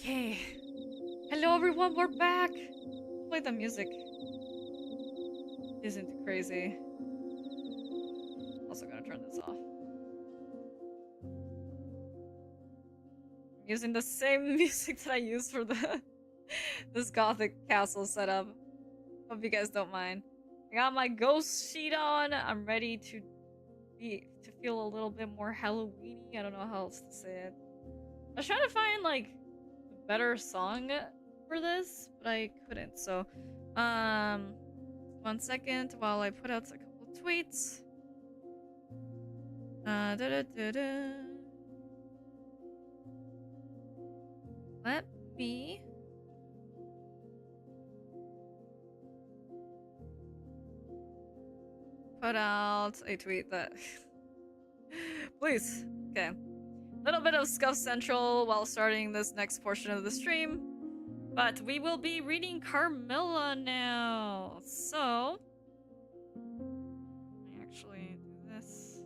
Okay. Hello everyone, we're back. Hopefully the music isn't crazy. Also gonna turn this off. I'm using the same music that I used for the this gothic castle setup. Hope you guys don't mind. I got my ghost sheet on. I'm ready to feel a little bit more Halloweeny. I don't know how else to say it. I was trying to find like a better song for this, but I couldn't. So, 1 second while I put out a couple tweets. Da da da da. Let me put out a tweet that please. Okay. Little bit of Scuff Central while starting this next portion of the stream. But we will be reading Carmilla now. So let me actually do this.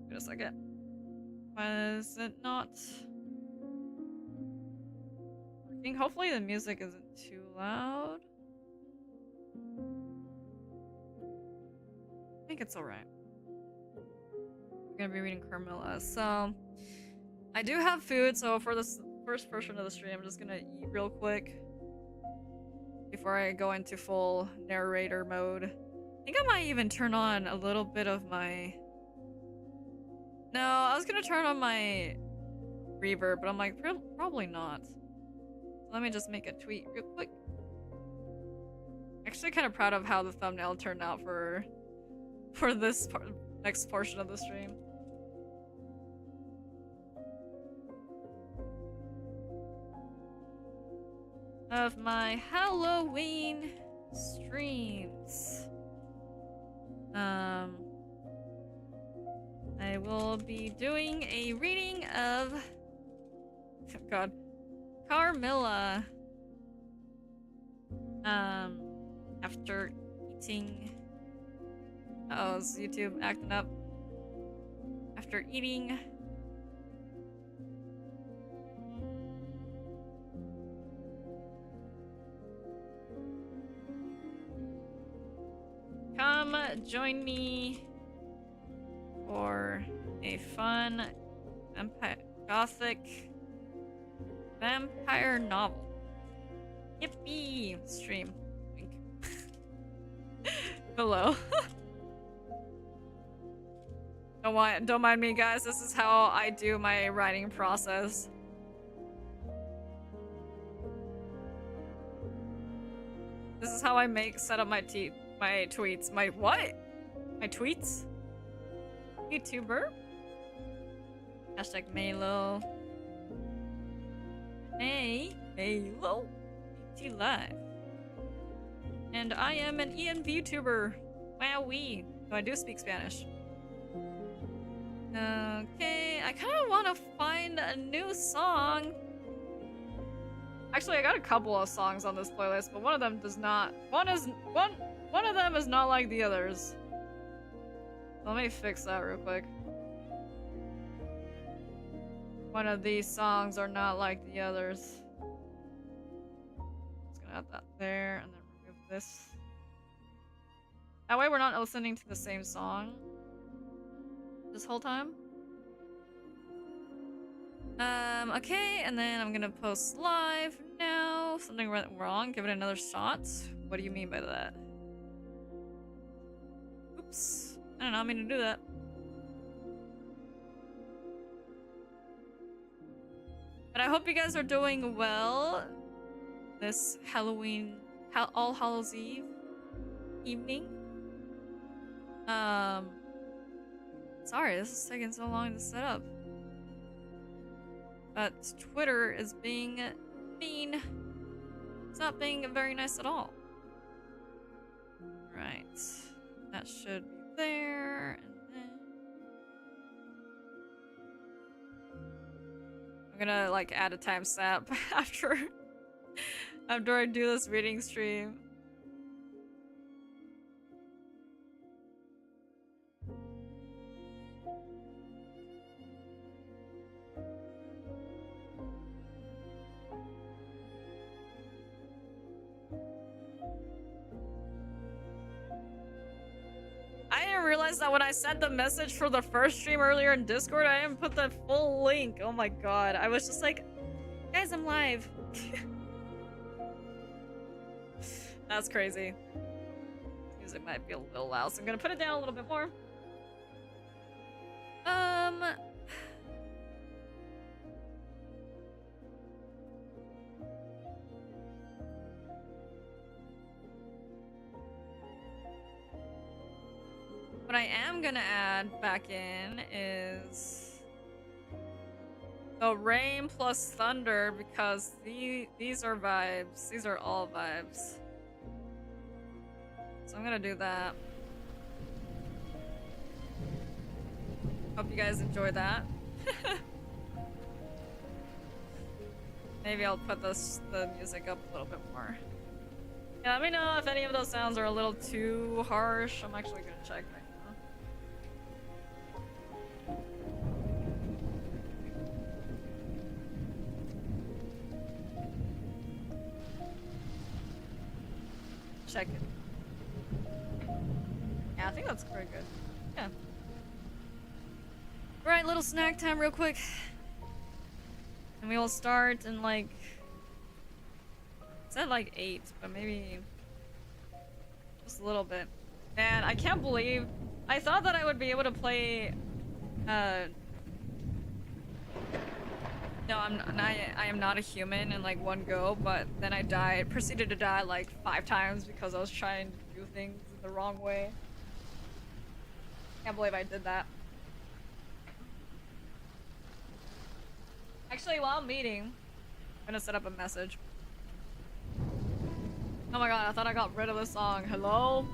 Wait a second. Why is it not working? Hopefully the music isn't too loud. I think it's alright. We're gonna be reading Carmilla. So I do have food, so for this first portion of the stream, I'm just gonna eat real quick before I go into full narrator mode. I think I might even turn on a little bit of my... No, I was gonna turn on my reverb, but I'm like, probably not. Let me just make a tweet real quick. Actually kind of proud of how the thumbnail turned out for this next portion of the stream. Of my Halloween streams. I will be doing a reading of God, Carmilla. After eating. Oh, is YouTube acting up? After eating. Come join me for a fun gothic vampire novel. Yippee! Stream. Link. Below. Don't mind me, guys. This is how I do my writing process. This is how I set up my tweets. My what? My tweets? YouTuber? Hashtag Maelo. Maelo. BT Live. And I am an ENVTuber. Wowee. So I do speak Spanish. Okay, I kind of want to find a new song. Actually, I got a couple of songs on this playlist, but one of them does not. One of them is not like the others. Let me fix that real quick. One of these songs are not like the others. Just gonna add that there and then remove this. That way we're not listening to the same song this whole time. Okay, and then I'm gonna post live now. Something went wrong. Give it another shot. What do you mean by that? Oops. I don't know, I mean to do that. But I hope you guys are doing well this Halloween, All Hallows Eve evening. Sorry, this is taking so long to set up. But Twitter is being mean. It's not being very nice at all. Right. That should be there. And then I'm gonna like add a timestamp after I do this reading stream. realized that when I sent the message for the first stream earlier in Discord, I didn't put the full link. Oh my god. I was just like, guys, I'm live. That's crazy. Music might be a little loud, so I'm gonna put it down a little bit more. What I am gonna add back in is the rain plus thunder, because these are vibes. These are all vibes. So I'm gonna do that. Hope you guys enjoy that. Maybe I'll put the music up a little bit more. Yeah, let me know if any of those sounds are a little too harsh. I'm actually gonna check right now. Check it. Yeah, I think that's pretty good. Yeah. Alright, little snack time real quick. And we will start in like... It's at like 8, but maybe... just a little bit. Man, I can't believe... I thought that I would be able to play... No, I am not a human in like one go, but then I died, proceeded to die like 5 times because I was trying to do things the wrong way. Can't believe I did that. Actually, while I'm eating, I'm gonna set up a message. Oh my god, I thought I got rid of the song. Hello?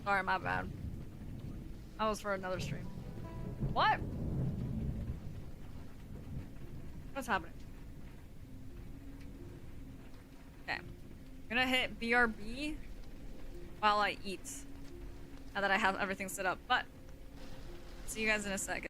Sorry, my bad. That was for another stream. What? What's happening? Okay. I'm gonna hit BRB while I eat. Now that I have everything set up, but see you guys in a second.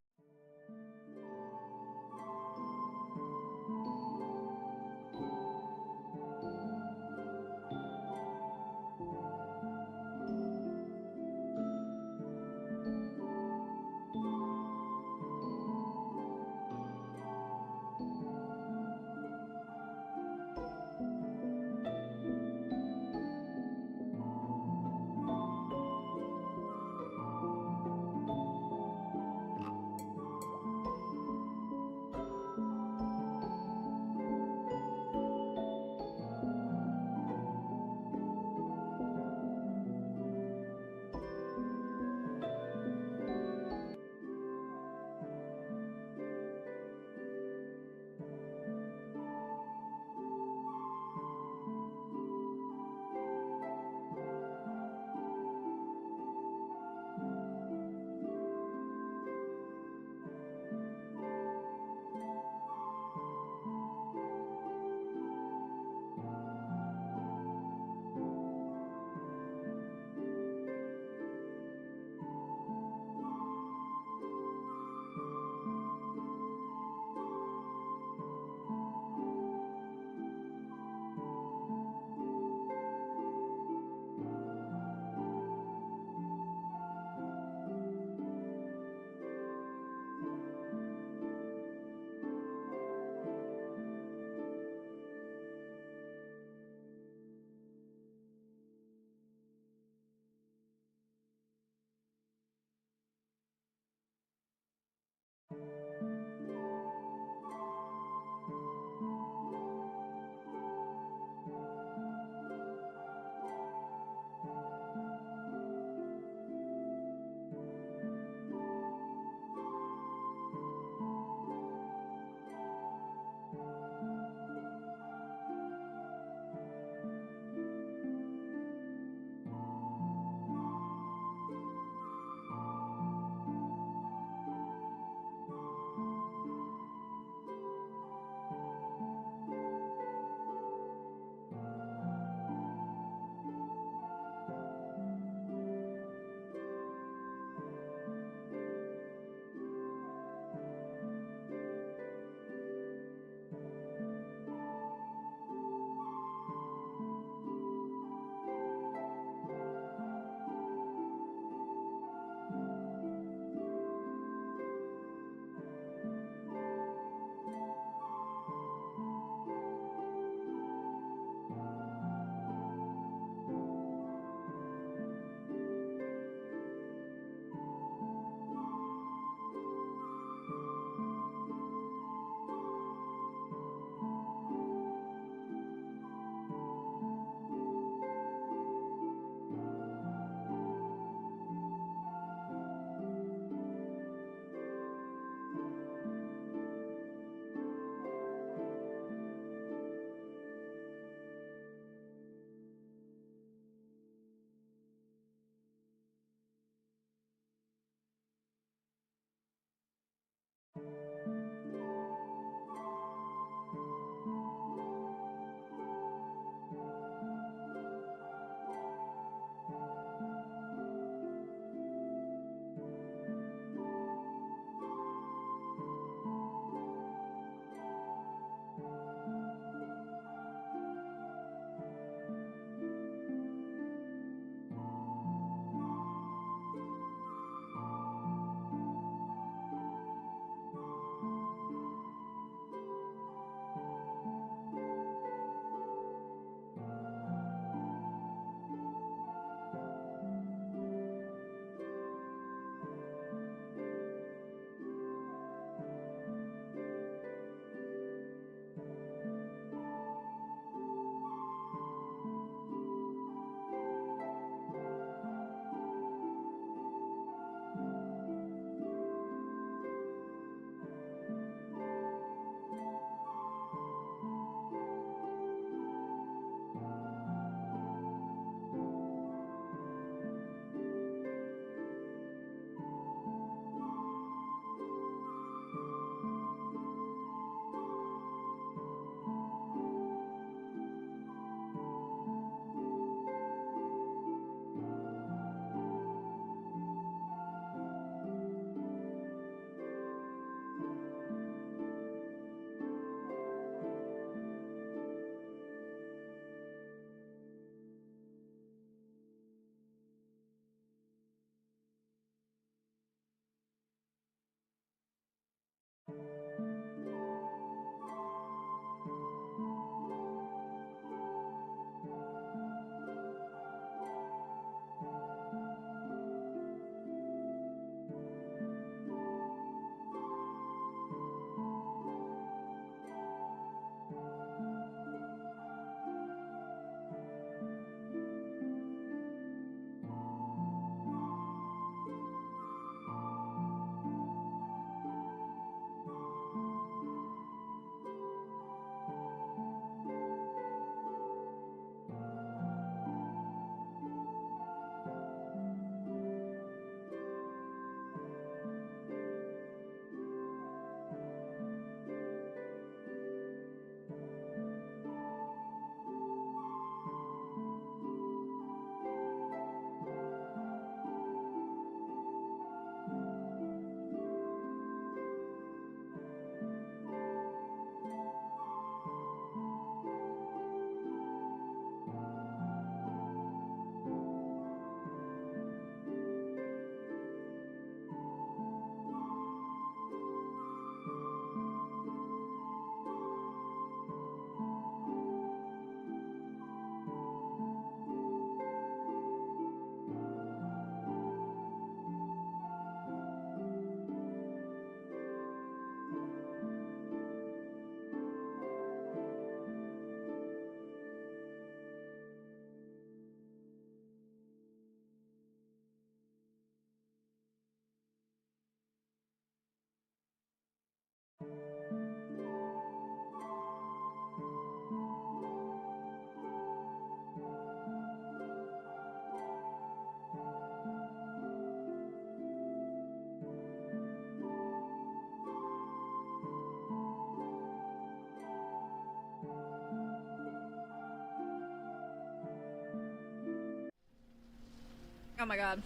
Oh my god.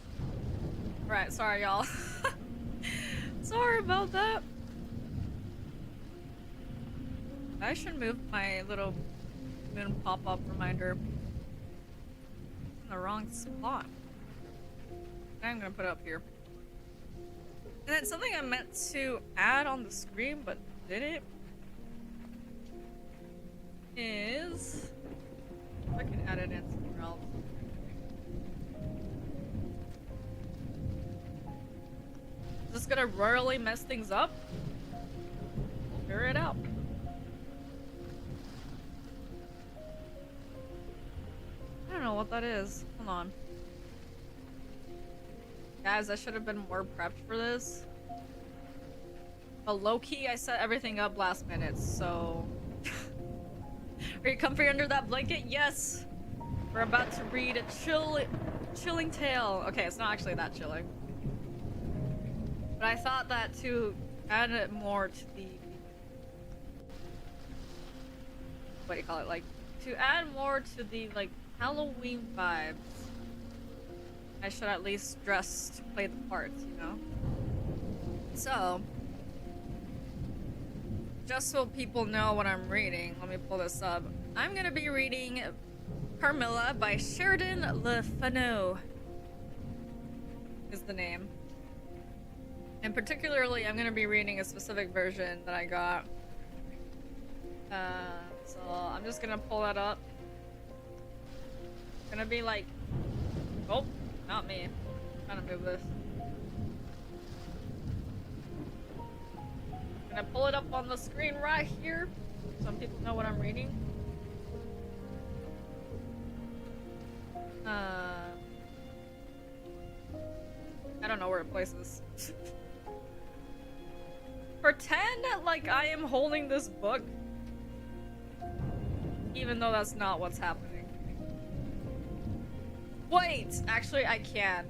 Right, sorry y'all. Sorry about that. I should move my little moon pop-up reminder in the wrong spot. I'm gonna put it up here. And then something I meant to add on the screen but didn't is if I can add it in somewhere else. Is this gonna royally mess things up? We'll figure it out. I don't know what that is. Hold on. Guys, I should have been more prepped for this. But low-key, I set everything up last minute, so... Are you comfy under that blanket? Yes! We're about to read a chilling tale. Okay, it's not actually that chilling. But I thought that to add it more to the... What do you call it? Like, to add more to the, like, Halloween vibes, I should at least dress to play the parts, you know? So, just so people know what I'm reading, let me pull this up. I'm gonna be reading Carmilla by Sheridan Le Fanu is the name. And particularly, I'm gonna be reading a specific version that I got. So I'm just gonna pull that up. It's gonna be like... Oh, not me. I'm trying to move this. I'm gonna pull it up on the screen right here. So people know what I'm reading. I don't know where it places. Pretend like I am holding this book, even though that's not what's happening. Wait, actually I can.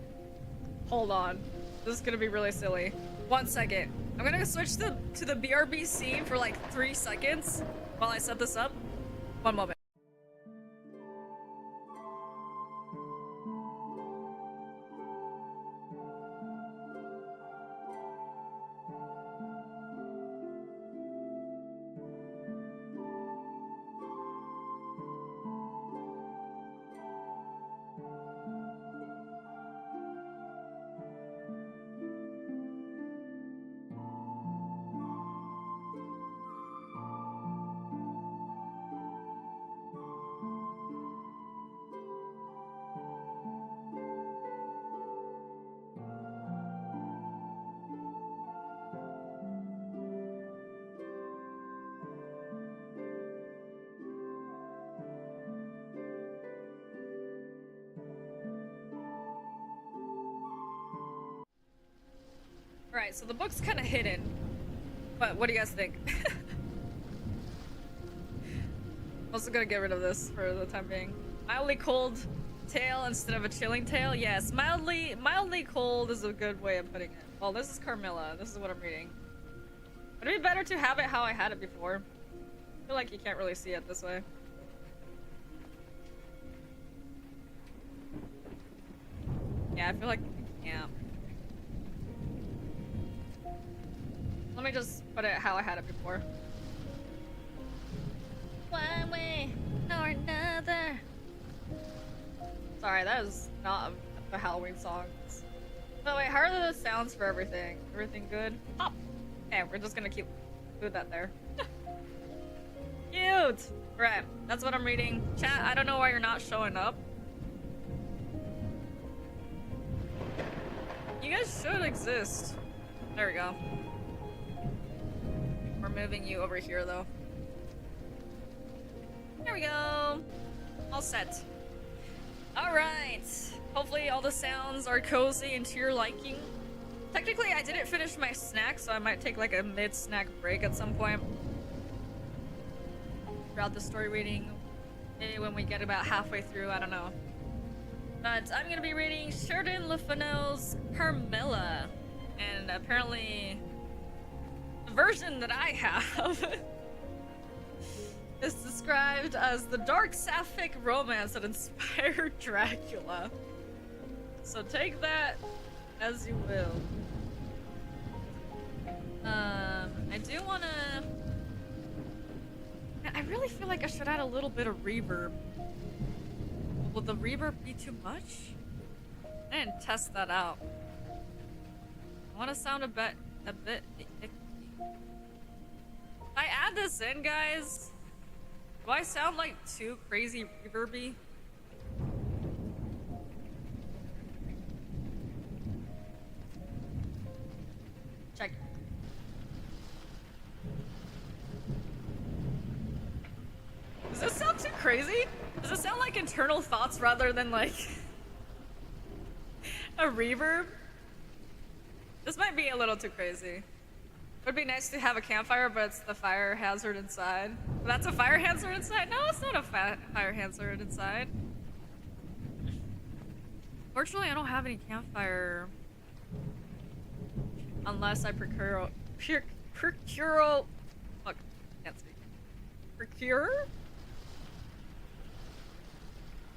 Hold on. This is gonna be really silly. 1 second. I'm gonna switch to the BRB for like 3 seconds while I set this up. 1 moment. Alright, so the book's kind of hidden, but what do you guys think? I'm also gonna get rid of this for the time being. Mildly cold tale instead of a chilling tale? Yes, mildly cold is a good way of putting it. Well, this is Carmilla. This is what I'm reading. Would it be better to have it how I had it before? I feel like you can't really see it this way. Yeah, I feel like you can't. Let me just put it how I had it before. One way or another. Sorry, that is not a Halloween song. But wait, how are the sounds for everything? Everything good? Pop! Okay, we're just gonna keep doing that there. Cute! Right, that's what I'm reading. Chat, I don't know why you're not showing up. You guys should exist. There we go. We're moving you over here, though. There we go. All set. Alright. Hopefully all the sounds are cozy and to your liking. Technically, I didn't finish my snack, so I might take like a mid-snack break at some point. Throughout the story reading. Maybe when we get about halfway through, I don't know. But I'm gonna be reading Sheridan Le Fanu's Carmilla. And apparently... the version that I have is described as the dark sapphic romance that inspired Dracula. So take that as you will. I do wanna... I really feel like I should add a little bit of reverb. Will the reverb be too much? I didn't test that out. I want to sound a bit icky. I add this in, guys. Do I sound like too crazy reverby? Check. Does this sound too crazy? Does it sound like internal thoughts rather than like a reverb? This might be a little too crazy. It would be nice to have a campfire, but it's the fire hazard inside. That's a fire hazard inside? No, it's not a fire hazard inside. Fortunately, I don't have any campfire. Unless I procure... Fuck, can't speak. Procure?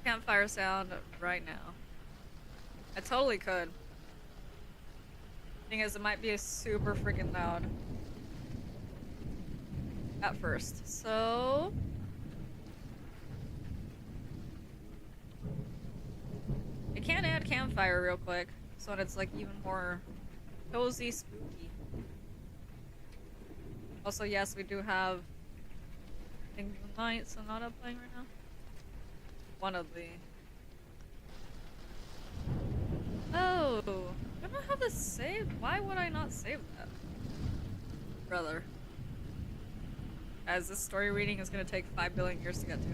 Campfire sound right now. I totally could. Thing is, it might be super freaking loud at first. So I can add campfire real quick, so it's like even more cozy, spooky. Also, yes, we do have Moonlight Sonata playing right now. One of the... Oh, I don't have this saved. Why would I not save that? Brother. As this story reading is gonna take 5 billion years to get to.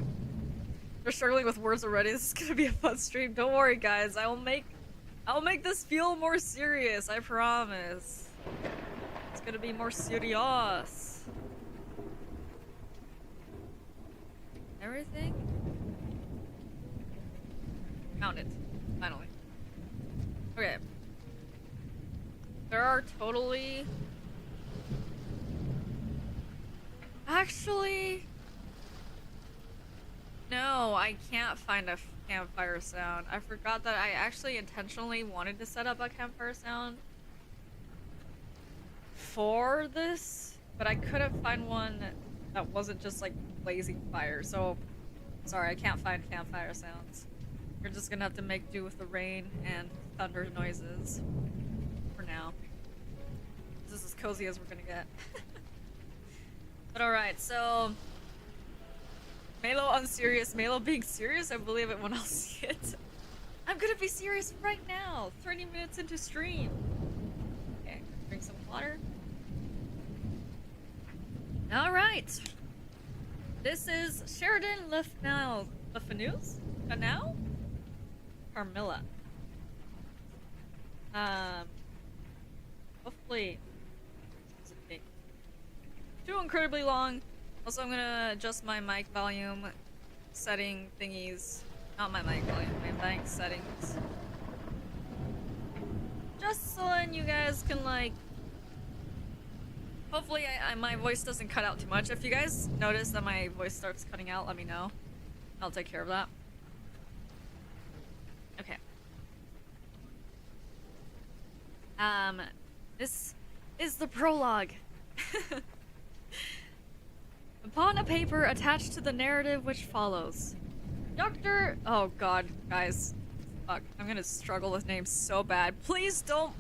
We're struggling with words already. This is gonna be a fun stream. Don't worry, guys. I'll make this feel more serious. I promise. It's gonna be more serious. Everything? Found it. Finally. Okay. There are totally... Actually... No, I can't find a campfire sound. I forgot that I actually intentionally wanted to set up a campfire sound for this, but I couldn't find one that wasn't just like blazing fire, so sorry, I can't find campfire sounds. You're just gonna have to make do with the rain and thunder noises for now. This is as cozy as we're gonna get. But alright, so Maelo unserious, Maelo being serious, I believe it when I'll see it. I'm gonna be serious right now, 30 minutes into stream. Okay, drink some water. Alright. This is Sheridan Lefenus? Now? Carmilla. Hopefully it's okay. Too incredibly long. Also, I'm gonna adjust my mic volume setting thingies. Not my mic volume, my mic settings. Just so then you guys can like... Hopefully my voice doesn't cut out too much. If you guys notice that my voice starts cutting out, let me know. I'll take care of that. Okay. This is the prologue. Upon a paper attached to the narrative which follows. Dr. Oh god, guys. Fuck, I'm gonna struggle with names so bad. Please don't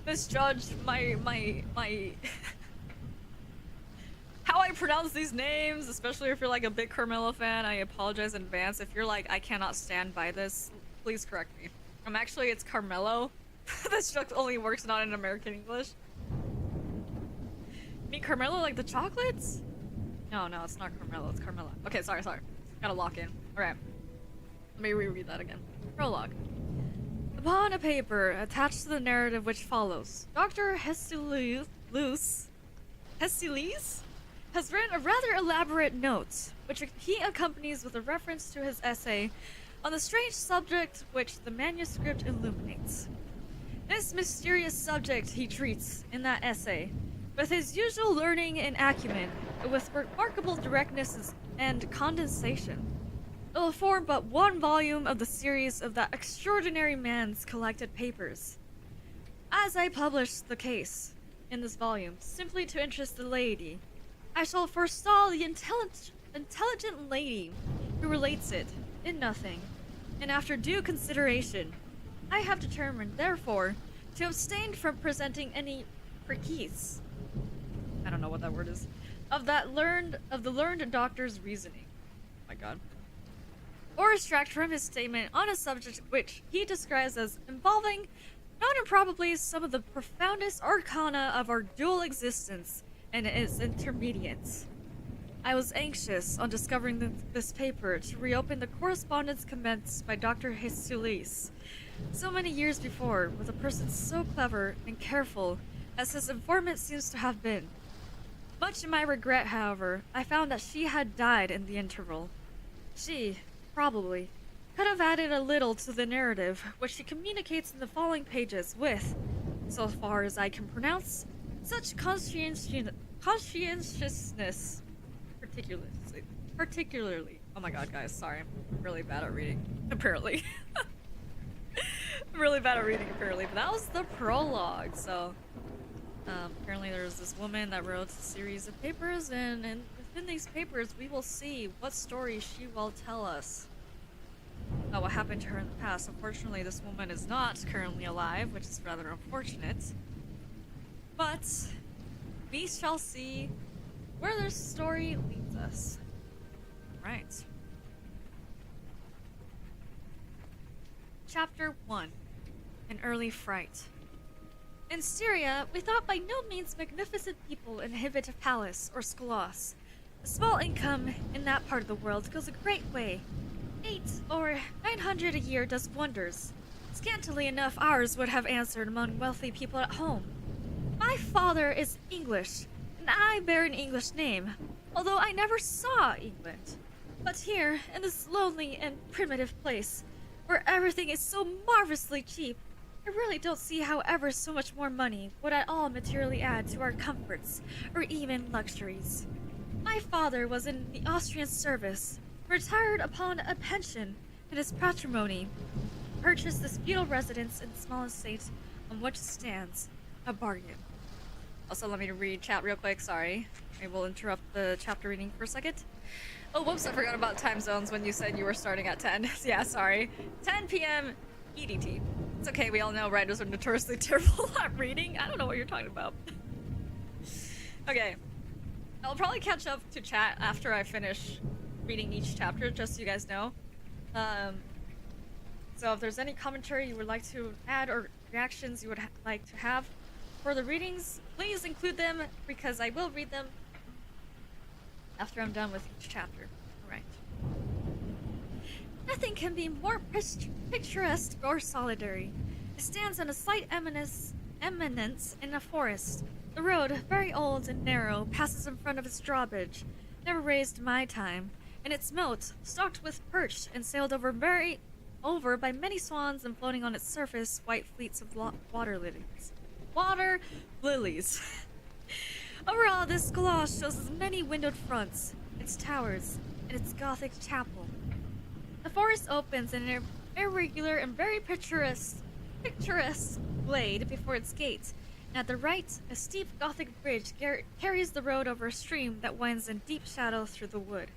misjudge my how I pronounce these names, especially if you're like a big Carmilla fan. I apologize in advance. If you're like, I cannot stand by this, please correct me. Actually, it's Carmelo. This joke only works not in American English. Meet Carmelo like the chocolates? No, it's not Carmelo, it's Carmilla. Okay, sorry. Gotta lock in. Alright. Let me reread that again. Prologue. Upon a paper attached to the narrative which follows, Dr. Hestiles has written a rather elaborate note, which he accompanies with a reference to his essay on the strange subject which the manuscript illuminates. This mysterious subject he treats in that essay with his usual learning and acumen, with remarkable directness and condensation. It will form but one volume of the series of that extraordinary man's collected papers. As I publish the case in this volume, simply to interest the lady, I shall forestall the intelligent lady who relates it in nothing, and after due consideration, I have determined, therefore, to abstain from presenting any requests. I don't know what that word is. Of the learned doctor's reasoning. Oh my god. Or extract from his statement on a subject which he describes as involving, not improbably, some of the profoundest arcana of our dual existence and its intermediates. I was anxious, on discovering this paper, to reopen the correspondence commenced by Dr. Jesus so many years before with a person so clever and careful as his informant seems to have been. Much to my regret, however, I found that she had died in the interval. She, probably, could have added a little to the narrative, which she communicates in the following pages with, so far as I can pronounce, such conscientiousness, particularly. Oh my god, guys, sorry, I'm really bad at reading, apparently. I'm really bad at reading, apparently, but that was the prologue, so... apparently there's this woman that wrote a series of papers, and within these papers we will see what story she will tell us about what happened to her in the past. Unfortunately, this woman is not currently alive, which is rather unfortunate. But we shall see where this story leads us. Right. Chapter 1. An Early Fright. In Syria, we thought by no means magnificent people inhabit a palace or scholos. A small income in that part of the world goes a great way. 800 or 900 a year does wonders. Scantily enough, ours would have answered among wealthy people at home. My father is English, and I bear an English name, although I never saw England. But here, in this lonely and primitive place, where everything is so marvelously cheap, I really don't see how ever so much more money would at all materially add to our comforts, or even luxuries. My father was in the Austrian service, retired upon a pension, and his patrimony purchased this feudal residence and small estate on which stands a bargain. Also, let me read chat real quick, sorry. I will interrupt the chapter reading for a second. Oh, whoops, I forgot about time zones when you said you were starting at 10. Yeah, sorry. 10 p.m. EDT. It's okay, we all know writers are notoriously terrible at reading. I don't know what you're talking about. Okay. I'll probably catch up to chat after I finish reading each chapter, just so you guys know. So if there's any commentary you would like to add or reactions you would like to have for the readings, please include them, because I will read them after I'm done with each chapter. Alright. Nothing can be more picturesque or solitary. It stands on a slight eminence in a forest. The road, very old and narrow, passes in front of its drawbridge, never raised in my time, and its moat, stocked with perch and sailed over by many swans, and floating on its surface white fleets of water lilies. Water lilies. Overall, this scholas shows its many windowed fronts, its towers, and its Gothic chapel. The forest opens in an irregular and very picturesque glade before its gate, and at the right, a steep Gothic bridge carries the road over a stream that winds in deep shadow through the wood.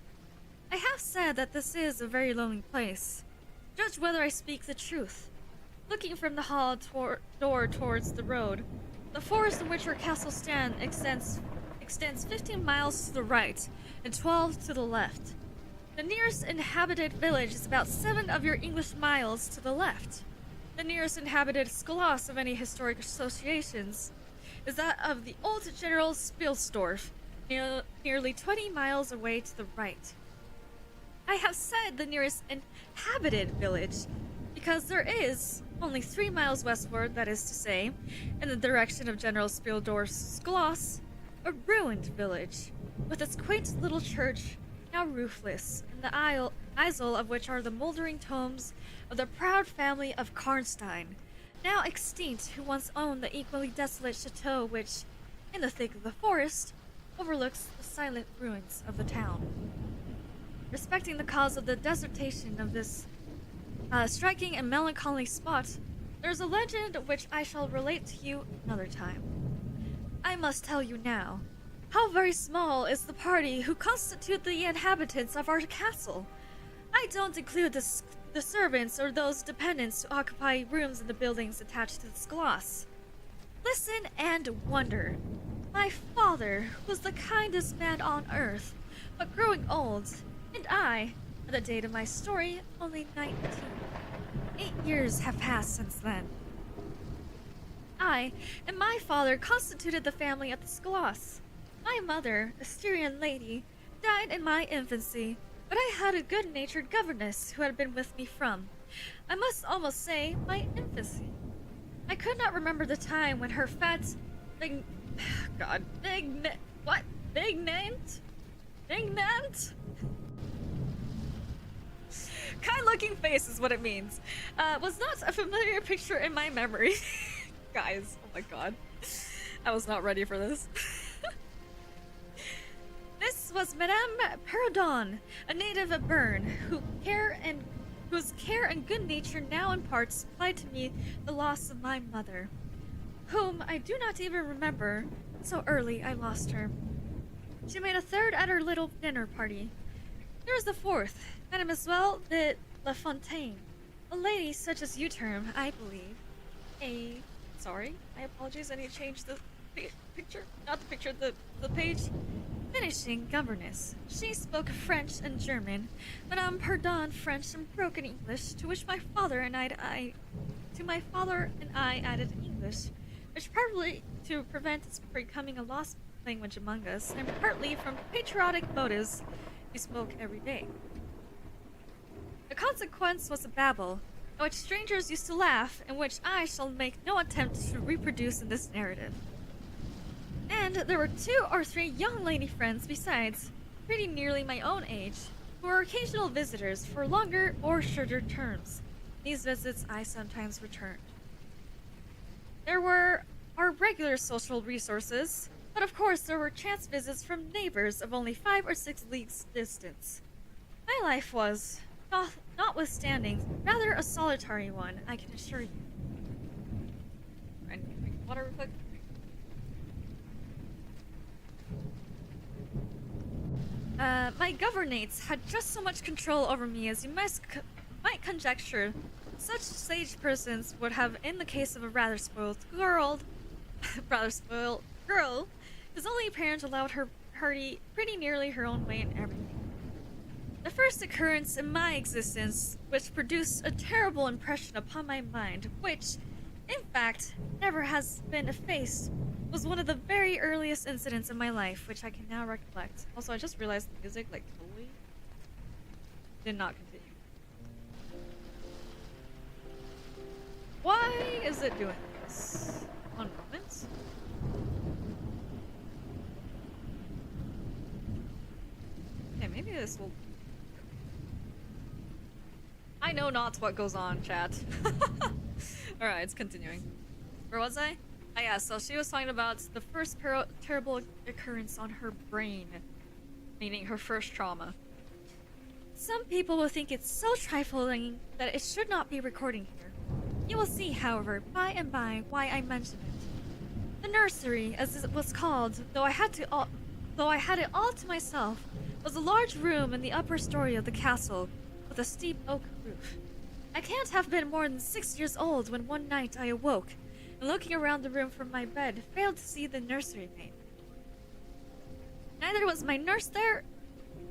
I have said that this is a very lonely place. Judge whether I speak the truth. Looking from the hall door towards the road, the forest in which our castle extends 15 miles to the right and 12 to the left. The nearest inhabited village is about 7 of your English miles to the left. The nearest inhabited scholas of any historic associations is that of the old General Spielsdorf, nearly 20 miles away to the right. I have said the nearest inhabited village because there is, only 3 miles westward, that is to say, in the direction of General Spielsdorf's scholas, a ruined village, with its quaint little church, now roofless, and the aisle of which are the moldering tombs of the proud family of Karnstein, now extinct, who once owned the equally desolate chateau which, in the thick of the forest, overlooks the silent ruins of the town. respecting the cause of the desertation of this striking and melancholy spot, there's a legend which I shall relate to you another time. I must tell you now, how very small is the party who constitute the inhabitants of our castle. I don't include the servants or those dependents who occupy rooms in the buildings attached to this gloss. Listen and wonder. My father was the kindest man on earth, but growing old, and I, at the date of my story, only 19. 8 years have passed since then. I and my father constituted the family at the Skloss. My mother, a Styrian lady, died in my infancy, but I had a good-natured governess who had been with me from, I must almost say, my infancy. I could not remember the time when her fat, big kind-looking face is what it means. Was not a familiar picture in my memory. Guys, oh my god. I was not ready for this. This was Madame Perodon, a native of Bern, whose care and good nature now in part supplied to me the loss of my mother, whom I do not even remember, so early I lost her. She made a third at her little dinner party. There was the fourth, Mademoiselle de La Fontaine, a lady such as you term, I believe, sorry, I apologize, I need to change the picture, not the picture, the page. Finishing governess. She spoke French and German, Madame Perdon French and broken English, to which my father and I added English, which partly to prevent its becoming a lost language among us, and partly from patriotic motives we spoke every day. The consequence was a babel, at which strangers used to laugh, and which I shall make no attempt to reproduce in this narrative. And there were 2 or 3 young lady friends besides, pretty nearly my own age, who were occasional visitors for longer or shorter terms. These visits I sometimes returned. There were our regular social resources, but of course there were chance visits from neighbors of only 5 or 6 leagues distance. My life was, notwithstanding, rather a solitary one, I can assure you. I need to drink water real quick. My governates had just so much control over me as you might conjecture such sage persons would have in the case of a rather spoiled girl, whose only parent allowed her pretty nearly her own way in everything. The first occurrence in my existence which produced a terrible impression upon my mind, which, in fact, never has been effaced, was one of the very earliest incidents in my life, which I can now recollect. Also, I just realized the music, totally did not continue. Why is it doing this? 1 moment. Okay, maybe this will... I know not what goes on, chat. Alright, it's continuing. Where was I? Ah, yeah, so she was talking about the first terrible occurrence on her brain, meaning her first trauma. Some people will think it's so trifling that it should not be recording here. You will see, however, by and by why I mention it. The nursery, as it was called, though I had it all to myself, was a large room in the upper story of the castle, with a steep oak roof. I can't have been more than 6 years old when one night I awoke, and looking around the room from my bed, failed to see the nursery maid. Neither was my nurse there,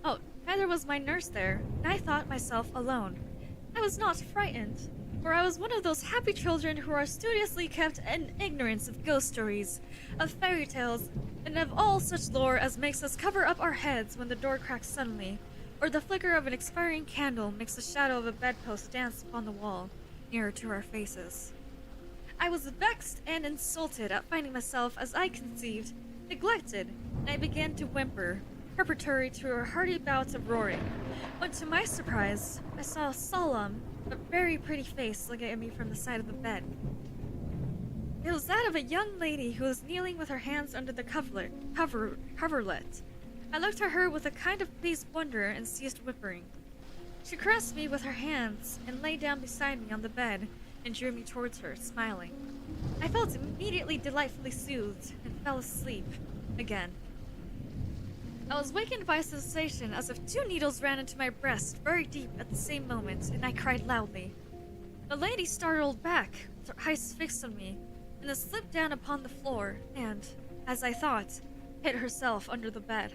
and I thought myself alone. I was not frightened, for I was one of those happy children who are studiously kept in ignorance of ghost stories, of fairy tales, and of all such lore as makes us cover up our heads when the door cracks suddenly, or the flicker of an expiring candle makes the shadow of a bedpost dance upon the wall, nearer to our faces. I was vexed and insulted at finding myself, as I conceived, neglected, and I began to whimper, preparatory to a hearty bout of roaring, when to my surprise, I saw a solemn, but very pretty face looking at me from the side of the bed. It was that of a young lady who was kneeling with her hands under the coverlet. I looked at her with a kind of pleased wonder and ceased whimpering. She caressed me with her hands and lay down beside me on the bed and drew me towards her, smiling. I felt immediately delightfully soothed and fell asleep again. I was wakened by a sensation as if 2 needles ran into my breast very deep at the same moment, and I cried loudly. The lady startled back, with her eyes fixed on me, and then slipped down upon the floor and, as I thought, hid herself under the bed.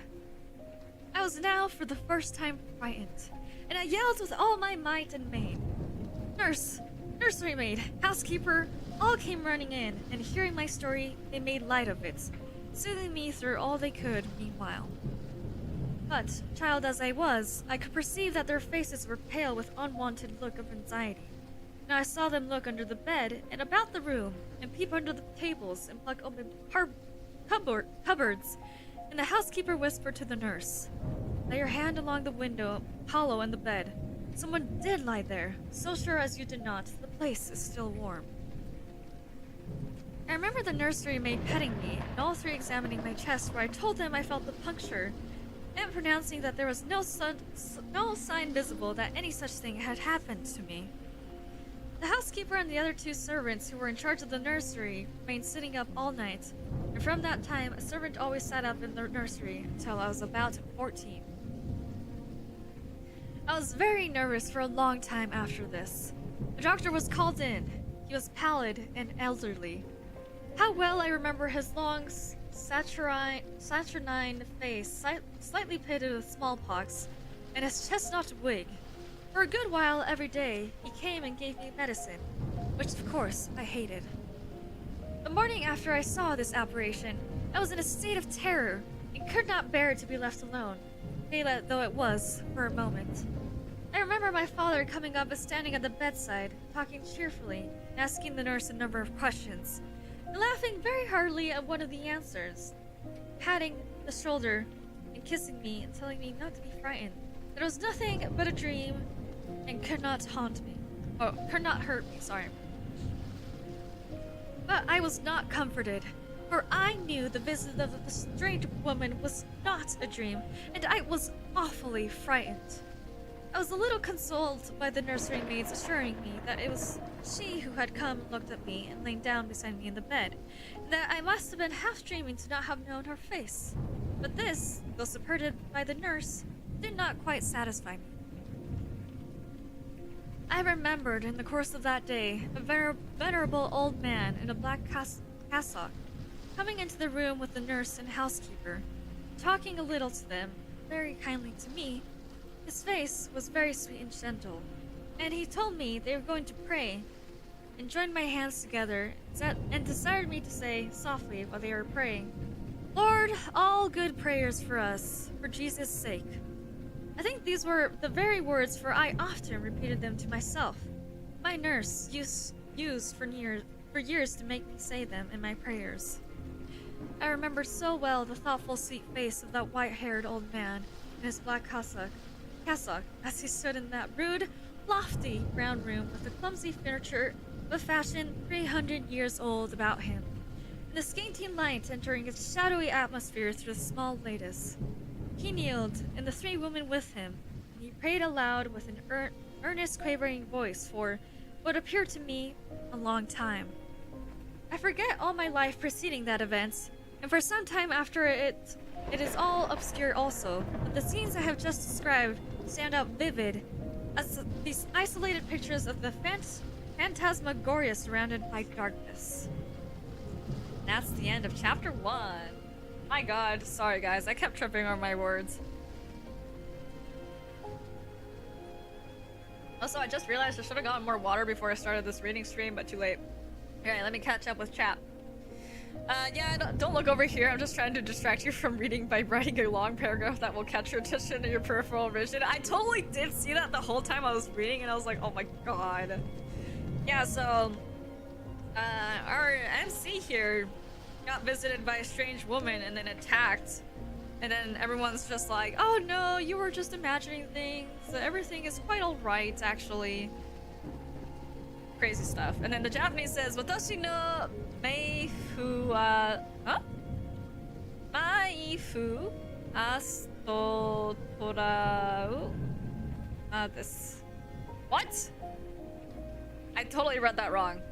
I was now for the first time frightened, and I yelled with all my might and main. Nurse, nursery maid, housekeeper, all came running in, and hearing my story, they made light of it, soothing me through all they could meanwhile. But, child as I was, I could perceive that their faces were pale with unwonted look of anxiety. Now I saw them look under the bed and about the room, and peep under the tables and pluck open cupboards, and the housekeeper whispered to the nurse, "Lay your hand along the window, hollow in the bed. Someone did lie there. So sure as you did not, the place is still warm." I remember the nursery maid petting me, and all 3 examining my chest where I told them I felt the puncture, and pronouncing that there was no sign visible that any such thing had happened to me. The housekeeper and the other 2 servants who were in charge of the nursery remained sitting up all night, and from that time a servant always sat up in the nursery until I was about 14. I was very nervous for a long time after this. The doctor was called in. He was pallid and elderly. How well I remember his long, saturnine face, slightly pitted with smallpox, and his chestnut wig. For a good while every day, he came and gave me medicine, which of course I hated. The morning after I saw this apparition, I was in a state of terror and could not bear to be left alone, daylight though it was for a moment. I remember my father coming up and standing at the bedside, talking cheerfully and asking the nurse a number of questions, and laughing very heartily at one of the answers, patting the shoulder and kissing me and telling me not to be frightened, that it was nothing but a dream and could not hurt me, sorry. But I was not comforted, for I knew the visit of the strange woman was not a dream, and I was awfully frightened. I was a little consoled by the nursery maids assuring me that it was she who had come and looked at me and lain down beside me in the bed, and that I must have been half dreaming to not have known her face. But this, though supported by the nurse, did not quite satisfy me. I remembered in the course of that day a venerable old man in a black cassock coming into the room with the nurse and housekeeper, talking a little to them, very kindly to me. His face was very sweet and gentle, and he told me they were going to pray, and joined my hands together and desired me to say softly while they were praying, "Lord, all good prayers for us, for Jesus' sake." I think these were the very words, for I often repeated them to myself. My nurse used for years to make me say them in my prayers. I remembered so well the thoughtful, sweet face of that white-haired old man in his black cassock as he stood in that rude, lofty brown room with the clumsy furniture of a fashion 300 years old about him, and the scanty light entering its shadowy atmosphere through the small lattice. He kneeled, and the 3 women with him, and he prayed aloud with an earnest, quavering voice for what appeared to me a long time. I forget all my life preceding that event, and for some time after it is all obscure also, but the scenes I have just described stand out vivid as these isolated pictures of the phantasmagoria surrounded by darkness. That's the end of chapter 1. My god, sorry guys, I kept tripping on my words. Also, I just realized I should have gotten more water before I started this reading stream, but too late. Okay, let me catch up with chat. Yeah, don't look over here. I'm just trying to distract you from reading by writing a long paragraph that will catch your attention and your peripheral vision. I totally did see that the whole time I was reading, and I was like, oh my god. Yeah, so, our MC here got visited by a strange woman and then attacked. And then everyone's just like, oh no, you were just imagining things. Everything is quite alright, actually. Crazy stuff. And then the Japanese says, "Watashi no meifu wa..." Huh? Maifu Asto torau. This. What? I totally read that wrong.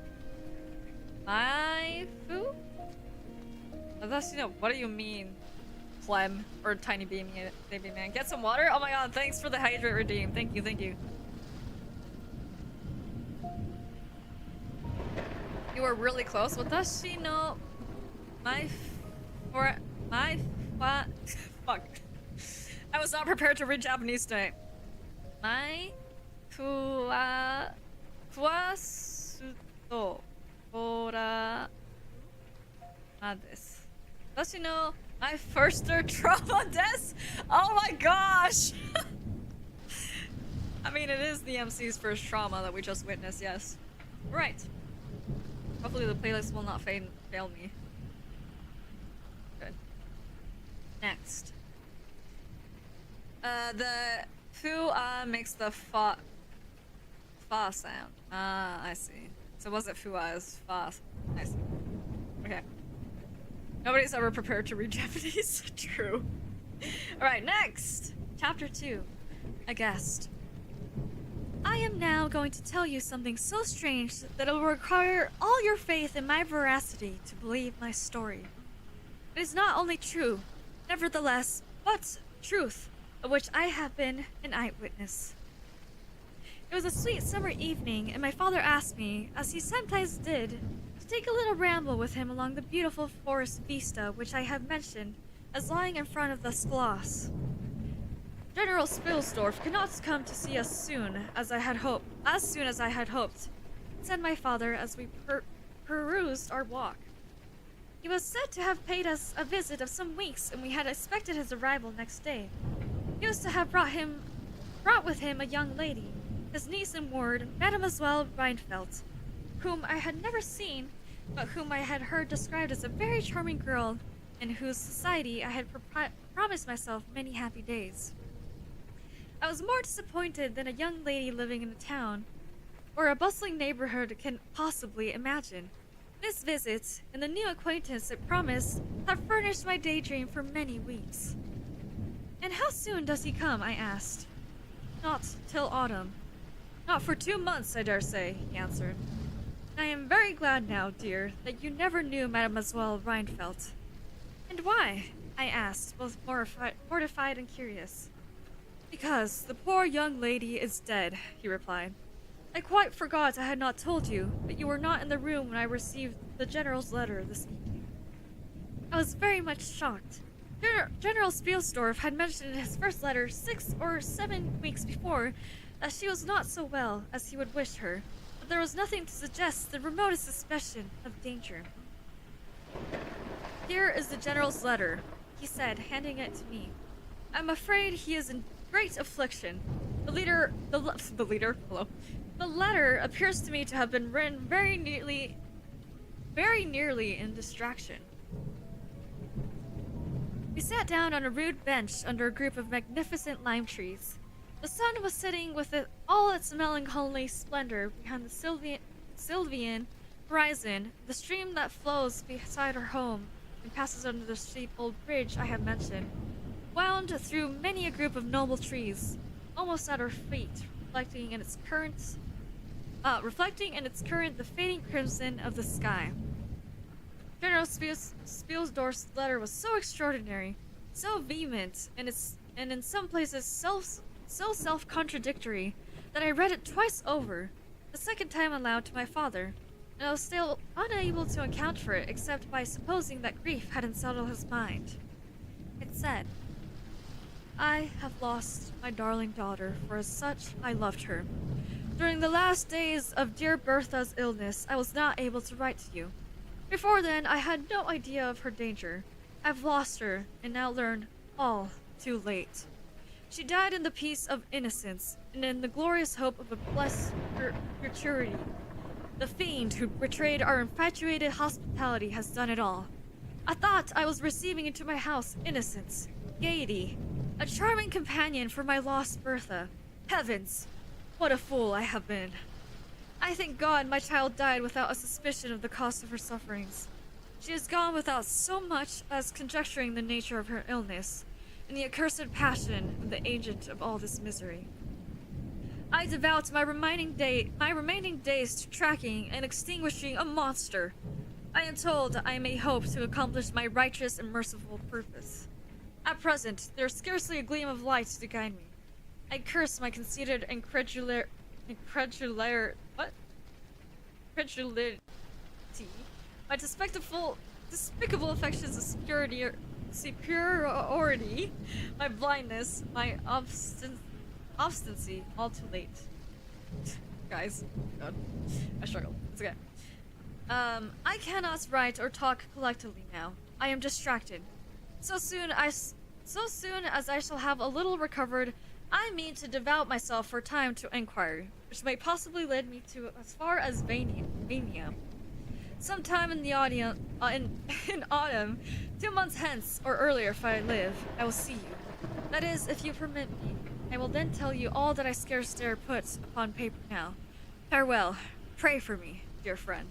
My fu? That's, you know, what do you mean? Clem or tiny baby man. Get some water? Oh my god, thanks for the hydrate redeem. Thank you, thank you. You were really close. Watashi no fuck. I was not prepared to read Japanese tonight. My fuasuto ora des. Watashi no my first trauma des. Oh my gosh. I mean, it is the MC's first trauma that we just witnessed, yes. Right. Hopefully the playlist will not fail me. Good. Next. The fu makes the fa sound. I see. So was it fu is fa? I see. Okay. Nobody's ever prepared to read Japanese. True. Alright, next! Chapter 2. A guest. I am now going to tell you something so strange that it will require all your faith in my veracity to believe my story. It is not only true, nevertheless, but truth, of which I have been an eyewitness. It was a sweet summer evening, and my father asked me, as he sometimes did, to take a little ramble with him along the beautiful forest vista which I have mentioned as lying in front of the Schloss. General Spilsdorf could not come to see us as soon as I had hoped, said my father as we perused our walk. He was said to have paid us a visit of some weeks, and we had expected his arrival next day. He was to have brought with him a young lady, his niece and ward, Mademoiselle Reinfeldt, whom I had never seen, but whom I had heard described as a very charming girl, in whose society I had promised myself many happy days. I was more disappointed than a young lady living in a town or a bustling neighborhood can possibly imagine. This visit and the new acquaintance it promised have furnished my daydream for many weeks. And how soon does he come? I asked. Not till autumn. Not for 2 months, I dare say, he answered. I am very glad now, dear, that you never knew Mademoiselle Reinfeldt. And why? I asked, both mortified and curious. Because the poor young lady is dead, he replied. I quite forgot I had not told you that you were not in the room when I received the General's letter this evening. I was very much shocked. General Spielsdorf had mentioned in his first letter 6 or 7 weeks before that she was not so well as he would wish her, but there was nothing to suggest the remotest suspicion of danger. Here is the General's letter, he said, handing it to me. I'm afraid he is in great affliction. The letter appears to me to have been written very nearly in distraction. We sat down on a rude bench under a group of magnificent lime trees. The sun was setting with all its melancholy splendor behind the Sylvian horizon. The stream that flows beside our home and passes under the steep old bridge I have mentioned wound through many a group of noble trees, almost at our feet, reflecting in its current the fading crimson of the sky. General Spielsdorf's letter was so extraordinary, so vehement, and in some places so self-contradictory that I read it twice over, the second time aloud to my father, and I was still unable to account for it except by supposing that grief had unsettled his mind. It said, I have lost my darling daughter, for as such I loved her. During the last days of dear Bertha's illness, I was not able to write to you. Before then, I had no idea of her danger. I've lost her, and now learn all too late. She died in the peace of innocence, and in the glorious hope of a blessed futurity. The fiend who betrayed our infatuated hospitality has done it all. I thought I was receiving into my house innocence, gaiety, a charming companion for my lost Bertha. Heavens, what a fool I have been. I thank God my child died without a suspicion of the cause of her sufferings. She has gone without so much as conjecturing the nature of her illness, and the accursed passion of the agent of all this misery. I devote my remaining days to tracking and extinguishing a monster. I am told I may hope to accomplish my righteous and merciful purpose. At present, there is scarcely a gleam of light to guide me. I curse my conceited incredulity, my despicable affections of superiority, my blindness, my obstinacy, all too late. Guys, God, I struggle. It's okay. I cannot write or talk collectively now. I am distracted. So soon as I shall have a little recovered, I mean to devote myself for time to inquiry, which may possibly lead me to as far as Vania. Sometime in the in autumn, 2 months hence, or earlier if I live, I will see you. That is, if you permit me. I will then tell you all that I scarce dare put upon paper now. Farewell. Pray for me, dear friend.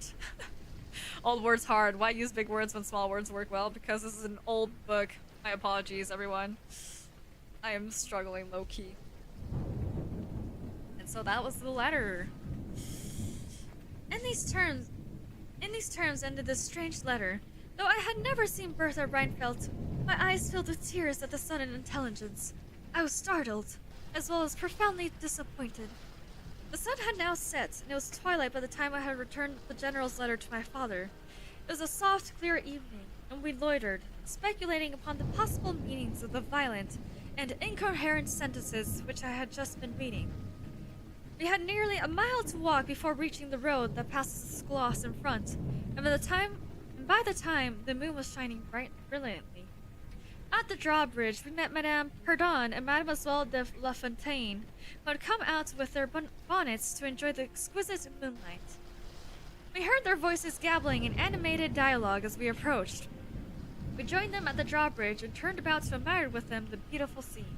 Old words hard. Why use big words when small words work well? Because this is an old book. My apologies, everyone. I am struggling low-key. And so that was the letter. In these terms ended this strange letter. Though I had never seen Bertha Reinfeldt, my eyes filled with tears at the sudden intelligence. I was startled, as well as profoundly disappointed. The sun had now set, and it was twilight by the time I had returned the General's letter to my father. It was a soft, clear evening, and we loitered, speculating upon the possible meanings of the violent and incoherent sentences which I had just been reading. We had nearly a mile to walk before reaching the road that passes the Schloss in front, and by the time the moon was shining brilliantly. At the drawbridge, we met Madame Perdon and Mademoiselle de La Fontaine, who had come out with their bonnets to enjoy the exquisite moonlight. We heard their voices gabbling in animated dialogue as we approached. We joined them at the drawbridge and turned about to admire with them the beautiful scene.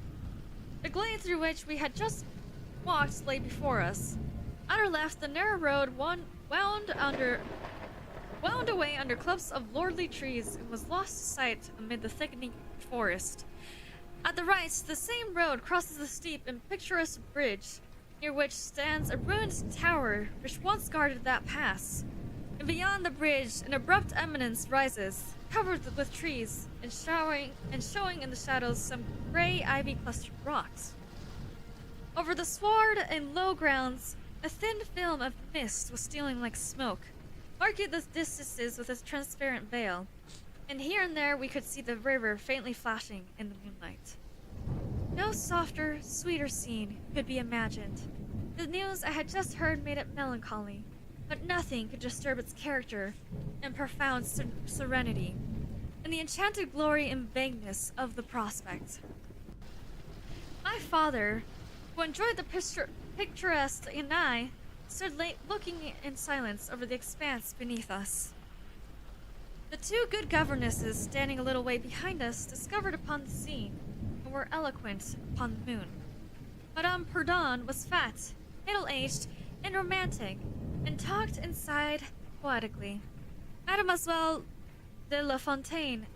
The glade through which we had just walked lay before us. At our left, the narrow road wound away under clumps of lordly trees and was lost to sight amid the thickening forest. At the right, the same road crosses a steep and picturesque bridge, near which stands a ruined tower which once guarded that pass. And beyond the bridge, an abrupt eminence rises, covered with trees, and showing in the shadows some gray ivy-clustered rocks. Over the sward and low grounds, a thin film of mist was stealing like smoke, marking the distances with a transparent veil, and here and there we could see the river faintly flashing in the moonlight. No softer, sweeter scene could be imagined. The news I had just heard made it melancholy, but nothing could disturb its character and profound serenity, and the enchanted glory and vagueness of the prospect. My father, who enjoyed the picturesque, and I stood looking in silence over the expanse beneath us. The two good governesses standing a little way behind us discovered upon the scene and were eloquent upon the moon. Madame Perdon was fat, middle-aged, and romantic, and talked and sighed poetically. Mademoiselle de La Fontaine,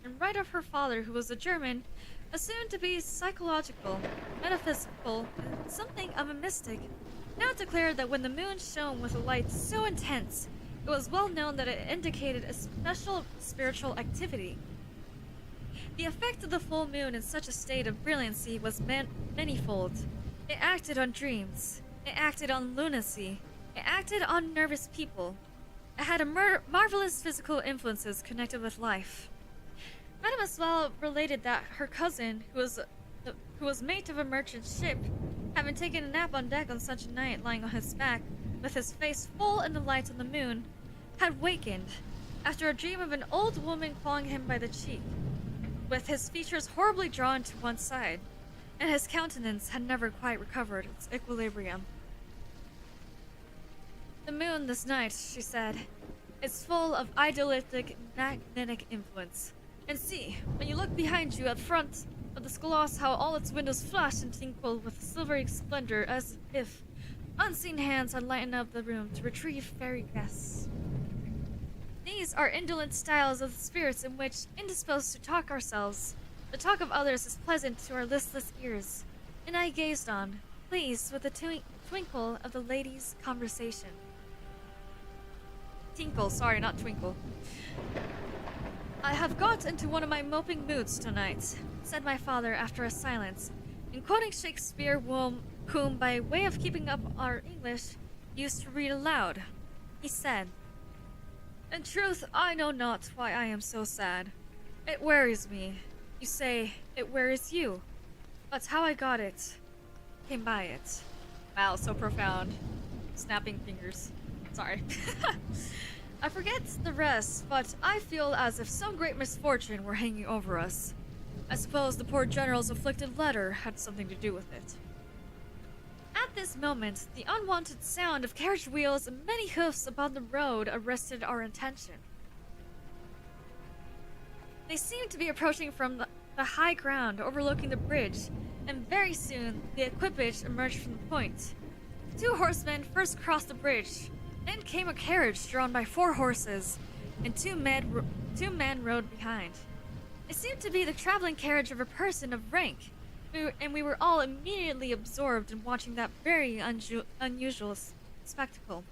in right of her father, who was a German, assumed to be psychological, metaphysical, and something of a mystic, now declared that when the moon shone with a light so intense, it was well known that it indicated a special spiritual activity. The effect of the full moon in such a state of brilliancy was manifold. It acted on dreams. It acted on lunacy. It acted on nervous people. It had marvelous physical influences connected with life. Mademoiselle related that her cousin, who was mate of a merchant ship, having taken a nap on deck on such a night, lying on his back, with his face full in the light of the moon, had wakened, after a dream of an old woman clawing him by the cheek, with his features horribly drawn to one side, and his countenance had never quite recovered its equilibrium. The moon this night, she said, is full of idealistic magnetic influence. And see, when you look behind you at front of the Schloss, how all its windows flash and tinkle with silvery splendor, as if unseen hands had lightened up the room to retrieve fairy guests. These are indolent styles of the spirits in which, indisposed to talk ourselves, The talk of others is pleasant to our listless ears, and I gazed on, pleased with the twinkle of the ladies' conversation. Tinkle, sorry, not twinkle. I have got into one of my moping moods tonight, said my father after a silence, and quoting Shakespeare, whom, by way of keeping up our English, used to read aloud. He said, "In truth, I know not why I am so sad. It wearies me. You say it wearies you. But how I got it, came by it." Wow, so profound. Snapping fingers. Sorry. I forget the rest, but I feel as if some great misfortune were hanging over us. I suppose the poor general's afflicted letter had something to do with it. At this moment, the unwanted sound of carriage wheels and many hoofs upon the road arrested our attention. They seemed to be approaching from the high ground overlooking the bridge, and very soon the equipage emerged from the point. 2 horsemen first crossed the bridge, then came a carriage drawn by 4 horses, and 2 men rode behind. It seemed to be the traveling carriage of a person of rank, and we were all immediately absorbed in watching that very unusual spectacle.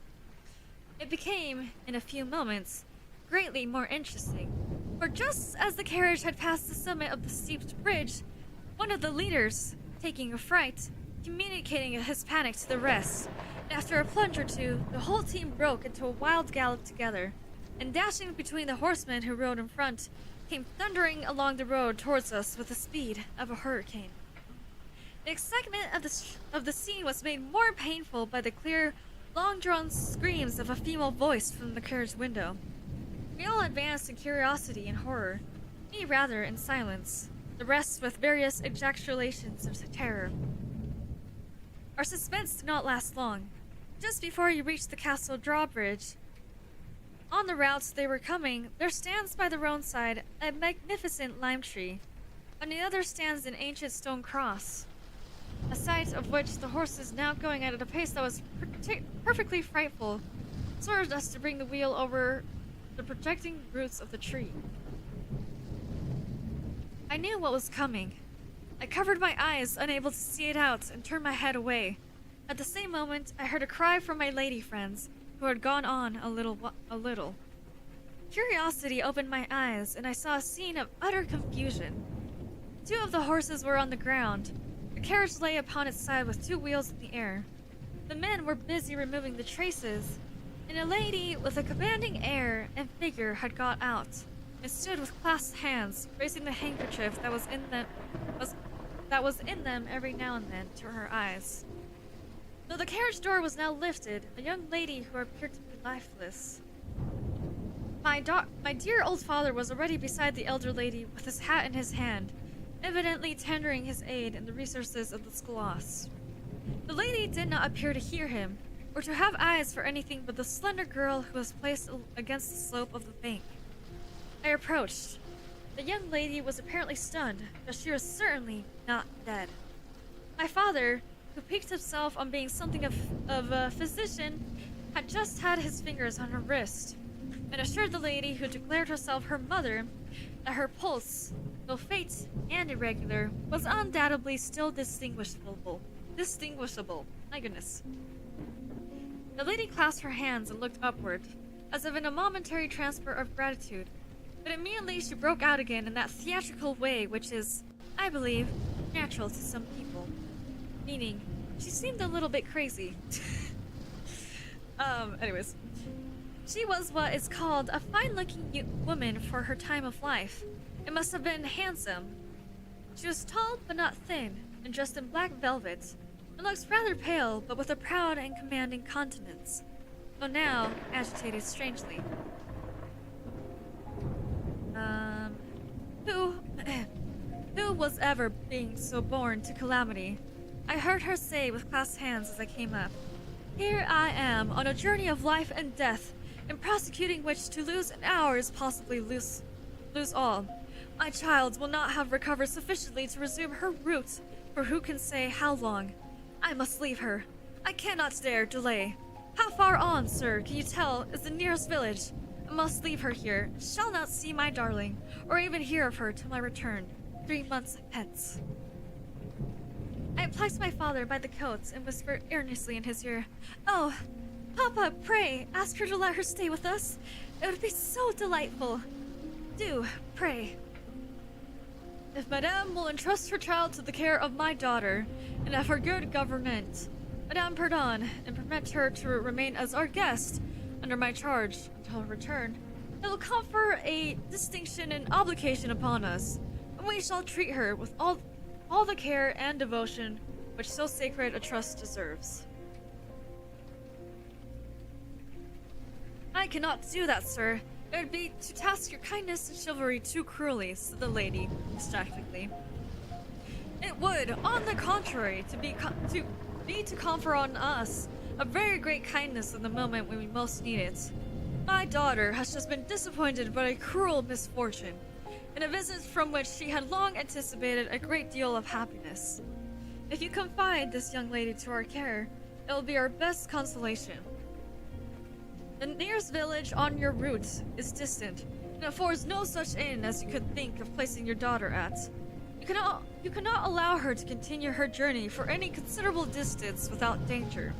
It became, in a few moments, greatly more interesting, for just as the carriage had passed the summit of the steep bridge, one of the leaders, taking a fright, communicating his panic to the rest, and after a plunge or two, the whole team broke into a wild gallop together, and dashing between the horsemen who rode in front, came thundering along the road towards us with the speed of a hurricane. The excitement of the scene was made more painful by the clear, long-drawn screams of a female voice from the carriage window. We all advanced in curiosity and horror, me rather in silence, the rest with various ejaculations of terror. Our suspense did not last long. Just before you reached the castle drawbridge, on the route they were coming, there stands by the roadside a magnificent lime tree. On the other stands an ancient stone cross, a sight of which the horses, now going at a pace that was perfectly frightful, swerved us to bring the wheel over the projecting roots of the tree. I knew what was coming. I covered my eyes, unable to see it out, and turned my head away. At the same moment, I heard a cry from my lady friends, who had gone on a little. Curiosity opened my eyes, and I saw a scene of utter confusion. 2 of the horses were on the ground. The carriage lay upon its side with 2 wheels in the air. The men were busy removing the traces, and a lady with a commanding air and figure had got out, and stood with clasped hands, raising the handkerchief that was in them every now and then to her eyes. Though the carriage door was now lifted, a young lady who appeared to be lifeless. My dear old father was already beside the elder lady with his hat in his hand, evidently tendering his aid in the resources of the schloss. The lady did not appear to hear him, or to have eyes for anything but the slender girl who was placed against the slope of the bank. I approached. The young lady was apparently stunned, but she was certainly not dead. My father, who piqued himself on being something of a physician, had just had his fingers on her wrist, and assured the lady, who declared herself her mother, that her pulse, though faint and irregular, was undoubtedly still distinguishable. My goodness. The lady clasped her hands and looked upward, as if in a momentary transport of gratitude, but immediately she broke out again in that theatrical way which is, I believe, natural to some people. Meaning, she seemed a little bit crazy. Anyways. She was what is called a fine-looking woman for her time of life. It must have been handsome. She was tall but not thin, and dressed in black velvet, and looks rather pale, but with a proud and commanding countenance, though now agitated strangely. Who was ever being so born to calamity? I heard her say with clasped hands as I came up. Here I am, on a journey of life and death, in prosecuting which to lose an hour is possibly lose all. My child will not have recovered sufficiently to resume her route, for who can say how long? I must leave her. I cannot dare delay. How far on, sir, can you tell, is the nearest village? I must leave her here, shall not see my darling, or even hear of her till my return. 3 months hence. I plucked my father by the coat and whispered earnestly in his ear, "Oh, Papa, pray, ask her to let her stay with us. It would be so delightful. Do, pray." If Madame will entrust her child to the care of my daughter, and of her good government, Madame Pardon, and permit her to remain as our guest under my charge until her return, it will confer a distinction and obligation upon us, and we shall treat her with all the care and devotion which so sacred a trust deserves. "I cannot do that, sir. It would be to task your kindness and chivalry too cruelly," said the lady, distractedly. "It would, on the contrary, to confer on us a very great kindness in the moment when we most need it. My daughter has just been disappointed by a cruel misfortune, in a visit from which she had long anticipated a great deal of happiness. If you confide this young lady to our care, it will be our best consolation. The nearest village on your route is distant, and affords no such inn as you could think of placing your daughter at. You cannot allow her to continue her journey for any considerable distance without danger.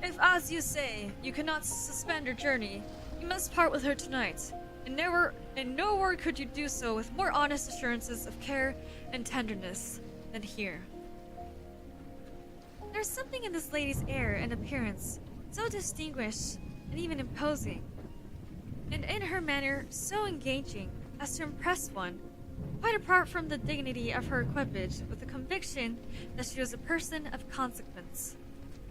If, as you say, you cannot suspend her journey, you must part with her tonight, and nowhere could you do so with more honest assurances of care and tenderness than here." There's something in this lady's air and appearance so distinguished and even imposing, and in her manner so engaging as to impress one, quite apart from the dignity of her equipage, with the conviction that she was a person of consequence.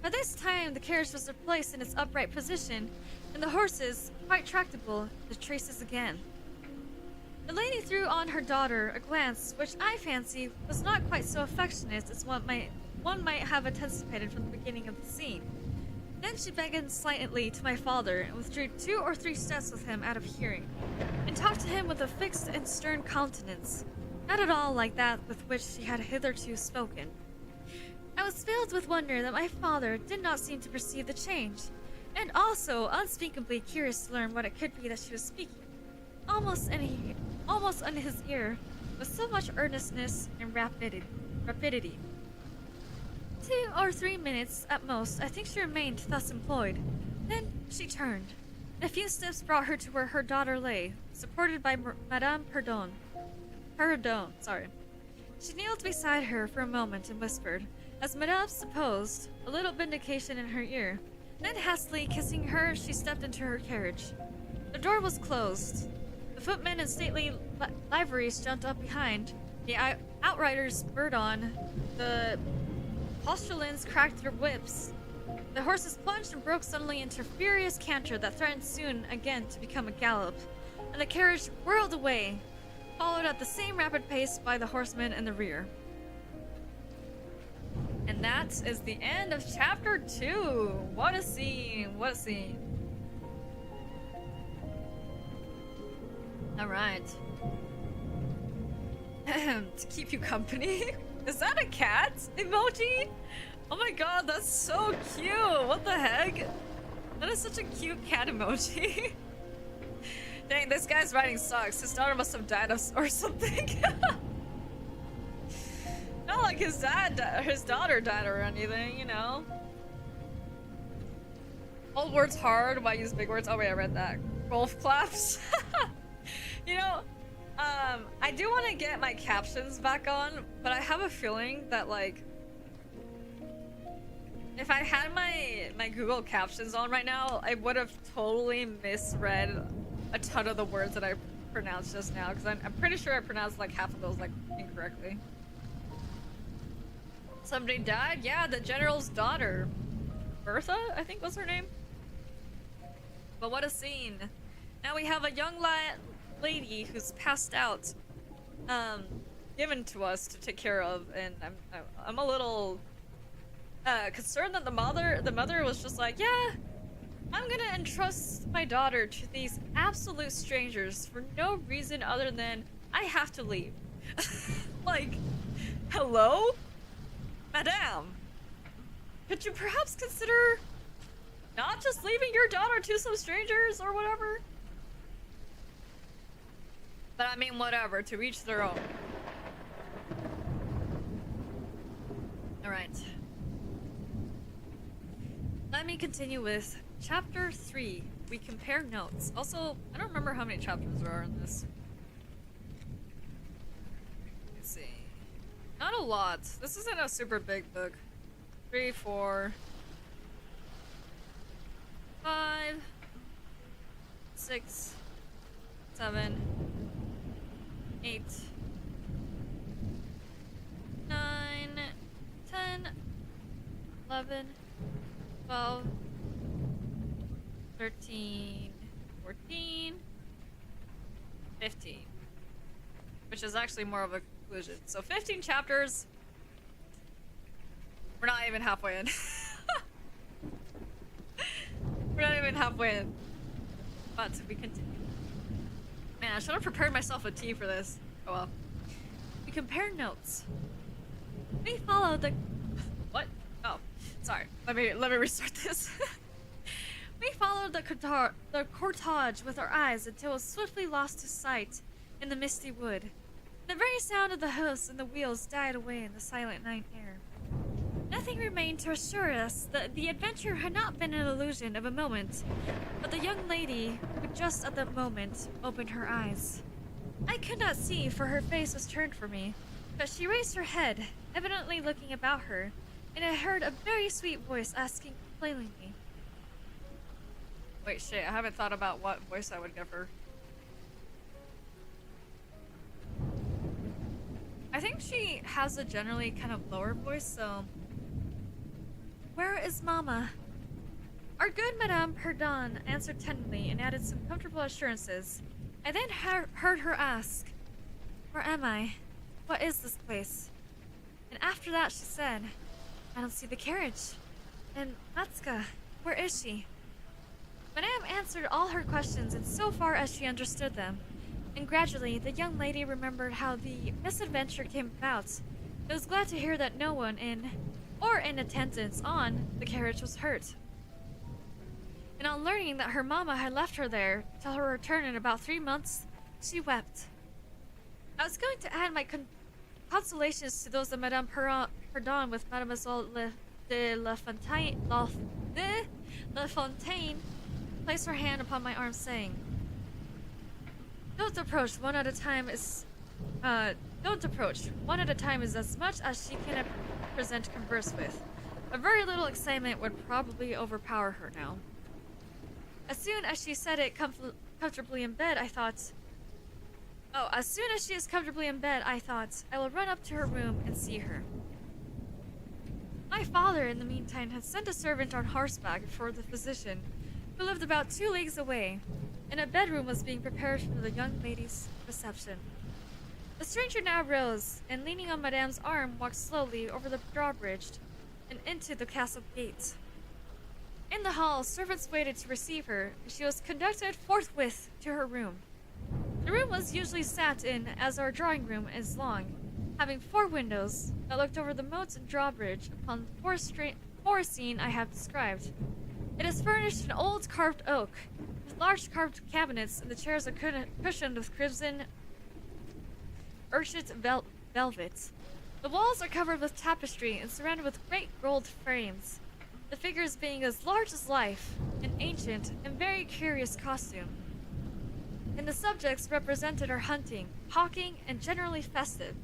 By this time, the carriage was replaced in its upright position, and the horses, quite tractable, the traces again. The lady threw on her daughter a glance which I fancy was not quite so affectionate as one might have anticipated from the beginning of the scene. Then she beckoned slightly to my father and withdrew 2 or 3 steps with him out of hearing, and talked to him with a fixed and stern countenance, not at all like that with which she had hitherto spoken. I was filled with wonder that my father did not seem to perceive the change, and also unspeakably curious to learn what it could be that she was speaking, almost in his ear, with so much earnestness and rapidity. 2 or 3 minutes at most, I think she remained thus employed. Then she turned. A few steps brought her to where her daughter lay, supported by Madame Pardon. She kneeled beside her for a moment and whispered, as Madame supposed, a little vindication in her ear. Then hastily kissing her, she stepped into her carriage. The door was closed. The footmen in stately liveries jumped up behind. The outriders spurred on. The postilions cracked their whips. The horses plunged and broke suddenly into a furious canter that threatened soon again to become a gallop, and the carriage whirled away, followed at the same rapid pace by the horsemen in the rear. And that is the end of chapter 2. What a scene! What a scene! Alright. To keep you company? Is that a cat emoji? Oh my god, that's so cute! What the heck? That is such a cute cat emoji. Dang, this guy's writing sucks. His daughter must have died or something. Not like his daughter died or anything, you know? Old words hard, why use big words? Oh wait, I read that. Golf claps. You know, I do want to get my captions back on, but I have a feeling that, like, if I had my Google captions on right now, I would have totally misread a ton of the words that I pronounced just now, because I'm pretty sure I pronounced like half of those like incorrectly. Somebody died? Yeah, the general's daughter. Bertha, I think was her name. But what a scene. Now we have a young lady who's passed out, given to us to take care of, and I'm a little concerned that the mother was just like, yeah, I'm gonna entrust my daughter to these absolute strangers for no reason other than I have to leave. Like, hello? Madame, could you perhaps consider not just leaving your daughter to some strangers or whatever? But I mean, whatever, to each their own. let me continue with Chapter 3. We compare notes. Also, I don't remember how many chapters there are in this. Let's see. Not a lot. This isn't a super big book. 3, 4, 5, 6, 7, 8, 9, 10, 11, 12, 13, 14, 15. Which is actually more of a conclusion. So 15 chapters. We're not even halfway in. We're not even halfway in. But we continue. Man, I should have prepared myself a tea for this. Oh well. We compare notes. We follow the... What? Oh, sorry. Let me restart this. We followed the cortege with our eyes until it was swiftly lost to sight in the misty wood. The very sound of the hoofs and the wheels died away in the silent night air. Nothing remained to assure us that the adventure had not been an illusion of a moment, but the young lady who just at that moment opened her eyes. I could not see, for her face was turned from me, but she raised her head, evidently looking about her, and I heard a very sweet voice asking complainingly. Wait, shit, I haven't thought about what voice I would give her. I think she has a generally kind of lower voice, so... Where is Mama? Our good Madame Perdon answered tenderly and added some comfortable assurances. I then heard her ask, Where am I? What is this place? And after that she said, I don't see the carriage. And Matska, where is she? Madame answered all her questions in so far as she understood them, and gradually the young lady remembered how the misadventure came about, and was glad to hear that no one in attendance on the carriage was hurt. And on learning that her mama had left her there till her return in about 3 months, she wept. I was going to add my consolations to those of Madame Perdon with Mademoiselle de La Fontaine placed her hand upon my arm, saying, Don't approach one at a time is as much as she can present converse with. A very little excitement would probably overpower her now. As soon as she set it comfortably in bed, I thought, as soon as she is comfortably in bed, I thought, I will run up to her room and see her. My father, in the meantime, had sent a servant on horseback for the physician, who lived about 2 leagues away, and a bedroom was being prepared for the young lady's reception. The stranger now rose, and leaning on Madame's arm, walked slowly over the drawbridge and into the castle gate. In the hall, servants waited to receive her, and she was conducted forthwith to her room. The room was usually sat in as our drawing room is long, having 4 windows that looked over the moat and drawbridge upon the forest scene I have described. It is furnished in old carved oak, with large carved cabinets, and the chairs are cushioned with crimson urchet velvet. The walls are covered with tapestry and surrounded with great gold frames, the figures being as large as life, in ancient and very curious costume. And the subjects represented are hunting, hawking, and generally festive.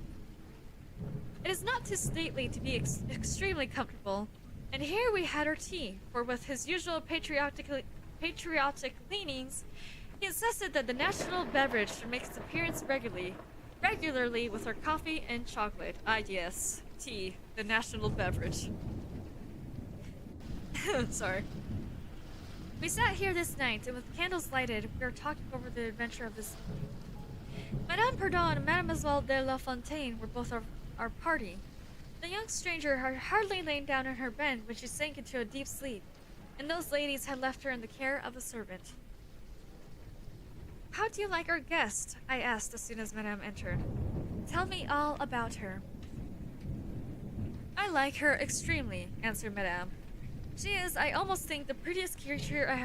It is not too stately to be extremely comfortable, and here we had our tea, for with his usual patriotic leanings, he insisted that the national beverage should make its appearance regularly with our coffee and chocolate. Ah yes, tea, the national beverage. Sorry. We sat here this night, and with candles lighted, we were talking over the adventure of this evening. Madame Perdon and Mademoiselle de La Fontaine were both our party. The young stranger had hardly lain down in her bed when she sank into a deep sleep, and those ladies had left her in the care of a servant. How do you like our guest? I asked as soon as Madame entered. Tell me all about her. I like her extremely, answered Madame. She is, I almost think, the prettiest creature I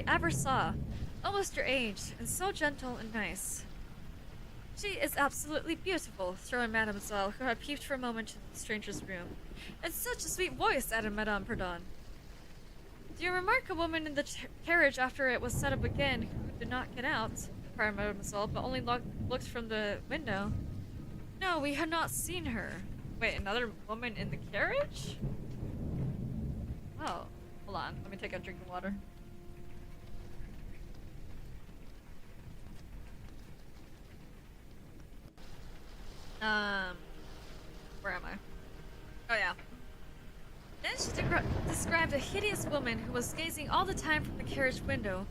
ever saw, almost your age, and so gentle and nice. She is absolutely beautiful, threw in Mademoiselle, who had peeped for a moment into the stranger's room. And such a sweet voice, added Madame Perdon. Do you remark a woman in the carriage after it was set up again who did not get out? Inquired Mademoiselle, but only looked from the window. No, we had not seen her. Wait, another woman in the carriage? Oh, hold on. Let me take a drink of water. Where am I? Oh yeah. Then she described a hideous woman who was gazing all the time from the carriage window,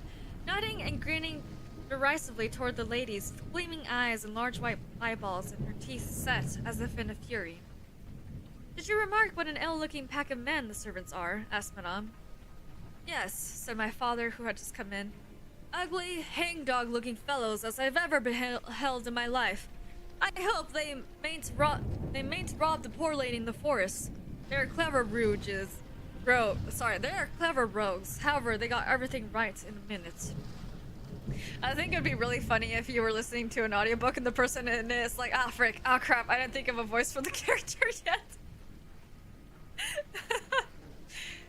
nodding and grinning derisively toward the ladies, with gleaming eyes and large white eyeballs and her teeth set as if in a fury. Did you remark what an ill-looking pack of men the servants are? Asked Madame. Yes, said my father, who had just come in. Ugly, hangdog-looking fellows as I've ever beheld in my life. I hope they mayn't rob the poor lady in the forest. They're clever they're clever rogues. However, they got everything right in a minute. I think it'd be really funny if you were listening to an audiobook and the person in it is like, ah, frick, ah, crap, I didn't think of a voice for the character yet.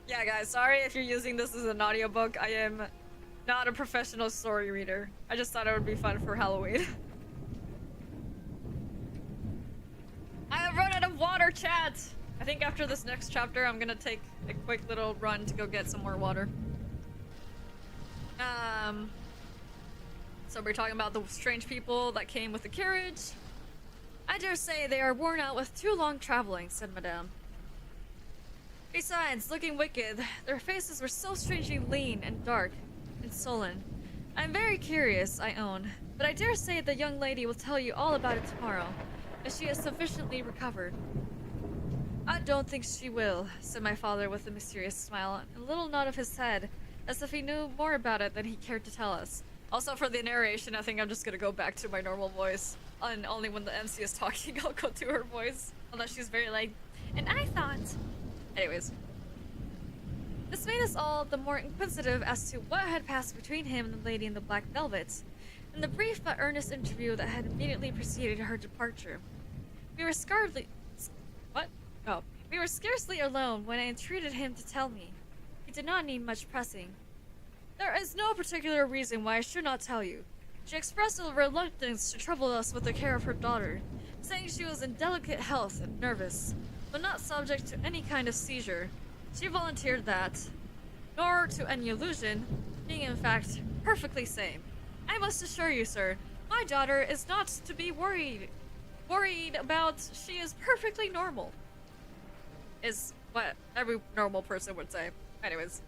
Yeah, guys, sorry if you're using this as an audiobook. I am not a professional story reader. I just thought it would be fun for Halloween. I have run out of water, chat! I think after this next chapter, I'm gonna take a quick little run to go get some more water. So we're talking about the strange people that came with the carriage. I dare say they are worn out with too long traveling, said Madame. Besides, looking wicked, their faces were so strangely lean and dark and sullen. I'm very curious, I own, but I dare say the young lady will tell you all about it tomorrow, if she is sufficiently recovered. I don't think she will, said my father with a mysterious smile and a little nod of his head, as if he knew more about it than he cared to tell us. Also, for the narration, I think I'm just gonna go back to my normal voice. And only when the MC is talking, I'll go to her voice. Unless she's very like, and I thought... Anyways. This made us all the more inquisitive as to what had passed between him and the lady in the black velvet, and the brief but earnest interview that had immediately preceded her departure. We were We were scarcely alone when I entreated him to tell me. He did not need much pressing. There is no particular reason why I should not tell you. She expressed a reluctance to trouble us with the care of her daughter, saying she was in delicate health and nervous, but not subject to any kind of seizure. She volunteered that, nor to any illusion, being in fact perfectly sane. I must assure you, sir, my daughter is not to be worried about. She is perfectly normal. Is what every normal person would say. Anyways.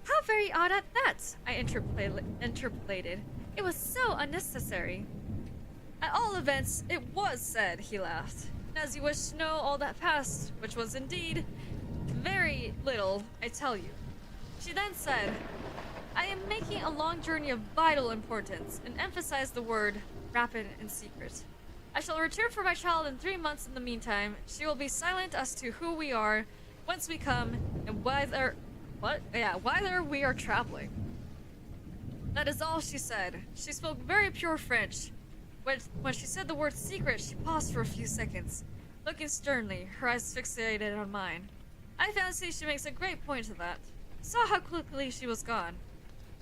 How very odd at that, I interpolated. It was so unnecessary. At all events, it was said, he laughed. And as you wish to know all that passed, which was indeed very little, I tell you. She then said, I am making a long journey of vital importance, and emphasized the word rapid and secret. I shall return for my child in 3 months. In the meantime, she will be silent as to who we are, whence we come, and whether we are traveling. That is all she said. She spoke very pure French. When she said the word secret, she paused for a few seconds, looking sternly, her eyes fixated on mine. I fancy she makes a great point of that. Saw how quickly she was gone.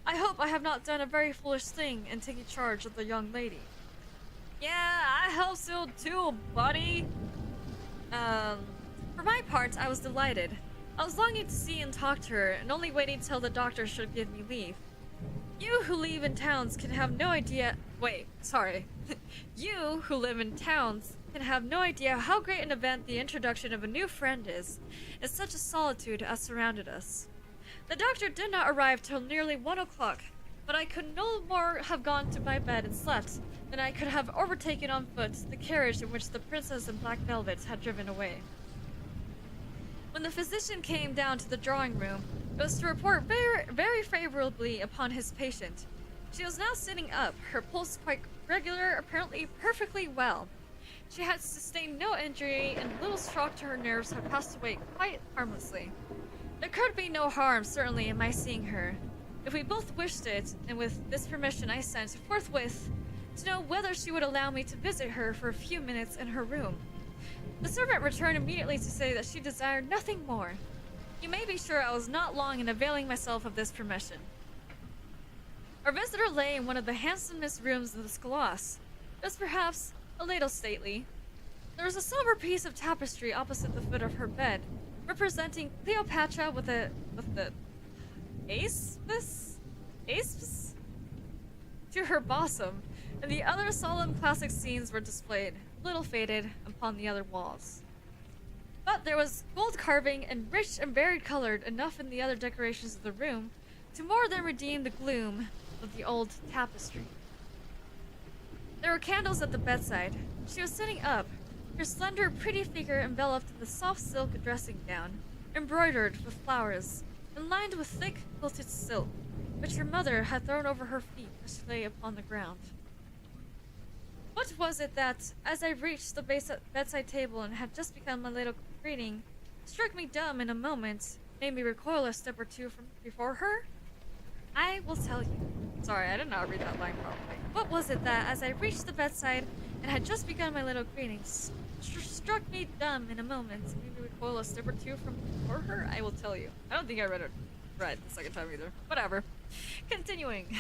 I hope I have not done a very foolish thing in taking charge of the young lady. Yeah, I hope so too, buddy. For my part, I was delighted. I was longing to see and talk to her, and only waiting till the doctor should give me leave. You who live in towns can have no idea. You who live in towns can have no idea how great an event the introduction of a new friend is, in such a solitude as surrounded us. The doctor did not arrive till nearly 1 o'clock, but I could no more have gone to my bed and slept than I could have overtaken on foot the carriage in which the princess in black velvet had driven away. When the physician came down to the drawing room, it was to report very, very favorably upon his patient. She was now sitting up, her pulse quite regular, apparently perfectly well. She had sustained no injury, and little shock to her nerves had passed away quite harmlessly. There could be no harm, certainly, in my seeing her, if we both wished it, and with this permission I sent forthwith to know whether she would allow me to visit her for a few minutes in her room. The servant returned immediately to say that she desired nothing more. You may be sure I was not long in availing myself of this permission. Our visitor lay in one of the handsomest rooms in the Skolas, just perhaps a little stately. There was a silver piece of tapestry opposite the foot of her bed, representing Cleopatra with the aspis to her bosom, and the other solemn classic scenes were displayed, a little faded, upon the other walls. But there was gold carving and rich and varied colored enough in the other decorations of the room to more than redeem the gloom of the old tapestry. There were candles at the bedside. She was sitting up, her slender, pretty figure enveloped in the soft silk dressing gown, embroidered with flowers, and lined with thick, quilted silk, which her mother had thrown over her feet as she lay upon the ground. What was it that, as I reached the bedside table and had just begun my little greeting, struck me dumb in a moment, made me recoil a step or two from before her? I will tell you. Sorry, I did not read that line properly. What was it that, as I reached the bedside and had just begun my little greeting, struck me dumb in a moment, made me recoil a step or two from before her? I will tell you. I don't think I read it right the second time either. Whatever. Continuing.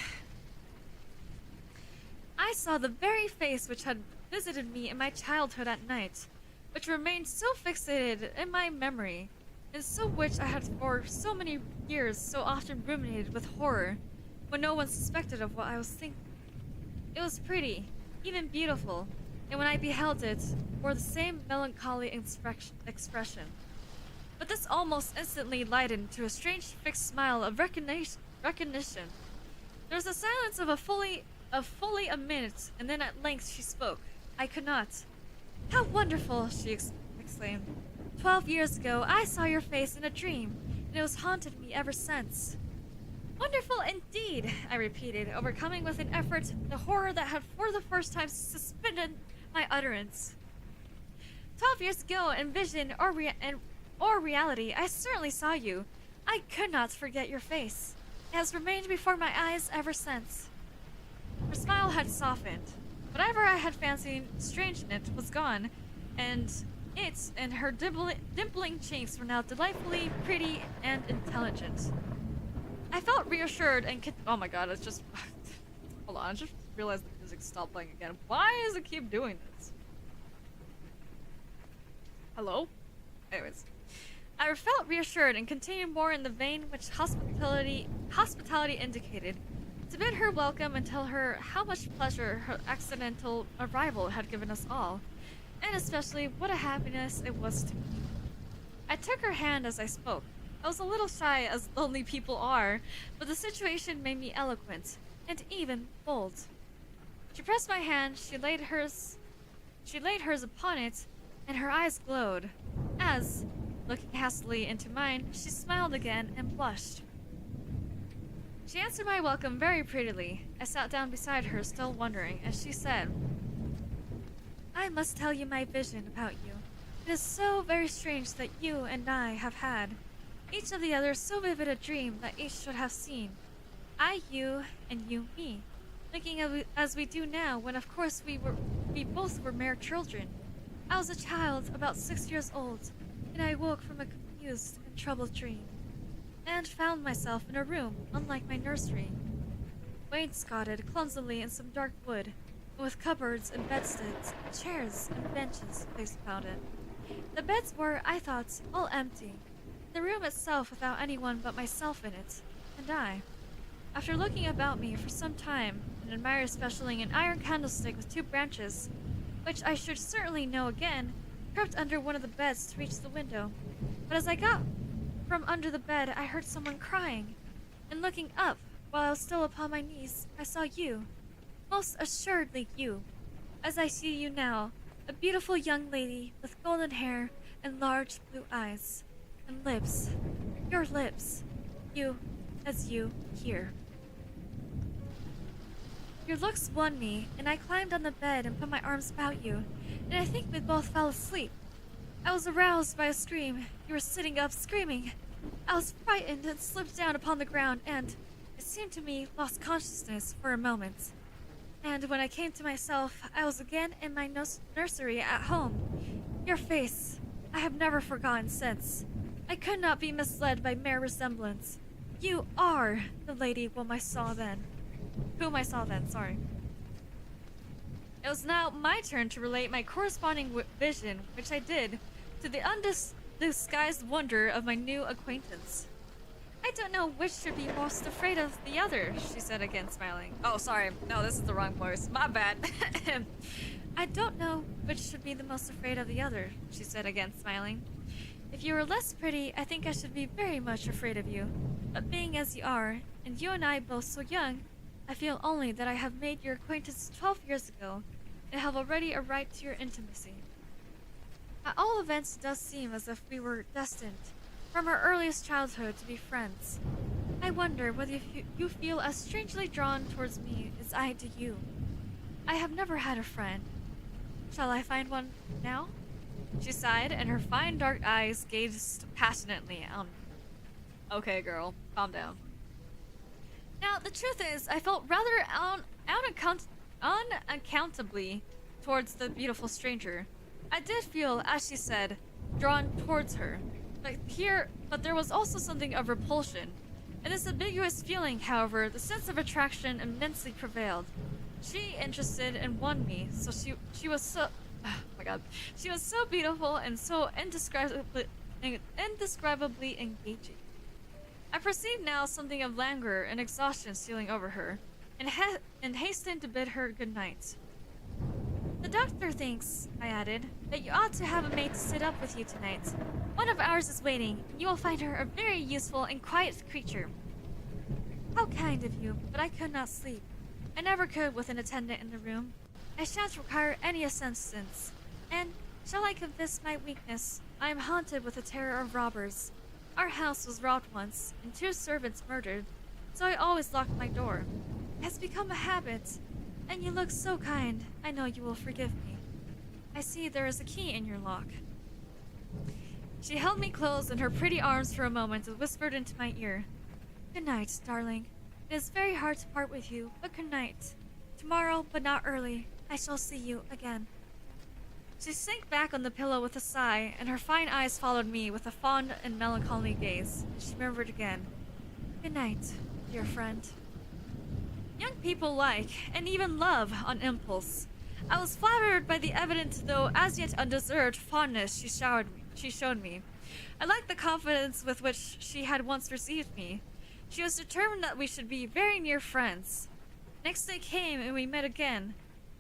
I saw the very face which had visited me in my childhood at night, which remained so fixated in my memory, and so which I had for so many years so often ruminated with horror, when no one suspected of what I was thinking. It was pretty, even beautiful, and when I beheld it, wore the same melancholy expression. But this almost instantly lightened to a strange fixed smile of recognition. There was a silence of fully a minute, and then at length she spoke. I could not. How wonderful, she exclaimed. 12 years ago, I saw your face in a dream, and it has haunted me ever since. Wonderful indeed, I repeated, overcoming with an effort the horror that had for the first time suspended my utterance. 12 years ago, in vision or reality, I certainly saw you. I could not forget your face. It has remained before my eyes ever since. Her smile had softened. Whatever I had fancied strange in it was gone, and it and her dimpling cheeks were now delightfully pretty and intelligent. I felt reassured and oh my god, it's just hold on, I just realized the music stopped playing again. Why does it keep doing this? Hello? Anyways. I felt reassured and continued more in the vein which hospitality indicated, to bid her welcome and tell her how much pleasure her accidental arrival had given us all, and especially what a happiness it was to me. I took her hand as I spoke. I was a little shy, as lonely people are, but the situation made me eloquent, and even bold. She pressed my hand, she laid hers upon it, and her eyes glowed, as, looking hastily into mine, she smiled again and blushed. She answered my welcome very prettily. I sat down beside her, still wondering, as she said, I must tell you my vision about you. It is so very strange that you and I have had, each of the others, so vivid a dream that each should have seen. I you, and you me, thinking of as we do now, when of course we both were mere children. I was a child, about 6 years old, and I woke from a confused and troubled dream, and found myself in a room unlike my nursery, wainscoted clumsily in some dark wood, and with cupboards and bedsteads, chairs and benches placed about it. The beds were, I thought, all empty, the room itself without anyone but myself in it, and I. After looking about me for some time, and admired especially an iron candlestick with 2 branches, which I should certainly know again, crept under one of the beds to reach the window. But as I got from under the bed, I heard someone crying, and looking up, while I was still upon my knees, I saw you. Most assuredly you, as I see you now, a beautiful young lady with golden hair and large blue eyes, and lips, your lips, you, as you here. Your looks won me, and I climbed on the bed and put my arms about you, and I think we both fell asleep. I was aroused by a scream. You were sitting up screaming. I was frightened and slipped down upon the ground and, it seemed to me, lost consciousness for a moment. And when I came to myself, I was again in my nursery at home. Your face, I have never forgotten since. I could not be misled by mere resemblance. You are the lady whom I saw then. Sorry. It was now my turn to relate my corresponding vision, which I did, to the undisguised wonder of my new acquaintance. I don't know which should be most afraid of the other, she said again, smiling. Oh, sorry. No, this is the wrong voice. My bad. I don't know which should be the most afraid of the other, she said again, smiling. If you were less pretty, I think I should be very much afraid of you. But being as you are, and you and I both so young, I feel only that I have made your acquaintance 12 years ago, and have already a right to your intimacy. At all events, it does seem as if we were destined, from our earliest childhood, to be friends. I wonder whether you feel as strangely drawn towards me as I do you. I have never had a friend. Shall I find one now? She sighed, and her fine dark eyes gazed passionately on me. Okay, girl, calm down. Now, the truth is, I felt rather unaccountably towards the beautiful stranger. I did feel, as she said, drawn towards her. But there was also something of repulsion. In this ambiguous feeling, however, the sense of attraction immensely prevailed. She interested and won me, so she was so... Oh my god. She was so beautiful and so indescribably engaging. I perceived now something of languor and exhaustion stealing over her, and hastened to bid her good night. The doctor thinks, I added, that you ought to have a maid to sit up with you tonight. One of ours is waiting, and you will find her a very useful and quiet creature. How kind of you, but I could not sleep. I never could with an attendant in the room. I shan't require any assistance, and, shall I confess my weakness, I am haunted with the terror of robbers. Our house was robbed once, and 2 servants murdered, so I always locked my door. It has become a habit, and you look so kind, I know you will forgive me. I see there is a key in your lock. She held me close in her pretty arms for a moment and whispered into my ear. Good night, darling. It is very hard to part with you, but good night. Tomorrow, but not early, I shall see you again. She sank back on the pillow with a sigh, and her fine eyes followed me with a fond and melancholy gaze. She murmured again, Good night, dear friend. Young people like, and even love, on impulse. I was flattered by the evident, though as yet undeserved, fondness she showed me. I liked the confidence with which she had once received me. She was determined that we should be very near friends. Next day came, and we met again.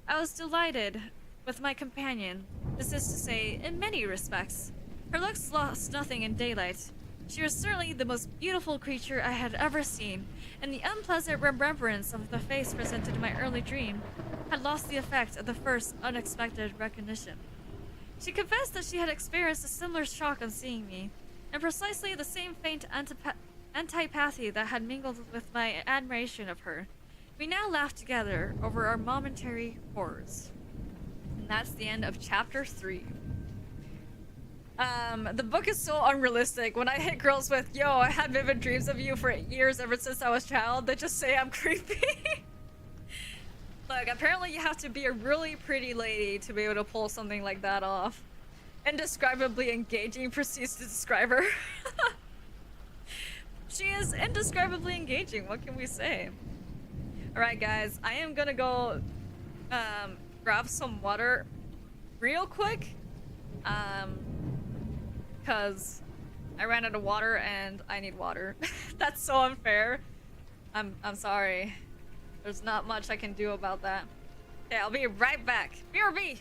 I was delighted with my companion, this is to say, in many respects. Her looks lost nothing in daylight. She was certainly the most beautiful creature I had ever seen, and the unpleasant remembrance of the face presented in my early dream had lost the effect of the first unexpected recognition. She confessed that she had experienced a similar shock on seeing me, and precisely the same faint antipathy that had mingled with my admiration of her. We now laughed together over our momentary horrors. And that's the end of chapter 3. The book is so unrealistic. When I hit girls with, yo, I had vivid dreams of you for years ever since I was a child, they just say I'm creepy. Look, apparently you have to be a really pretty lady to be able to pull something like that off. Indescribably engaging proceeds to describe her. She is indescribably engaging, what can we say? Alright guys, I am gonna go grab some water real quick. Cause I ran out of water and I need water. That's so unfair. I'm sorry. There's not much I can do about that. Okay, I'll be right back. BRB!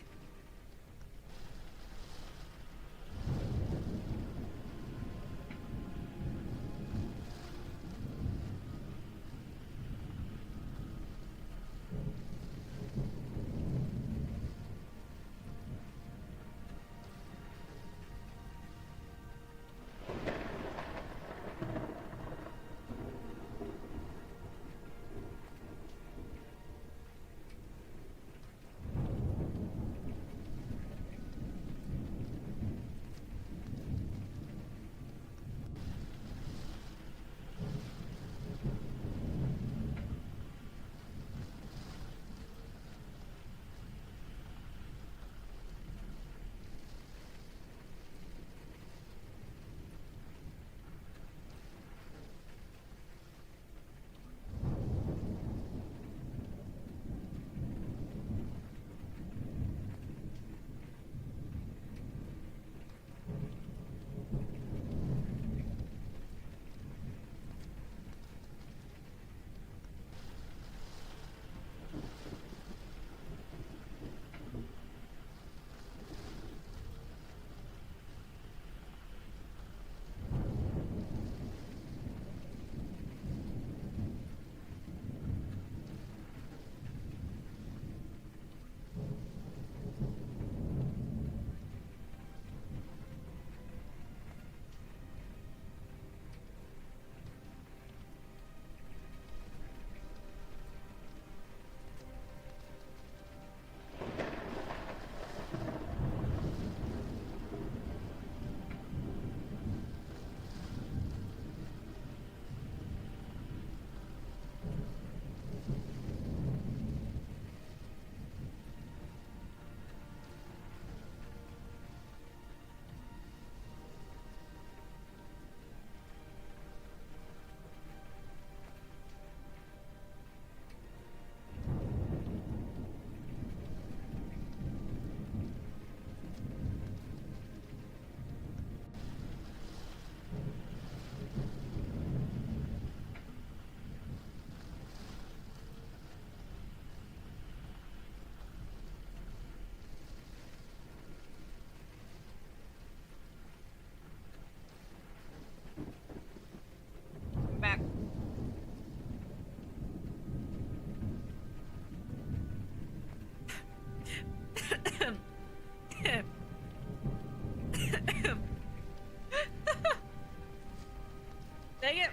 Dang it!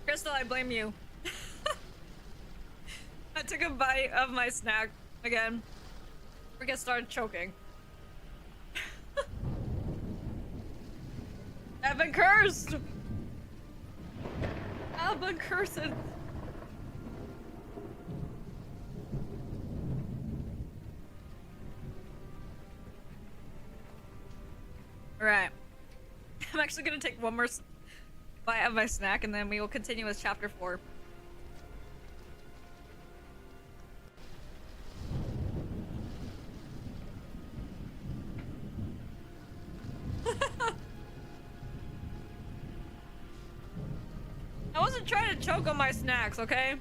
Crystal, I blame you. I took a bite of my snack again. We get started choking. I've been cursed! I've been cursed! Alright. I'm actually gonna take one more bite of my snack and then we will continue with chapter 4. I wasn't trying to choke on my snacks, okay?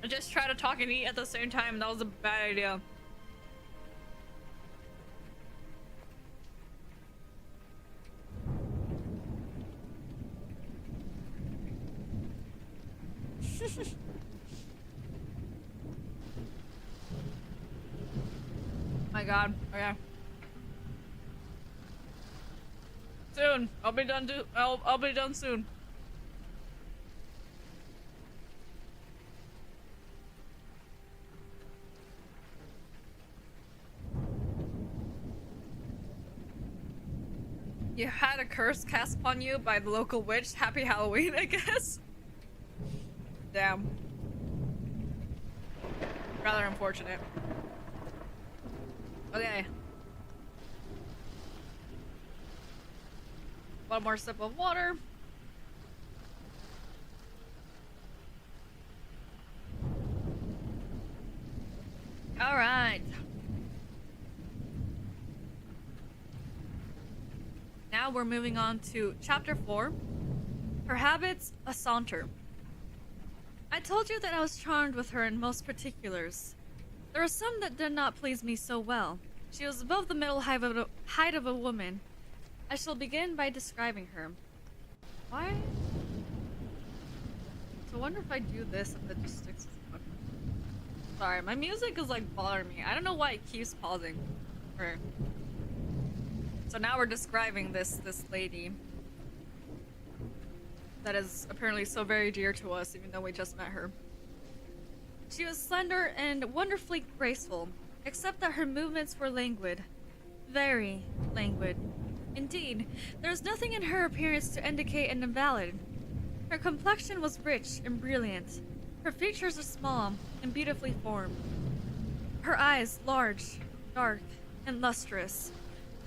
I just tried to talk and eat at the same time. That was a bad idea. My god. Okay. Soon. I'll be done I'll be done soon. You had a curse cast upon you by the local witch. Happy Halloween, I guess. Damn. Rather unfortunate. Okay. One more sip of water. All right. Now we're moving on to chapter 4. Her habits, a saunter. I told you that I was charmed with her in most particulars. There were some that did not please me so well. She was above the middle height of a woman. I shall begin by describing her. Why? So I wonder if I do this if it just sticks. Sorry, my music is like bothering me. I don't know why it keeps pausing. Right. So now we're describing this lady that is apparently so very dear to us, even though we just met her. She was slender and wonderfully graceful, except that her movements were languid. Very languid. Indeed, there was nothing in her appearance to indicate an invalid. Her complexion was rich and brilliant. Her features were small and beautifully formed. Her eyes large, dark, and lustrous.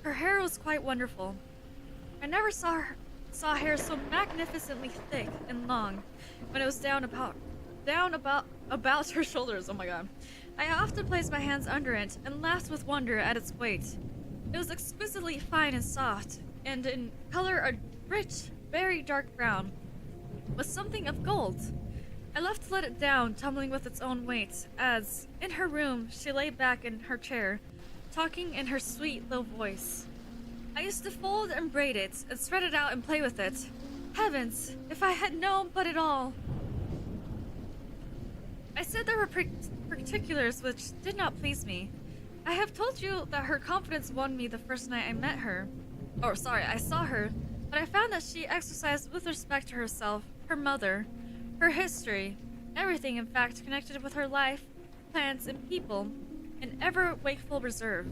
Her hair was quite wonderful. I never saw hair so magnificently thick and long when it was down about her shoulders. Oh my god. I often placed my hands under it and laughed with wonder at its weight. It was exquisitely fine and soft, and in color a rich, very dark brown, with something of gold. I left to let it down, tumbling with its own weight, as, in her room, she lay back in her chair, talking in her sweet, low voice. I used to fold and braid it, and spread it out and play with it. Heavens, if I had known but it all! I said there were particulars which did not please me. I have told you that her confidence won me the first night I met her. Oh, sorry, I saw her, but I found that she exercised with respect to herself, her mother, her history, everything in fact connected with her life, plans, and people, in ever wakeful reserve.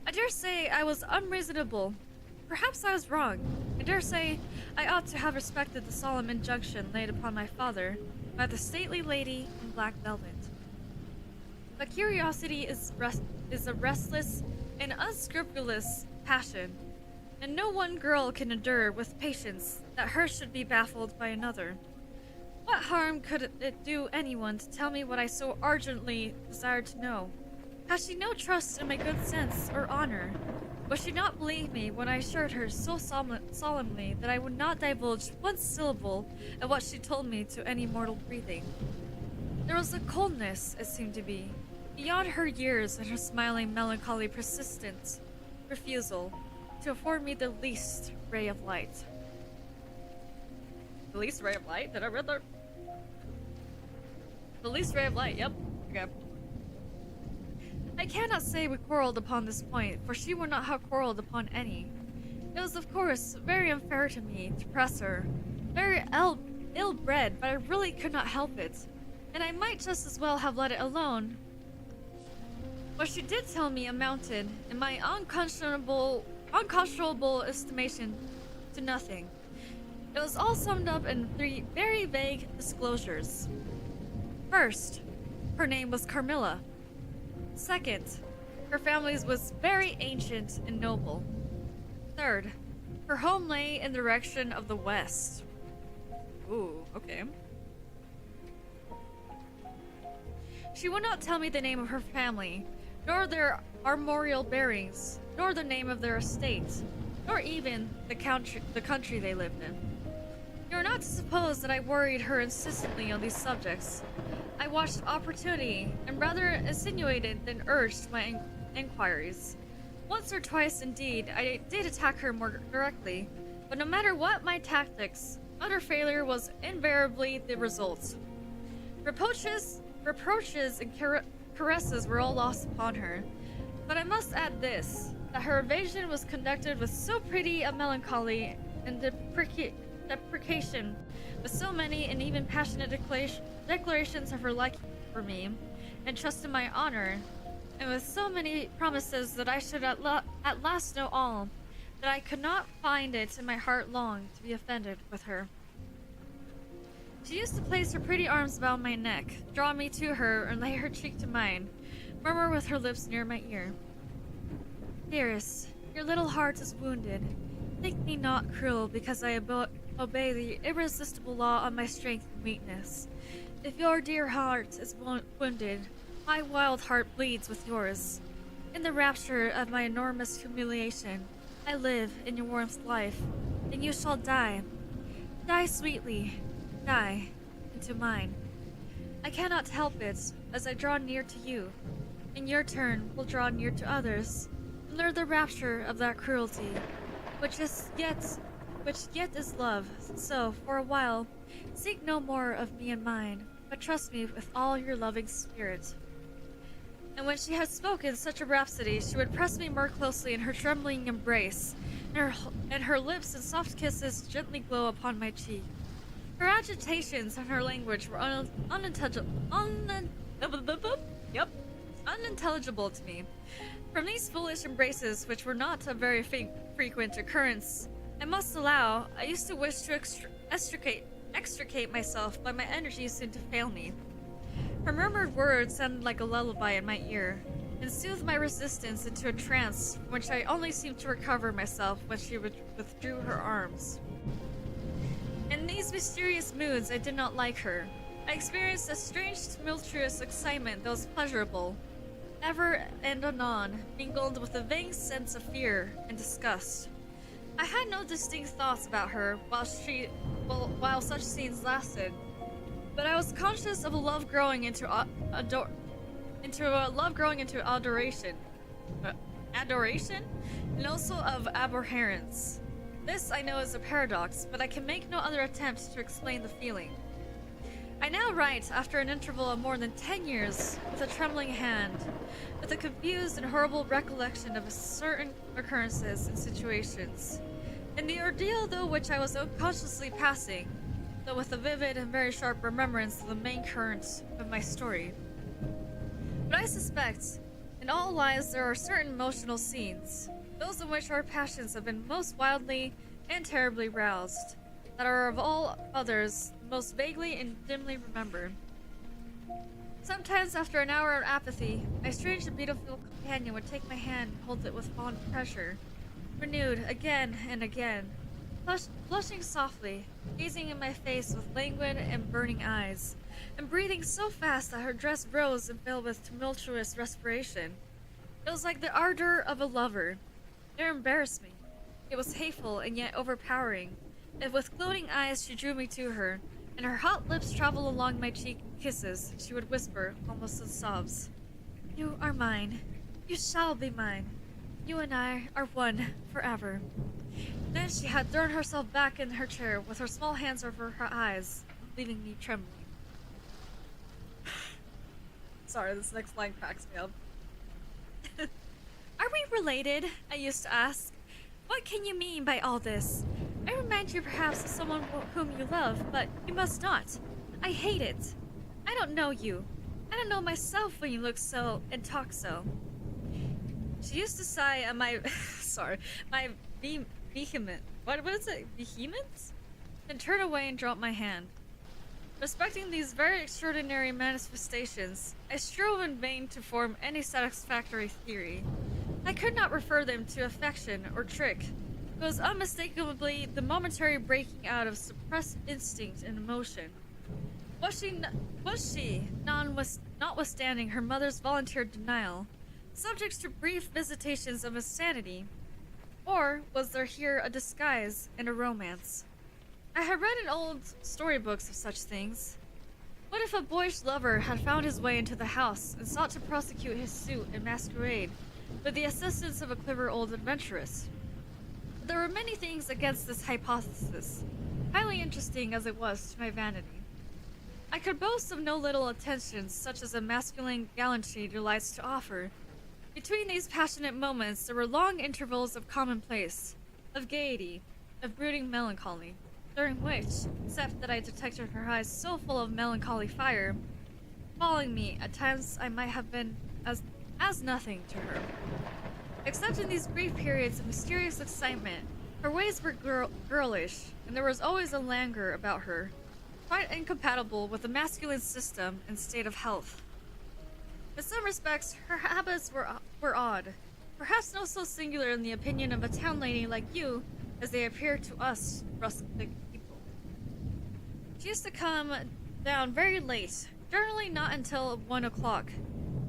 I dare say I was unreasonable. Perhaps I was wrong. I dare say I ought to have respected the solemn injunction laid upon my father by the stately lady in black velvet. But curiosity is a restless and unscrupulous passion, and no one girl can endure with patience that hers should be baffled by another. What harm could it do anyone to tell me what I so ardently desired to know? Has she no trust in my good sense or honor? Would she not believe me when I assured her so solemnly that I would not divulge one syllable of what she told me to any mortal breathing? There was a coldness, it seemed to be, beyond her years and her smiling, melancholy, persistent refusal to afford me the least ray of light. The least ray of light? Did I read that? The least ray of light, yep. Okay. I cannot say we quarreled upon this point, for she would not have quarreled upon any. It was, of course, very unfair to me to press her, very ill-bred, but I really could not help it, and I might just as well have let it alone. What she did tell me amounted, in my unconscionable estimation, to nothing. It was all summed up in 3 very vague disclosures. First, her name was Carmilla. Second, her family was very ancient and noble. Third, her home lay in the direction of the west. Ooh, okay. She would not tell me the name of her family, nor their armorial bearings, nor the name of their estate, nor even the country they lived in. You are not to suppose that I worried her insistently on these subjects. I watched opportunity, and rather insinuated than urged my inquiries. Once or twice, indeed, I did attack her more directly, but no matter what my tactics, utter failure was invariably the result. Reproaches and caresses were all lost upon her, but I must add this, that her evasion was conducted with so pretty a melancholy and deprecation, with so many and even passionate declarations of her liking for me, and trust in my honor, and with so many promises that I should at last know all, that I could not find it in my heart long to be offended with her. She used to place her pretty arms about my neck, draw me to her, and lay her cheek to mine, murmur with her lips near my ear. Dearest, your little heart is wounded. Think me not cruel because I obey the irresistible law of my strength and weakness. If your dear heart is wounded, my wild heart bleeds with yours. In the rapture of my enormous humiliation, I live in your warmth life, and you shall die. Die sweetly. Die into mine. I cannot help it, as I draw near to you. In your turn, will draw near to others, and learn the rapture of that cruelty, which yet is love. So, for a while, seek no more of me and mine, but trust me with all your loving spirit. And when she had spoken such a rhapsody, she would press me more closely in her trembling embrace, and her lips and soft kisses gently glow upon my cheek. Her agitations and her language were unintelligible to me. From these foolish embraces, which were not of very frequent occurrence, I must allow, I used to wish to extricate myself, but my energy seemed to fail me. Her murmured words sounded like a lullaby in my ear, and soothed my resistance into a trance from which I only seemed to recover myself when she withdrew her arms. In these mysterious moods, I did not like her. I experienced a strange, tumultuous excitement that was pleasurable, ever and anon, mingled with a vague sense of fear and disgust. I had no distinct thoughts about her while such scenes lasted, but I was conscious of a love growing into adoration, and also of abhorrence. This, I know, is a paradox, but I can make no other attempt to explain the feeling. I now write, after an interval of more than 10 years, with a trembling hand, with a confused and horrible recollection of certain occurrences and situations, and the ordeal through which I was unconsciously passing, though with a vivid and very sharp remembrance of the main current of my story. But I suspect, in all lives there are certain emotional scenes, those in which our passions have been most wildly and terribly roused, that are of all others most vaguely and dimly remembered. Sometimes after an hour of apathy, my strange and beautiful companion would take my hand and hold it with fond pressure, renewed again and again, blushing softly, gazing in my face with languid and burning eyes, and breathing so fast that her dress rose and fell with tumultuous respiration. It was like the ardor of a lover. It embarrassed me. It was hateful and yet overpowering. And with gloating eyes she drew me to her, and her hot lips traveled along my cheek in kisses, and she would whisper, almost in sobs, "You are mine. You shall be mine. You and I are one forever." Then she had thrown herself back in her chair with her small hands over her eyes, leaving me trembling. Sorry, this next line cracks me up. related? I used to ask. What can you mean by all this? I remind you perhaps of someone whom you love, but you must not. I hate it. I don't know you. I don't know myself when you look so and talk so. She used to sigh at my, my vehement, what is it, vehement? Then turn away and drop my hand. Respecting these very extraordinary manifestations, I strove in vain to form any satisfactory theory. I could not refer them to affection or trick. It was unmistakably the momentary breaking out of suppressed instinct and emotion. Was she, notwithstanding her mother's volunteered denial, subject to brief visitations of insanity? Or was there here a disguise and a romance? I had read in old storybooks of such things. What if a boyish lover had found his way into the house and sought to prosecute his suit in masquerade with the assistance of a clever old adventuress? There were many things against this hypothesis, highly interesting as it was to my vanity. I could boast of no little attentions such as a masculine gallantry delights to offer. Between these passionate moments there were long intervals of commonplace, of gaiety, of brooding melancholy, during which, except that I detected her eyes so full of melancholy fire, following me, at times I might have been as nothing to her. Except in these brief periods of mysterious excitement, her ways were girlish, and there was always a languor about her, quite incompatible with the masculine system and state of health. In some respects, her habits were odd, perhaps not so singular in the opinion of a town lady like you as they appear to us rustic people. She used to come down very late, generally not until 1 o'clock.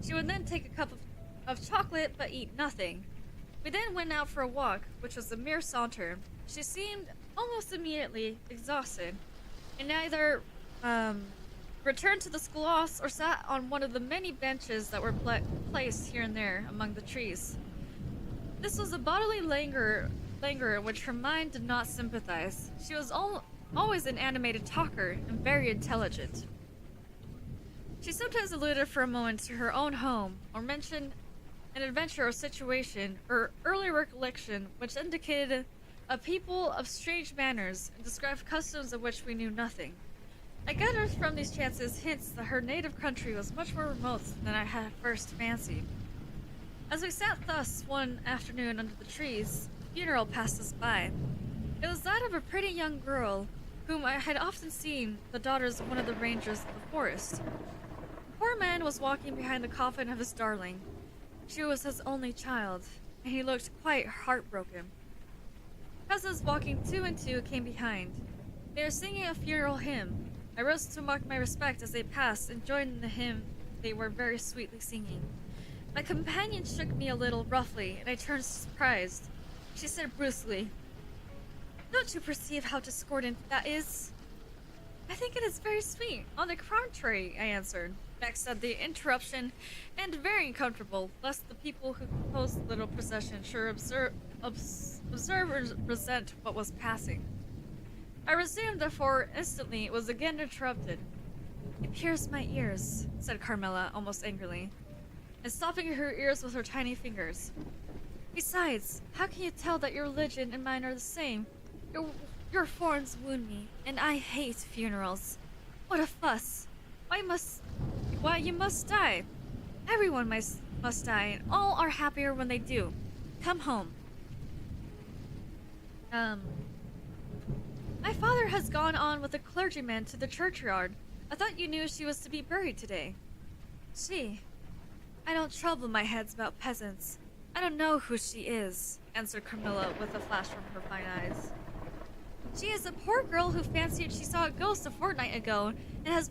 She would then take a cup of chocolate but eat nothing. We then went out for a walk, which was a mere saunter. She seemed almost immediately exhausted, and either returned to the schoolhouse or sat on one of the many benches that were placed here and there among the trees. This was a bodily languor in which her mind did not sympathize. She was always an animated talker and very intelligent. She sometimes alluded for a moment to her own home, or mentioned an adventure or situation or early recollection which indicated a people of strange manners and described customs of which we knew nothing. I gathered from these chances hints that her native country was much more remote than I had at first fancied. As we sat thus one afternoon under the trees, a funeral passed us by. It was that of a pretty young girl, whom I had often seen, the daughters of one of the rangers of the forest. The poor man was walking behind the coffin of his darling. She was his only child, and he looked quite heartbroken. Cousins walking two and two came behind. They were singing a funeral hymn. I rose to mark my respect as they passed and joined in the hymn they were very sweetly singing. My companion shook me a little roughly, and I turned surprised. She said brusquely, "Don't you perceive how discordant that is?" "I think it is very sweet. On the contrary," I answered, vexed at the interruption and very uncomfortable, lest the people who composed the little procession should observe and resent what was passing. I resumed, therefore, instantly it was again interrupted. "You pierce my ears," said Carmilla, almost angrily, and stopping her ears with her tiny fingers. "Besides, how can you tell that your religion and mine are the same? Your forms wound me, and I hate funerals. What a fuss! Why, you must die. Everyone must die, and all are happier when they do. Come home." My father has gone on with a clergyman to the churchyard. I thought you knew she was to be buried today. "She? I don't trouble my heads about peasants. I don't know who she is," answered Carmilla with a flash from her fine eyes. "She is a poor girl who fancied she saw a ghost a fortnight ago, and has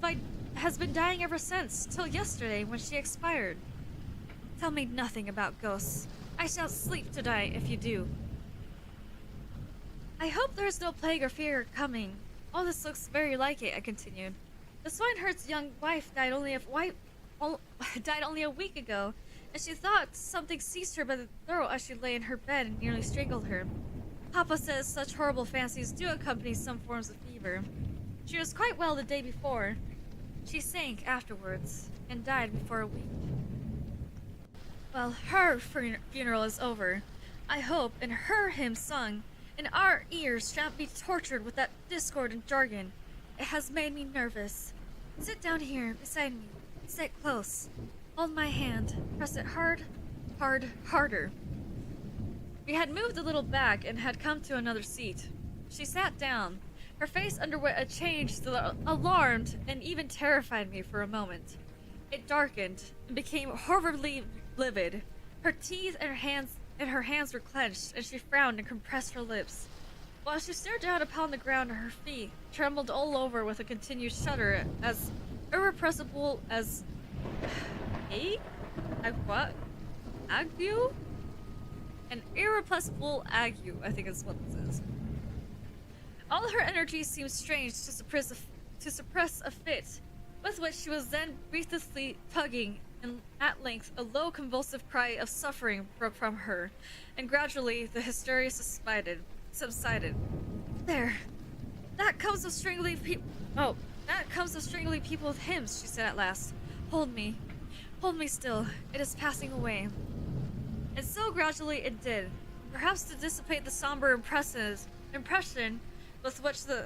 been dying ever since, till yesterday when she expired." "Tell me nothing about ghosts. I shall sleep to die if you do." "I hope there is no plague or fear coming. All this looks very like it," I continued. "The swineherd's young wife died only a week ago, and she thought something seized her by the throat as she lay in her bed and nearly strangled her. Papa says such horrible fancies do accompany some forms of fever. She was quite well the day before. She sank afterwards, and died before a week." Well, her funeral is over. I hope, and her hymn sung, and our ears shan't be tortured with that discord and jargon. It has made me nervous. Sit down here beside me. Sit close. Hold my hand. Press it hard, hard, harder. We had moved a little back and had come to another seat. She sat down. Her face underwent a change that alarmed and even terrified me for a moment. It darkened and became horribly livid. Her teeth and her hands were clenched, and she frowned and compressed her lips. While she stared down upon the ground, her feet trembled all over with a continued shudder as irrepressible as what? Ague? An irrepressible ague, I think is what this is. All her energy seemed strange to suppress a fit, with which she was then breathlessly tugging, and at length a low convulsive cry of suffering broke from her, and gradually the hysteria subsided. There. That comes of strangling people. Oh, that comes of strangling people with hymns, she said at last. Hold me. Hold me still. It is passing away. And so gradually it did. Perhaps to dissipate the somber impression with which the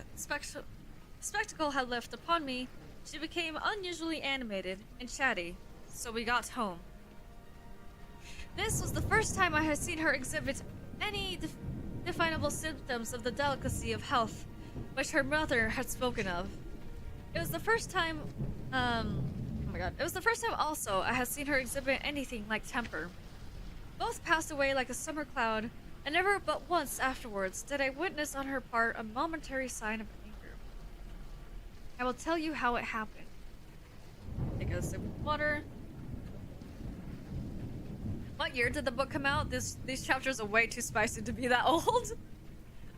spectacle had left upon me, she became unusually animated and chatty. So we got home. This was the first time I had seen her exhibit any definable symptoms of the delicacy of health, which her mother had spoken of. It was the first time, it was the first time also I had seen her exhibit anything like temper. Both passed away like a summer cloud, and never but once afterwards did I witness on her part a momentary sign of anger. I will tell you how it happened. Take a sip of water. What year did the book come out? These chapters are way too spicy to be that old.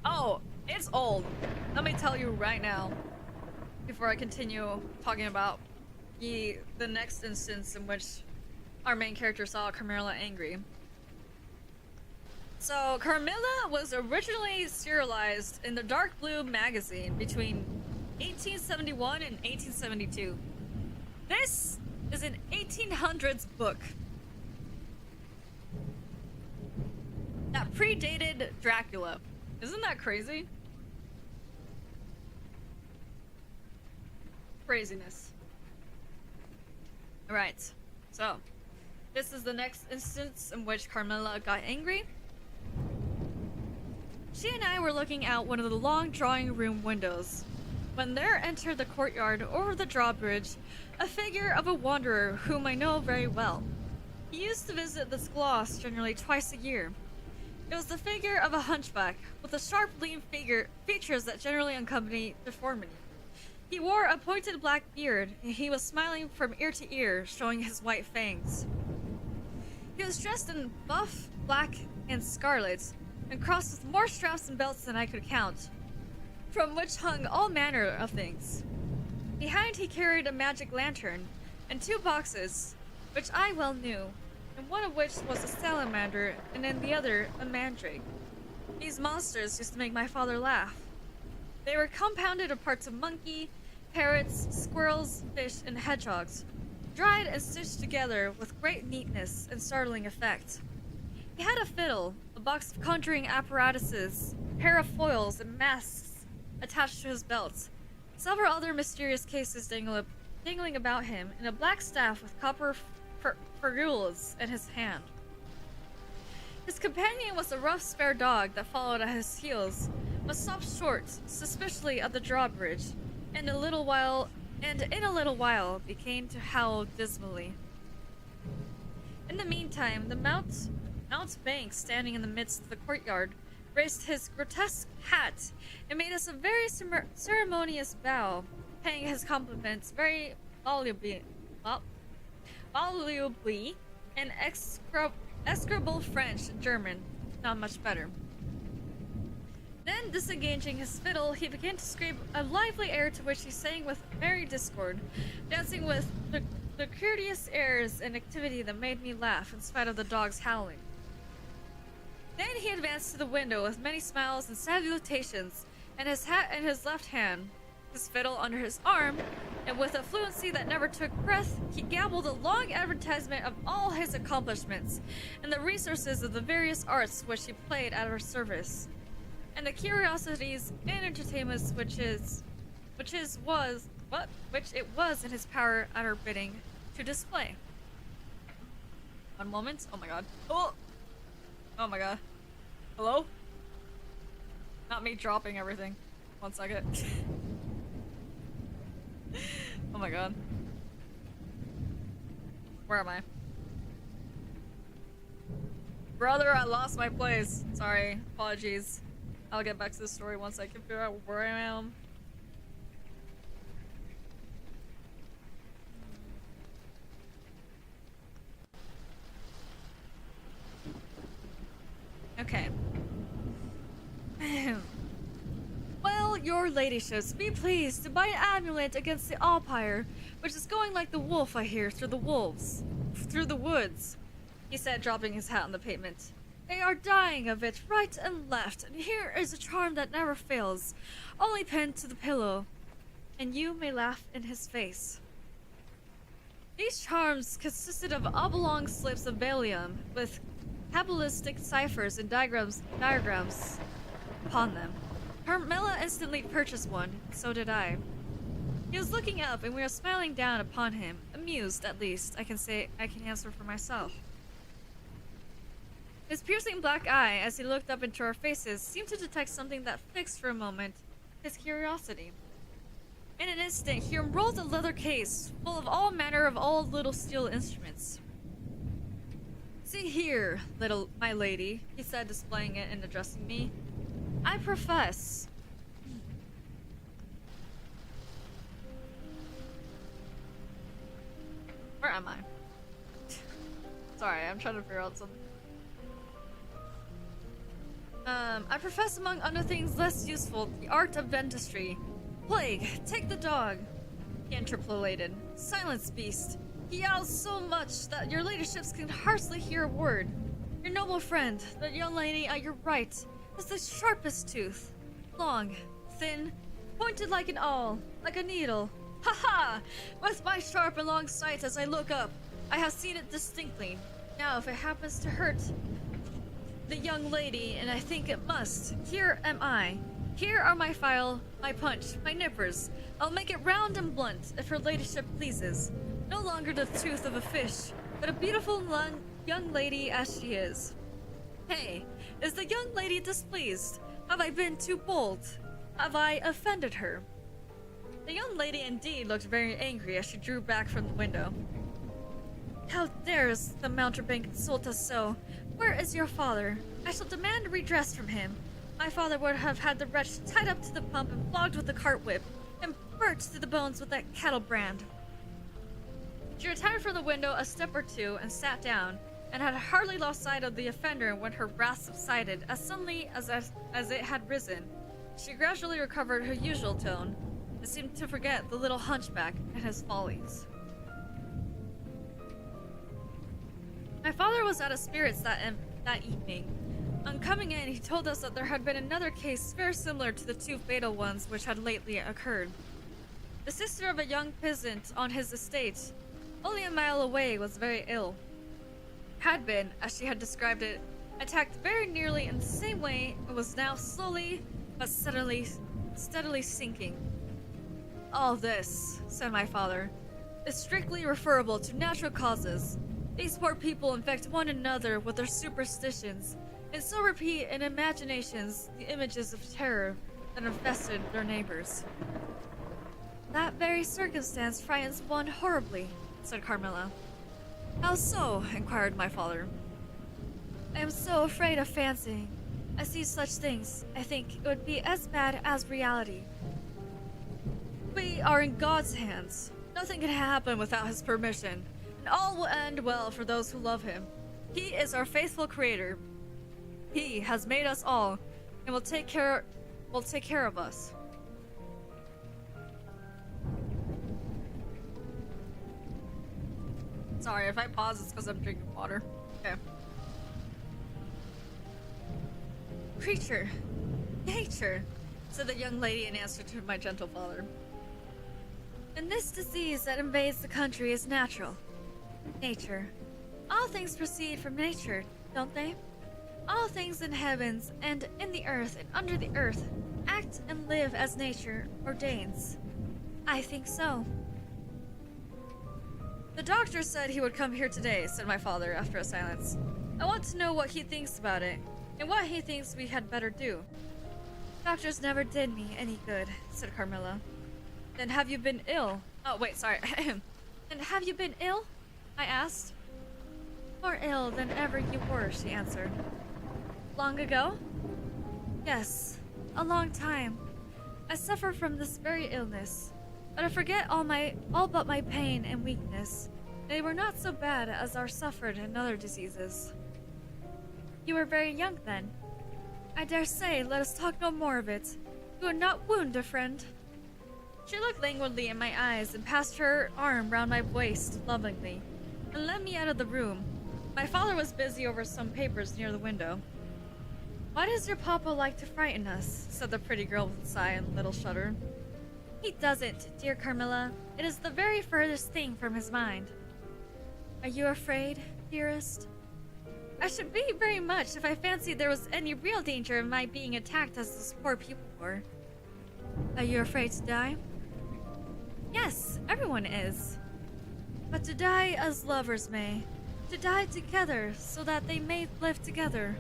Oh, it's old. Let me tell you right now, before I continue talking about the next instance in which our main character saw Carmilla angry. So, Carmilla was originally serialized in the Dark Blue magazine between 1871 and 1872. This is an 1800s book that predated Dracula. Isn't that crazy? Craziness. Alright, so this is the next instance in which Carmilla got angry. She and I were looking out one of the long drawing room windows when there entered the courtyard over the drawbridge a figure of a wanderer whom I know very well. He used to visit the Schloss generally twice a year. It was the figure of a hunchback with the sharp, lean features that generally accompany deformity. He wore a pointed black beard, and he was smiling from ear to ear, showing his white fangs. He was dressed in buff, black, and scarlet, and crossed with more straps and belts than I could count, from which hung all manner of things. Behind he carried a magic lantern, and two boxes, which I well knew, and one of which was a salamander, and in the other a mandrake. These monsters used to make my father laugh. They were compounded of parts of monkey, parrots, squirrels, fish, and hedgehogs, dried and stitched together with great neatness and startling effect. He had a fiddle, a box of conjuring apparatuses, a pair of foils and masks attached to his belt, several other mysterious cases dangling about him, and a black staff with copper ferules in his hand. His companion was a rough spare dog that followed at his heels, but stopped short, suspiciously at the drawbridge, and in a little while began to howl dismally. In the meantime, the mountebank standing in the midst of the courtyard raised his grotesque hat and made us a very ceremonious bow, paying his compliments very volubly in execrable French and German, not much better. Then, disengaging his fiddle, he began to scrape a lively air to which he sang with merry discord, dancing with the courteous airs and activity that made me laugh in spite of the dog's howling. Then he advanced to the window with many smiles and salutations, and his hat in his left hand, his fiddle under his arm, and with a fluency that never took breath, he gabbled a long advertisement of all his accomplishments and the resources of the various arts which he played at her service, and the curiosities and entertainments which it was in his power at her bidding to display. One moment. Oh my god. Oh! Oh my god. Hello? Not me dropping everything. 1 second. Oh my god. Where am I? Brother, I lost my place. Sorry. Apologies. I'll get back to the story once I can figure out where I am. Okay. Well, your ladyships, be pleased to buy an amulet against the Allpire, which is going like the wolf, I hear, through the woods, he said, dropping his hat on the pavement. They are dying of it right and left, and here is a charm that never fails, only pinned to the pillow, and you may laugh in his face. These charms consisted of oblong slips of Valium with cabalistic ciphers and diagrams upon them. Carmilla instantly purchased one, so did I. He was looking up, and we were smiling down upon him, amused at least. I can answer for myself. His piercing black eye, as he looked up into our faces, seemed to detect something that fixed for a moment his curiosity. In an instant, he unrolled a leather case full of all manner of old little steel instruments. See here, my lady, he said, displaying it and addressing me. I profess. Where am I? Sorry, I'm trying to figure out something. I profess among other things less useful, the art of dentistry. Plague, take the dog, he interpolated. Silence, beast. He yowls so much that your ladyships can hardly hear a word. Your noble friend, that young lady at your right, has the sharpest tooth. Long, thin, pointed like an awl, like a needle. Ha ha! With my sharp and long sight as I look up, I have seen it distinctly. Now if it happens to hurt the young lady, and I think it must, here am I. Here are my file, my punch, my nippers. I'll make it round and blunt, if her ladyship pleases. No longer the tooth of a fish, but a beautiful young lady as she is. Hey, is the young lady displeased? Have I been too bold? Have I offended her? The young lady indeed looked very angry as she drew back from the window. How dares the mountebank insult us so? Where is your father? I shall demand redress from him. My father would have had the wretch tied up to the pump and flogged with the cart whip, and burnt to the bones with that cattle brand. She retired from the window a step or two and sat down, and had hardly lost sight of the offender when her wrath subsided as suddenly as it had risen. She gradually recovered her usual tone, and seemed to forget the little hunchback and his follies. My father was out of spirits that evening. On coming in, he told us that there had been another case very similar to the two fatal ones which had lately occurred. The sister of a young peasant on his estate, only a mile away, was very ill. Had been, as she had described it, attacked very nearly in the same way, and was now slowly but steadily sinking. All this, said my father, is strictly referable to natural causes. These poor people infect one another with their superstitions, and so repeat in imaginations the images of terror that infested their neighbors. That very circumstance frightens one horribly, said Carmilla. How so? Inquired my father. I am so afraid of fancying. I see such things. I think it would be as bad as reality. We are in God's hands. Nothing can happen without his permission, and all will end well for those who love him. He is our faithful creator. He has made us all, and will take care of us. Sorry, if I pause, it's because I'm drinking water. Okay. Creature, nature, said the young lady in answer to my gentle father. And this disease that invades the country is natural. Nature. All things proceed from nature, don't they? All things in heavens and in the earth and under the earth act and live as nature ordains. I think so. The doctor said he would come here today, said my father after a silence. I want to know what he thinks about it, and what he thinks we had better do. Doctors never did me any good, said Carmilla. Then have you been ill? Oh, wait, sorry. And have you been ill? I asked. More ill than ever you were, she answered. Long ago? Yes, a long time. I suffer from this very illness, but I forget all but my pain and weakness. They were not so bad as are suffered in other diseases. You were very young then. I dare say, let us talk no more of it. You would not wound a friend. She looked languidly in my eyes and passed her arm round my waist lovingly, and led me out of the room. My father was busy over some papers near the window. Why does your papa like to frighten us? Said the pretty girl with a sigh and a little shudder. He doesn't, dear Carmilla. It is the very furthest thing from his mind. Are you afraid, dearest? I should be very much if I fancied there was any real danger of my being attacked as those poor people were. Are you afraid to die? Yes, everyone is. But to die as lovers may. To die together so that they may live together.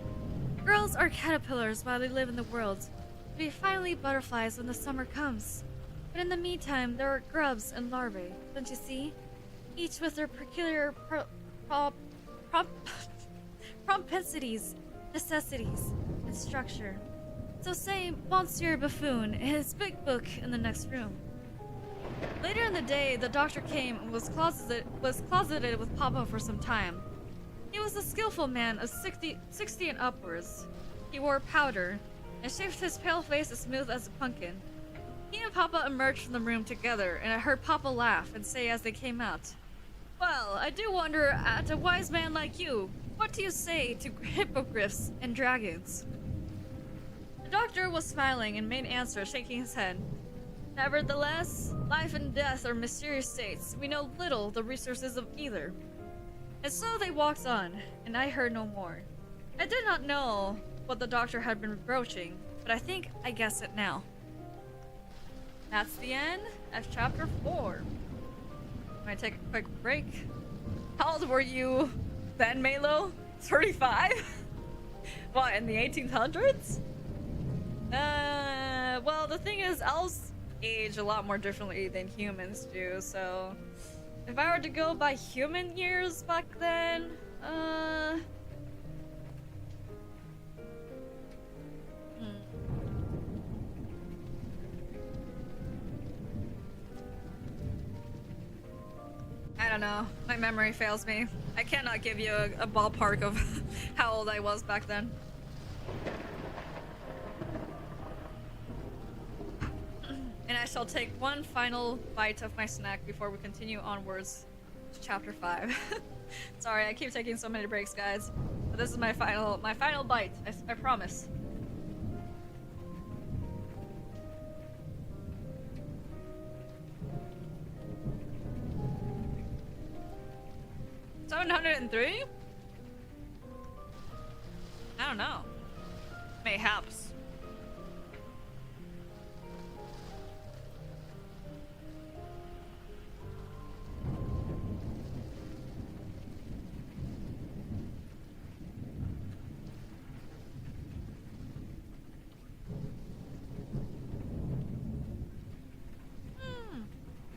Girls are caterpillars while they live in the world. To be finally butterflies when the summer comes. But in the meantime, there are grubs and larvae, don't you see? Each with their peculiar propensities, necessities, and structure. So say Monsieur Buffoon in his big book in the next room. Later in the day, the doctor came and was closeted with Papa for some time. He was a skillful man of 60 and upwards. He wore powder, and shaved his pale face as smooth as a pumpkin. He and Papa emerged from the room together, and I heard Papa laugh and say as they came out, "Well, I do wonder at a wise man like you. What do you say to hippogriffs and dragons?" The doctor was smiling and made answer, shaking his head. "Nevertheless, life and death are mysterious states. We know little the resources of either." And so they walked on, and I heard no more. I did not know what the doctor had been broaching, but I think I guess it now. That's the end of chapter 4. I'm gonna take a quick break. How old were you then, Maelo? 35? What, in the 1800s? Well, the thing is, elves age a lot more differently than humans do, so if I were to go by human years back then, I don't know. My memory fails me. I cannot give you a ballpark of how old I was back then. And I shall take one final bite of my snack before we continue onwards to chapter 5. Sorry, I keep taking so many breaks, guys. But this is my final bite. I promise. $703? I don't know. Mayhaps.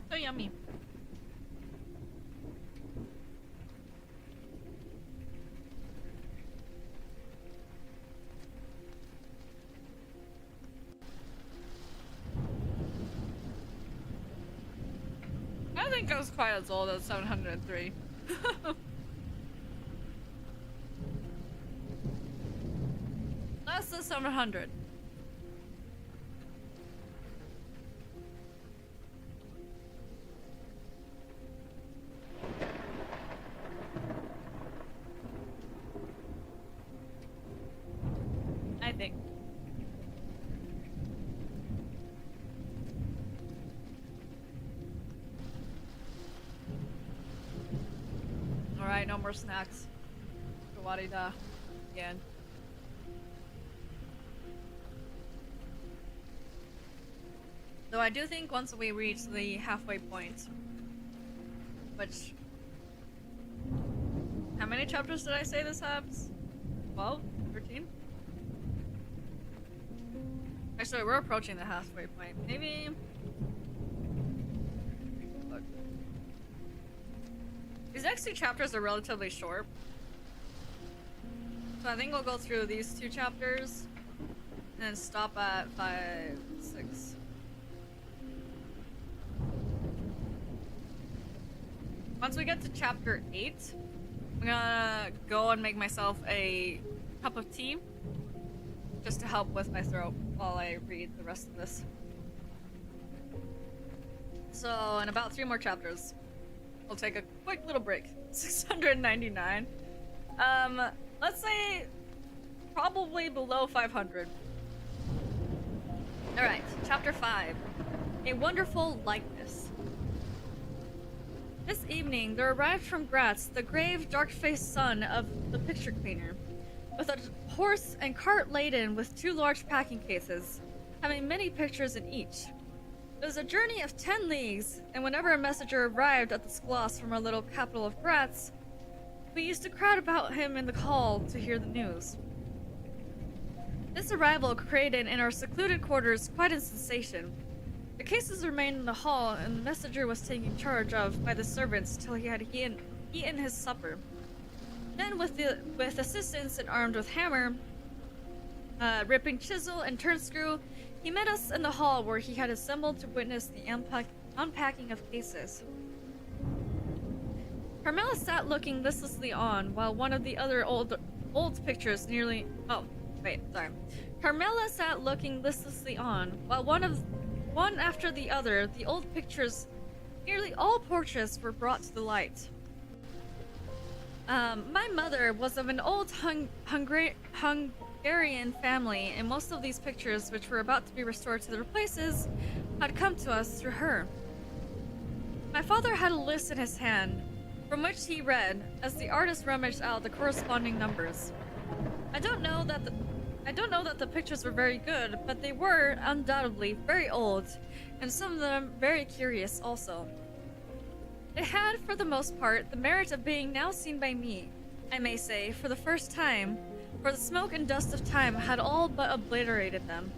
So yummy. I think I was quite as old as 703. Less than 700. I think. Alright, no more snacks. Kawarida. Again. Though I do think once we reach the halfway point, which... How many chapters did I say this has? 12? 13? Actually, we're approaching the halfway point. Maybe... Look. These next two chapters are relatively short. So I think we'll go through these two chapters and then stop at 5, 6. Once we get to chapter 8, I'm gonna go and make myself a cup of tea just to help with my throat while I read the rest of this. So, in about 3 more chapters, we'll take a quick little break. 699. Let's say probably below 500. Alright, chapter 5. A wonderful likeness. This evening, there arrived from Graz the grave, dark-faced son of the picture cleaner, with a horse and cart laden with 2 large packing cases, having many pictures in each. It was a journey of 10 leagues, and whenever a messenger arrived at the Sklos from our little capital of Graz, we used to crowd about him in the hall to hear the news. This arrival created in our secluded quarters quite a sensation. The cases remained in the hall, and the messenger was taken charge of by the servants till he had eaten his supper. Then, with assistance and armed with hammer, ripping chisel, and turn screw, he met us in the hall where he had assembled to witness the unpacking of cases. Carmilla sat looking listlessly on, while one of the other old pictures nearly... Oh, wait, sorry. Carmilla sat looking listlessly on, while one after the other, the old pictures, nearly all portraits, were brought to the light. My mother was of an old Hungarian family, and most of these pictures, which were about to be restored to their places, had come to us through her. My father had a list in his hand, from which he read, as the artist rummaged out the corresponding numbers. I don't know that the pictures were very good, but they were, undoubtedly, very old, and some of them very curious also. They had, for the most part, the merit of being now seen by me, I may say, for the first time, for the smoke and dust of time had all but obliterated them.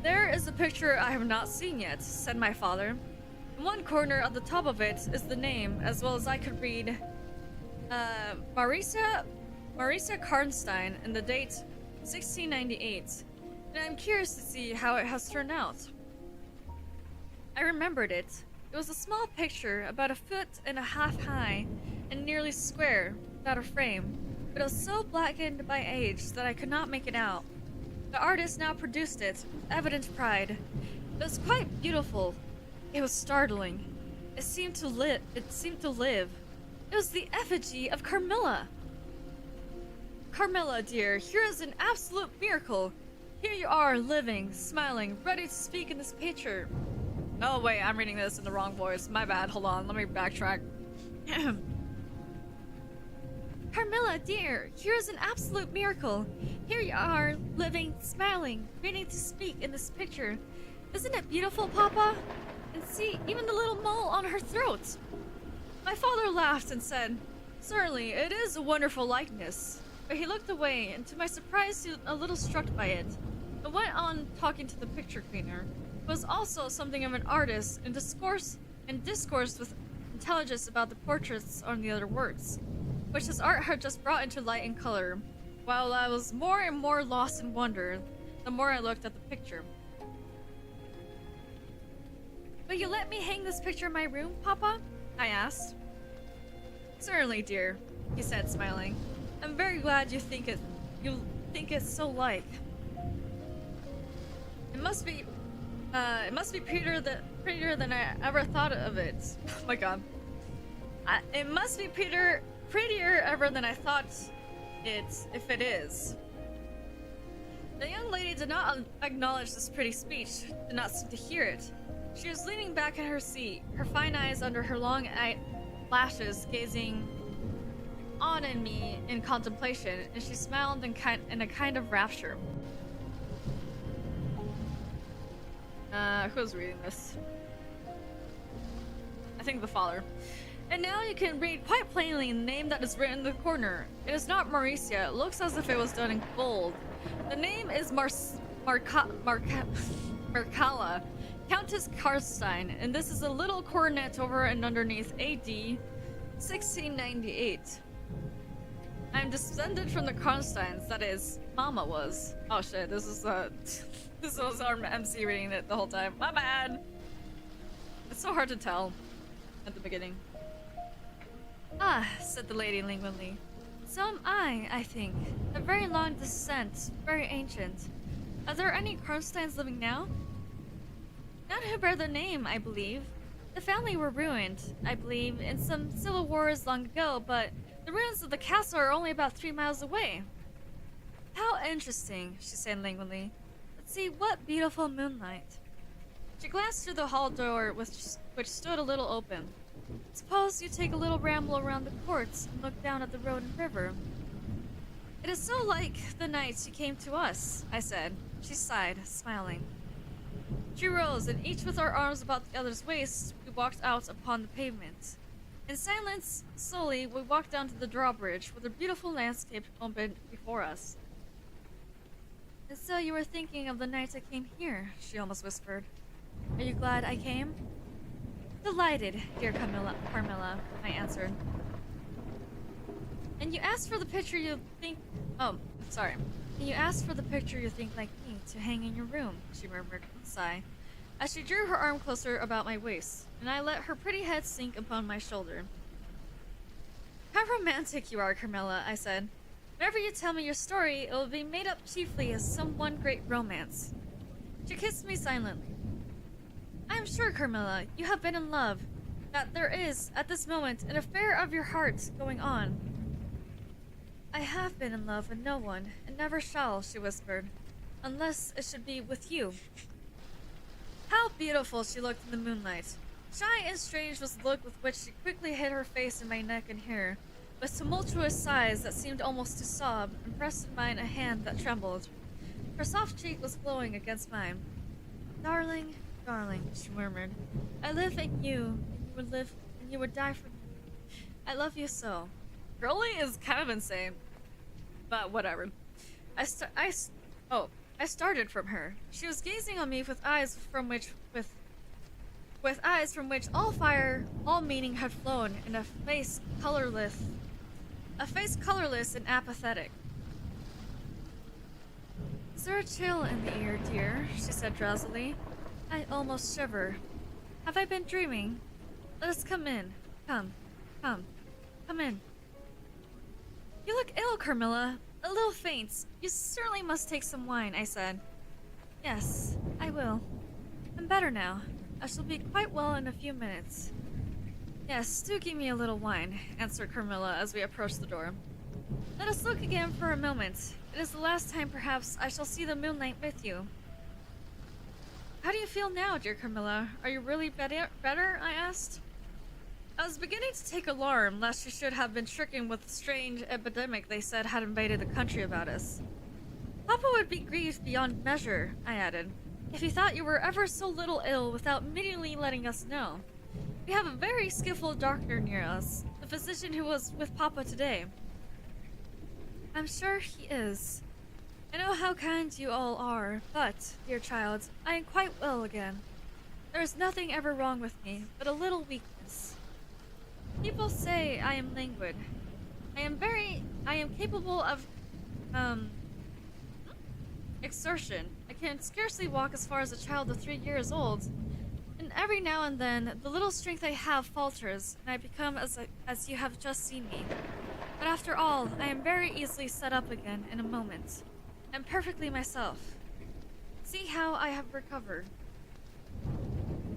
There is a picture I have not seen yet, said my father. In one corner at the top of it is the name, as well as I could read, Marisa Karnstein, and the date 1698, and I'm curious to see how it has turned out. I remembered it. It was a small picture, about 1.5 feet high, and nearly square, without a frame, but it was so blackened by age that I could not make it out. The artist now produced it, with evident pride. It was quite beautiful. It was startling. It seemed to live. It was the effigy of Carmilla. Carmilla, dear, here is an absolute miracle. Here you are, living, smiling, ready to speak in this picture. No, wait, I'm reading this in the wrong voice. My bad, hold on, let me backtrack. Carmilla, dear, here is an absolute miracle. Here you are, living, smiling, ready to speak in this picture. Isn't it beautiful, Papa? And see, even the little mole on her throat. My father laughed and said, certainly, it is a wonderful likeness. But he looked away, and to my surprise, he was a little struck by it, and went on talking to the picture cleaner, who was also something of an artist, and discoursed with intelligence about the portraits on the other works, which his art had just brought into light and color, while I was more and more lost in wonder, the more I looked at the picture. Will you let me hang this picture in my room, Papa? I asked. Certainly, dear, he said, smiling. I'm very glad you think it's so like. It must be prettier than I ever thought of it. Oh my god. It must be prettier ever than I thought it, if it is. The young lady did not acknowledge this pretty speech, did not seem to hear it. She was leaning back in her seat, her fine eyes under her long flashes, gazing on in me in contemplation, and she smiled in a kind of rapture. Who's reading this? I think the father. And now you can read quite plainly the name that is written in the corner. It is not Mauricia. It looks as if it was done in gold. The name is Marcala, Countess Karstein, and this is a little coronet over and underneath AD 1698. I'm descended from the Karsteins, that is, Mama was. Oh shit, this is this was our MC reading it the whole time. My bad! It's so hard to tell at the beginning. Ah, said the lady languidly. So am I think. A very long descent, very ancient. Are there any Karnsteins living now? None who bear the name, I believe. The family were ruined, I believe, in some civil wars long ago, but the ruins of the castle are only about 3 miles away. How interesting, she said languidly. Let's see, what beautiful moonlight. She glanced through the hall door, which stood a little open. Suppose you take a little ramble around the courts and look down at the road and river. It is so like the nights you came to us, I said. She sighed, smiling. She rose, and each with our arms about the other's waist, we walked out upon the pavement. In silence, slowly, we walked down to the drawbridge, where the beautiful landscape opened before us. And so you were thinking of the night I came here, she almost whispered. Are you glad I came? Delighted, dear Carmilla, I answered. And you asked for the picture you think... Oh, sorry. And you asked for the picture you think like me to hang in your room, she murmured with a sigh, as she drew her arm closer about my waist, and I let her pretty head sink upon my shoulder. How romantic you are, Carmilla, I said. Whenever you tell me your story, it will be made up chiefly as some one great romance. She kissed me silently. I am sure, Carmilla, you have been in love, that there is, at this moment, an affair of your heart going on. I have been in love with no one, and never shall, she whispered, unless it should be with you. How beautiful she looked in the moonlight. Shy and strange was the look with which she quickly hid her face in my neck and hair, with tumultuous sighs that seemed almost to sob, and pressed in mine a hand that trembled. Her soft cheek was glowing against mine. Darling, darling, she murmured, I live in you, and you would live, and you would die for me. I love you so. Girlie is kind of insane, but whatever. I started from her. She was gazing on me with eyes from which all fire, all meaning had flown, and a face colorless and apathetic. Is there a chill in the air, dear? She said drowsily. I almost shiver. Have I been dreaming? Let us come in. Come in. You look ill, Carmilla. A little faint. You certainly must take some wine, I said. Yes, I will. I'm better now. I shall be quite well in a few minutes. Yes, do give me a little wine, answered Carmilla as we approached the door. Let us look again for a moment. It is the last time, perhaps, I shall see the moonlight with you. How do you feel now, dear Carmilla? Are you really better? I asked. I was beginning to take alarm, lest she should have been stricken with the strange epidemic they said had invaded the country about us. Papa would be grieved beyond measure, I added, if he thought you were ever so little ill without immediately letting us know. We have a very skillful doctor near us, the physician who was with Papa today. I'm sure he is. I know how kind you all are, but, dear child, I am quite well again. There is nothing ever wrong with me, but a little weakness. People say I am languid. I am capable of, exertion. I can scarcely walk as far as a child of 3 years old. And every now and then, the little strength I have falters, and I become as you have just seen me. But after all, I am very easily set up again in a moment. I'm perfectly myself. See how I have recovered.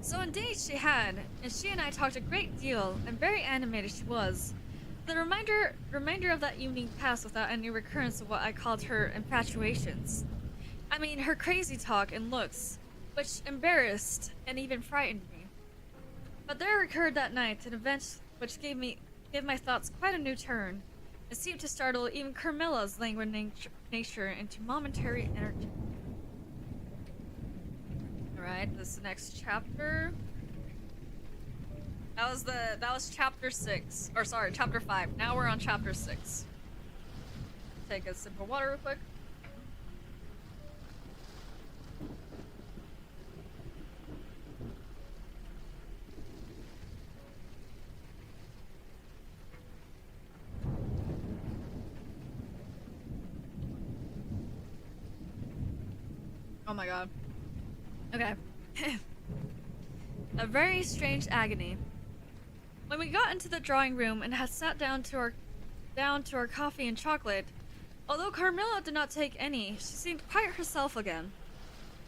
So indeed she had, and she and I talked a great deal, and very animated she was. The reminder of that evening passed without any recurrence of what I called her infatuations. I mean, her crazy talk and looks, which embarrassed and even frightened me. But there occurred that night an event which gave my thoughts quite a new turn. It seemed to startle even Carmilla's languid nature into momentary energy. Alright, this next chapter. That was chapter 6. Or sorry, chapter 5. Now we're on chapter 6. Take a sip of water real quick. Oh my god. Okay. A very strange agony. When we got into the drawing room and had sat down to our coffee and chocolate, although Carmilla did not take any, she seemed quite herself again.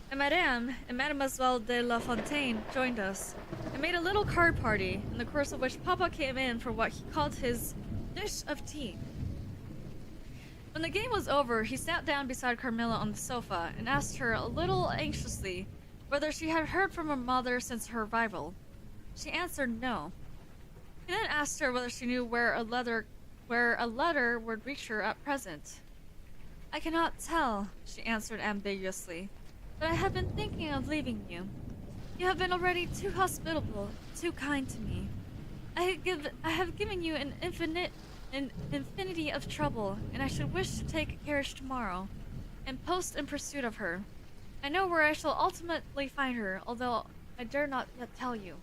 And Madame and Mademoiselle de La Fontaine joined us and made a little card party, in the course of which Papa came in for what he called his dish of tea. When the game was over, he sat down beside Carmilla on the sofa and asked her a little anxiously whether she had heard from her mother since her arrival. She answered no. He then asked her whether she knew where a letter would reach her at present. I cannot tell, she answered ambiguously, but I have been thinking of leaving you. You have been already too hospitable, too kind to me. I have given you an infinity of trouble, and I should wish to take a carriage tomorrow, and post in pursuit of her. I know where I shall ultimately find her, although I dare not yet tell you.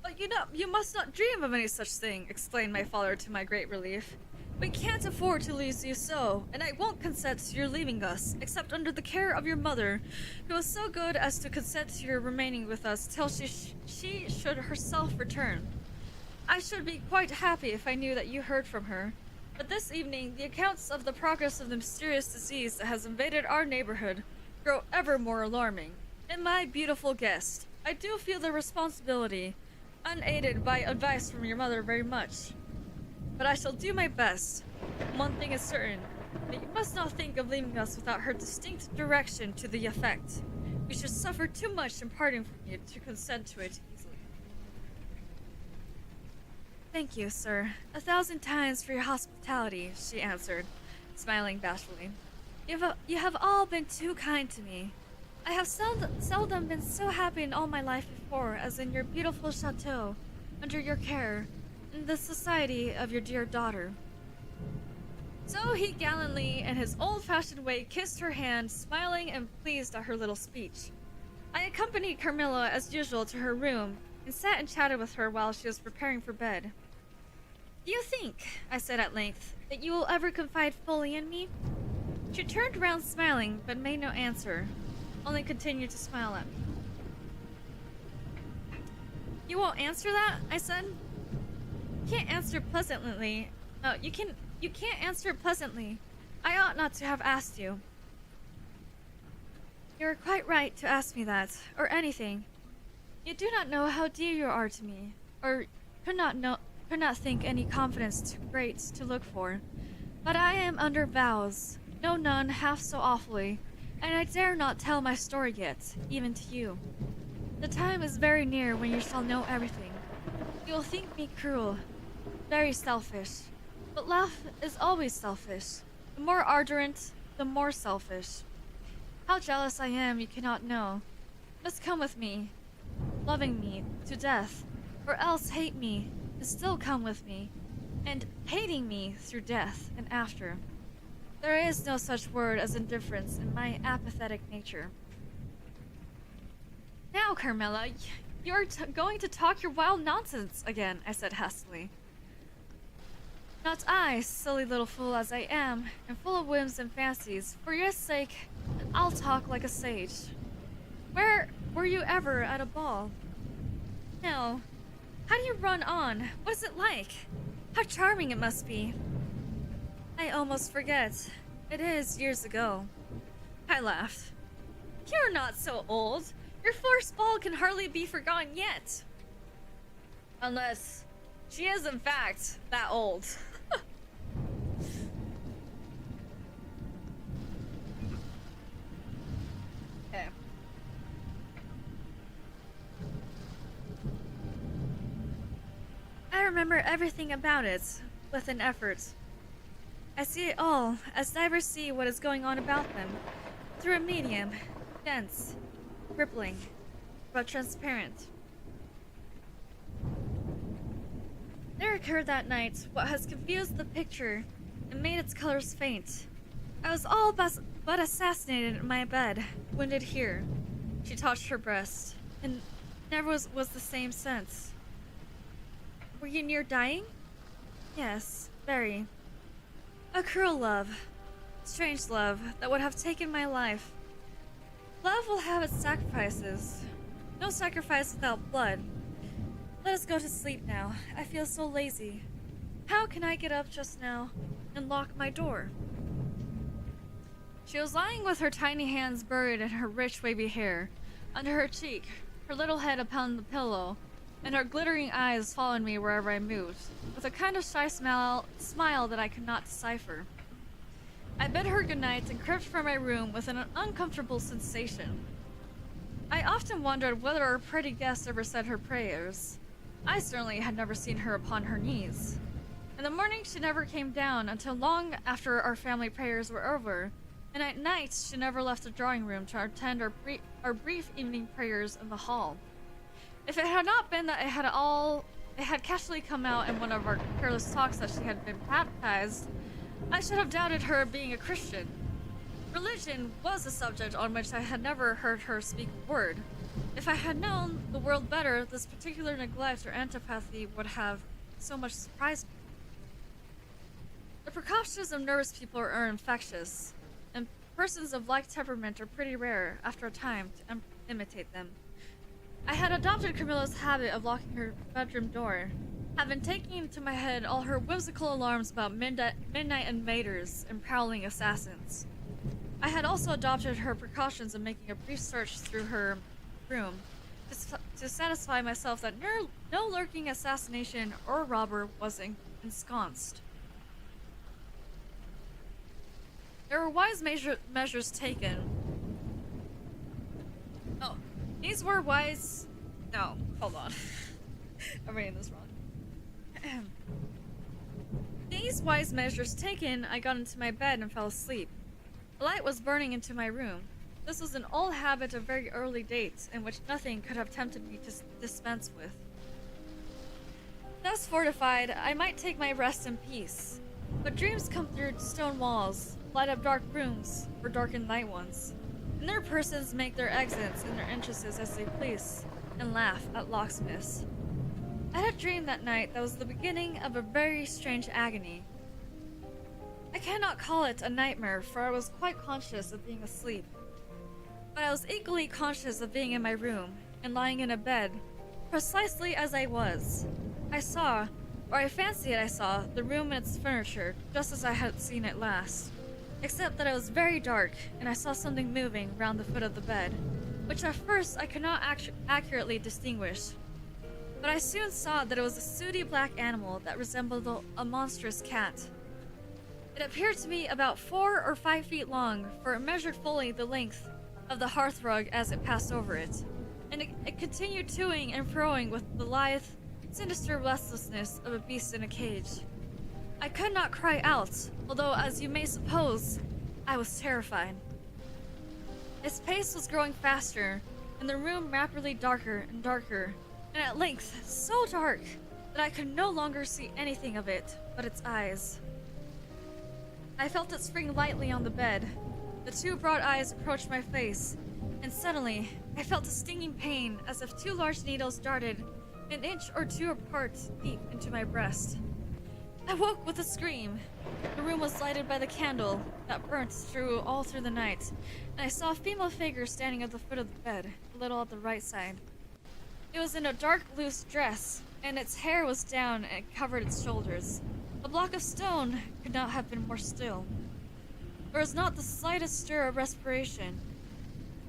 But you must not dream of any such thing, exclaimed my father to my great relief. We can't afford to lose you so, and I won't consent to your leaving us, except under the care of your mother, who was so good as to consent to your remaining with us till she should herself return. I should be quite happy if I knew that you heard from her. But this evening, the accounts of the progress of the mysterious disease that has invaded our neighborhood grow ever more alarming. And my beautiful guest, I do feel the responsibility, unaided by advice from your mother, very much. But I shall do my best. One thing is certain, that you must not think of leaving us without her distinct direction to the effect. We should suffer too much in parting from you to consent to it easily. Thank you, sir, 1,000 times for your hospitality, she answered, smiling bashfully. You have all been too kind to me. I have seldom been so happy in all my life before as in your beautiful chateau, under your care, in the society of your dear daughter. So he gallantly, in his old-fashioned way, kissed her hand, smiling and pleased at her little speech. I accompanied Carmilla as usual to her room, and sat and chatted with her while she was preparing for bed. Do you think, I said at length, that you will ever confide fully in me? She turned around smiling, but made no answer, only continued to smile at me. You won't answer that? I said. You can't answer pleasantly. You can't answer pleasantly. I ought not to have asked you. You are quite right to ask me that, or anything. You do not know how dear you are to me, or could not think any confidence too great to look for. But I am under vows, no none half so awfully, and I dare not tell my story yet, even to you. The time is very near when you shall know everything. You will think me cruel, very selfish, but love is always selfish. The more ardent, the more selfish. How jealous I am you cannot know. Must come with me, loving me to death, or else hate me and still come with me, and hating me through death and after. There is no such word as indifference in my apathetic nature. Now, Carmilla, you're going to talk your wild nonsense again, I said hastily. Not I, silly little fool as I am, and full of whims and fancies. For your sake, I'll talk like a sage. Where were you ever at a ball? No. How do you run on? What is it like? How charming it must be. I almost forget. It is years ago. I laughed. You're not so old. Your first ball can hardly be forgotten yet. Unless she is in fact that old. Okay. remember everything about it with an effort. I see it all as divers see what is going on about them, through a medium, dense, rippling, but transparent. There occurred that night what has confused the picture and made its colors faint. I was all but assassinated in my bed, wounded here. She touched her breast, and never was the same since. Were you near dying? Yes, very. A cruel love. Strange love that would have taken my life. Love will have its sacrifices. No sacrifice without blood. Let us go to sleep now. I feel so lazy. How can I get up just now and lock my door? She was lying with her tiny hands buried in her rich wavy hair, under her cheek, her little head upon the pillow, and her glittering eyes followed me wherever I moved, with a kind of shy smile that I could not decipher. I bid her good night and crept from my room with an uncomfortable sensation. I often wondered whether our pretty guest ever said her prayers. I certainly had never seen her upon her knees. In the morning she never came down until long after our family prayers were over, and at night she never left the drawing room to attend our brief evening prayers in the hall. If it had not been that it had casually come out in one of our careless talks that she had been baptized, I should have doubted her being a Christian. Religion was a subject on which I had never heard her speak a word. If I had known the world better, this particular neglect or antipathy would have so much surprised me. The precautions of nervous people are infectious, and persons of like temperament are pretty rare after a time to imitate them. I had adopted Carmilla's habit of locking her bedroom door, having taken into my head all her whimsical alarms about midnight invaders and prowling assassins. I had also adopted her precautions of making a brief search through her room to satisfy myself that no lurking assassination or robber was ensconced. There were wise measures taken. Oh, these were wise... No, hold on. I'm reading this wrong. These wise measures taken, I got into my bed and fell asleep. A light was burning into my room. This was an old habit of very early dates, in which nothing could have tempted me to dispense with. Thus fortified, I might take my rest in peace. But dreams come through stone walls, light up dark rooms, or darken night ones, and their persons make their exits and their entrances as they please, and laugh at locksmiths. I had a dream that night that was the beginning of a very strange agony. I cannot call it a nightmare, for I was quite conscious of being asleep. But I was equally conscious of being in my room, and lying in a bed, precisely as I was. I saw, or I fancied I saw, the room and its furniture, just as I had seen it last. Except that it was very dark, and I saw something moving round the foot of the bed, which at first I could not accurately distinguish. But I soon saw that it was a sooty black animal that resembled a monstrous cat. It appeared to be about 4 or 5 feet long, for it measured fully the length of the hearthrug as it passed over it, and it continued toing and froing with the lithe, sinister restlessness of a beast in a cage. I could not cry out, although, as you may suppose, I was terrified. Its pace was growing faster, and the room rapidly darker and darker, and at length so dark that I could no longer see anything of it but its eyes. I felt it spring lightly on the bed. The 2 broad eyes approached my face, and suddenly I felt a stinging pain as if 2 large needles darted an inch or 2 apart deep into my breast. I woke with a scream. The room was lighted by the candle that burnt all through the night, and I saw a female figure standing at the foot of the bed, a little at the right side. It was in a dark, loose dress, and its hair was down and covered its shoulders. A block of stone could not have been more still. There was not the slightest stir of respiration.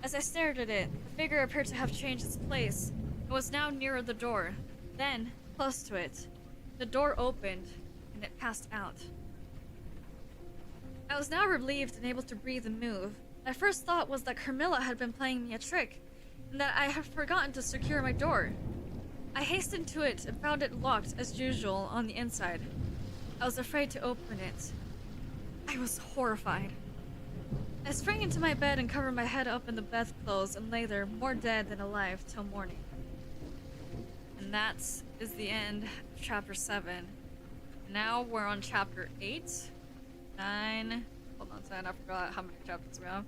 As I stared at it, the figure appeared to have changed its place and was now nearer the door. Then, close to it, the door opened, and it passed out. I was now relieved and able to breathe and move. My first thought was that Carmilla had been playing me a trick, and that I had forgotten to secure my door. I hastened to it and found it locked as usual on the inside. I was afraid to open it. I was horrified. I sprang into my bed and covered my head up in the bedclothes and lay there more dead than alive till morning. And that is the end of chapter 7. Now we're on chapter 8, 9, hold on a second, I forgot how many chapters we have.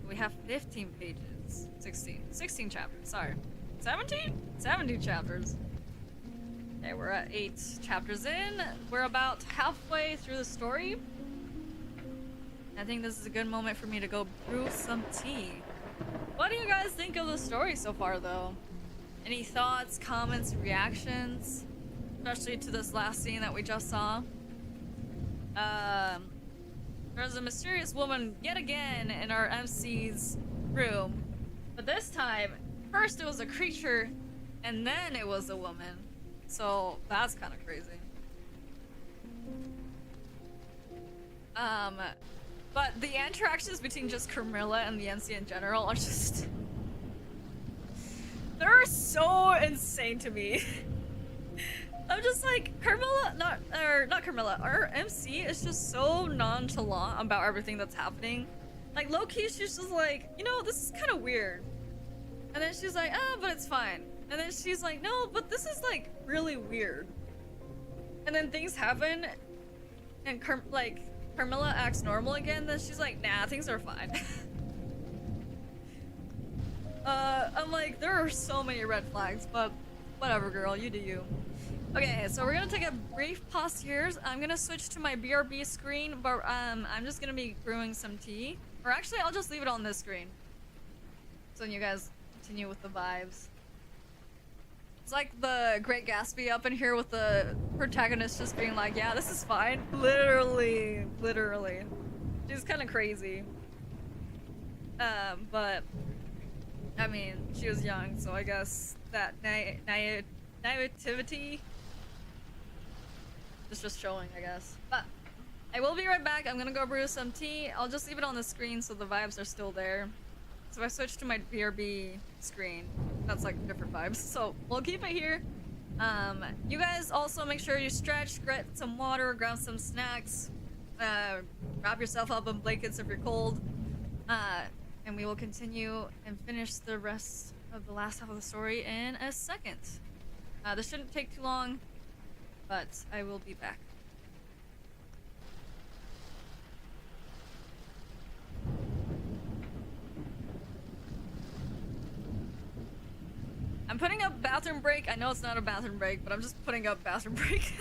We have 15 pages, 16 chapters, sorry. 17? 17 chapters. Okay, we're at 8 chapters in. We're about halfway through the story. I think this is a good moment for me to go brew some tea. What do you guys think of the story so far, though? Any thoughts, comments, reactions? Especially to this last scene that we just saw. There's a mysterious woman yet again in our MC's room. But this time, first it was a creature, and then it was a woman. So that's kind of crazy. But the interactions between just Carmilla and the MC in general are just... they're so insane to me. I'm just like, Carmilla, not Carmilla, our MC is just so nonchalant about everything that's happening. Like, low-key, she's just like, you know, this is kind of weird. And then she's like, ah, but it's fine. And then she's like, no, but this is, like, really weird. And then things happen, and Carmilla acts normal again, then she's like, nah, things are fine. I'm like, there are so many red flags, but whatever, girl, you do you. Okay, so we're gonna take a brief pause here. I'm gonna switch to my BRB screen, but I'm just gonna be brewing some tea. Or actually, I'll just leave it on this screen. So you guys continue with the vibes. It's like the Great Gatsby up in here with the protagonist just being like, yeah, this is fine. Literally. She's kind of crazy. But, I mean, she was young, so I guess that naivety is just showing, I guess. But I will be right back. I'm gonna go brew some tea. I'll just leave it on the screen so the vibes are still there. So if I switch to my BRB screen, that's like different vibes. So we'll keep it here. You guys also make sure you stretch, get some water, grab some snacks, wrap yourself up in blankets if you're cold. And we will continue and finish the rest of the last half of the story in a second. This shouldn't take too long, but I will be back. I'm putting up bathroom break. I know it's not a bathroom break, but I'm just putting up bathroom break.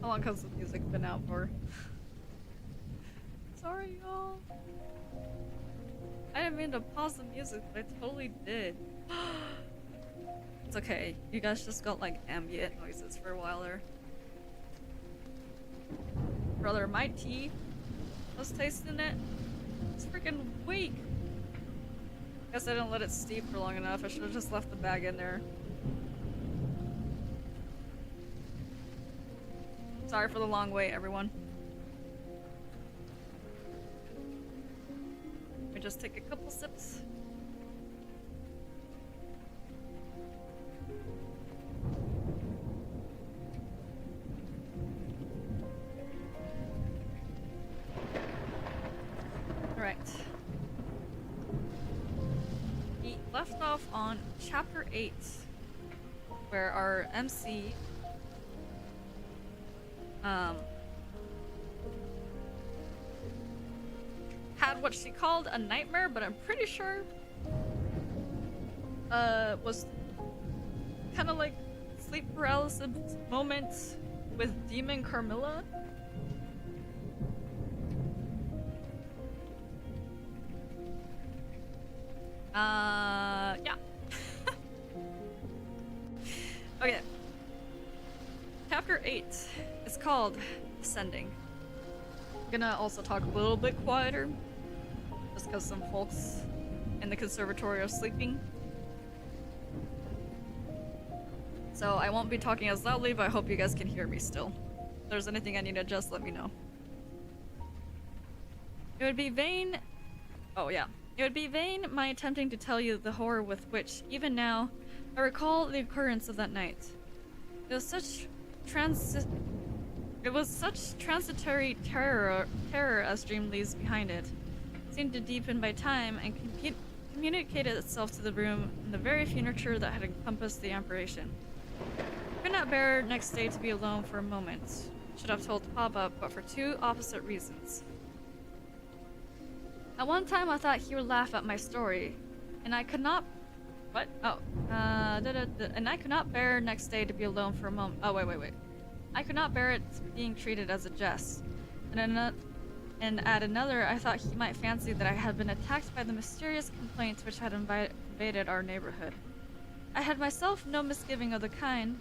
How long has the music been out for? Sorry, y'all. I didn't mean to pause the music, but I totally did. It's okay. You guys just got like ambient noises for a while there. Brother, my tea was tasting it. It's freaking weak. Guess I didn't let it steep for long enough. I should have just left the bag in there. Sorry for the long wait, everyone. Let me just take a couple sips. Alright. We left off on chapter 8, where our MC had what she called a nightmare, but I'm pretty sure was kind of like sleep paralysis moments with Demon Carmilla. Yeah. Okay. Chapter 8 is called Ascending. I'm gonna also talk a little bit quieter, just because some folks in the conservatory are sleeping. So I won't be talking as loudly, but I hope you guys can hear me still. If there's anything I need to adjust, let me know. It would be vain... Oh yeah. It would be vain my attempting to tell you the horror with which, even now, I recall the occurrence of that night. It was such transitory terror as dream leaves behind it. It seemed to deepen by time and communicated itself to the room and the very furniture that had encompassed the apparition. I could not bear next day to be alone for a moment. Should have told Papa, but for two opposite reasons. At one time I thought he would laugh at my story, and I could not... What? Oh. And I could not bear next day to be alone for a moment. Oh, wait. I could not bear it being treated as a jest. And at another, I thought he might fancy that I had been attacked by the mysterious complaints which had invaded our neighborhood. I had myself no misgiving of the kind,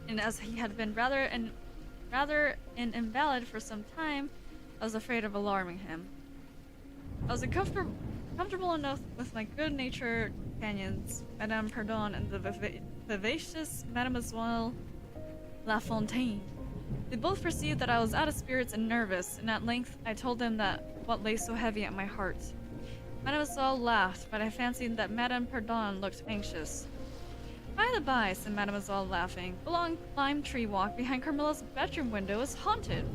and as he had been rather an invalid for some time, I was afraid of alarming him. I was comfortable enough with my good-natured companions, Madame Pardon and the vivacious Mademoiselle La Fontaine. They both perceived that I was out of spirits and nervous, and at length I told them that what lay so heavy at my heart. Mademoiselle laughed, but I fancied that Madame Pardon looked anxious. By the by, said Mademoiselle, laughing, the long lime tree walk behind Carmilla's bedroom window is haunted.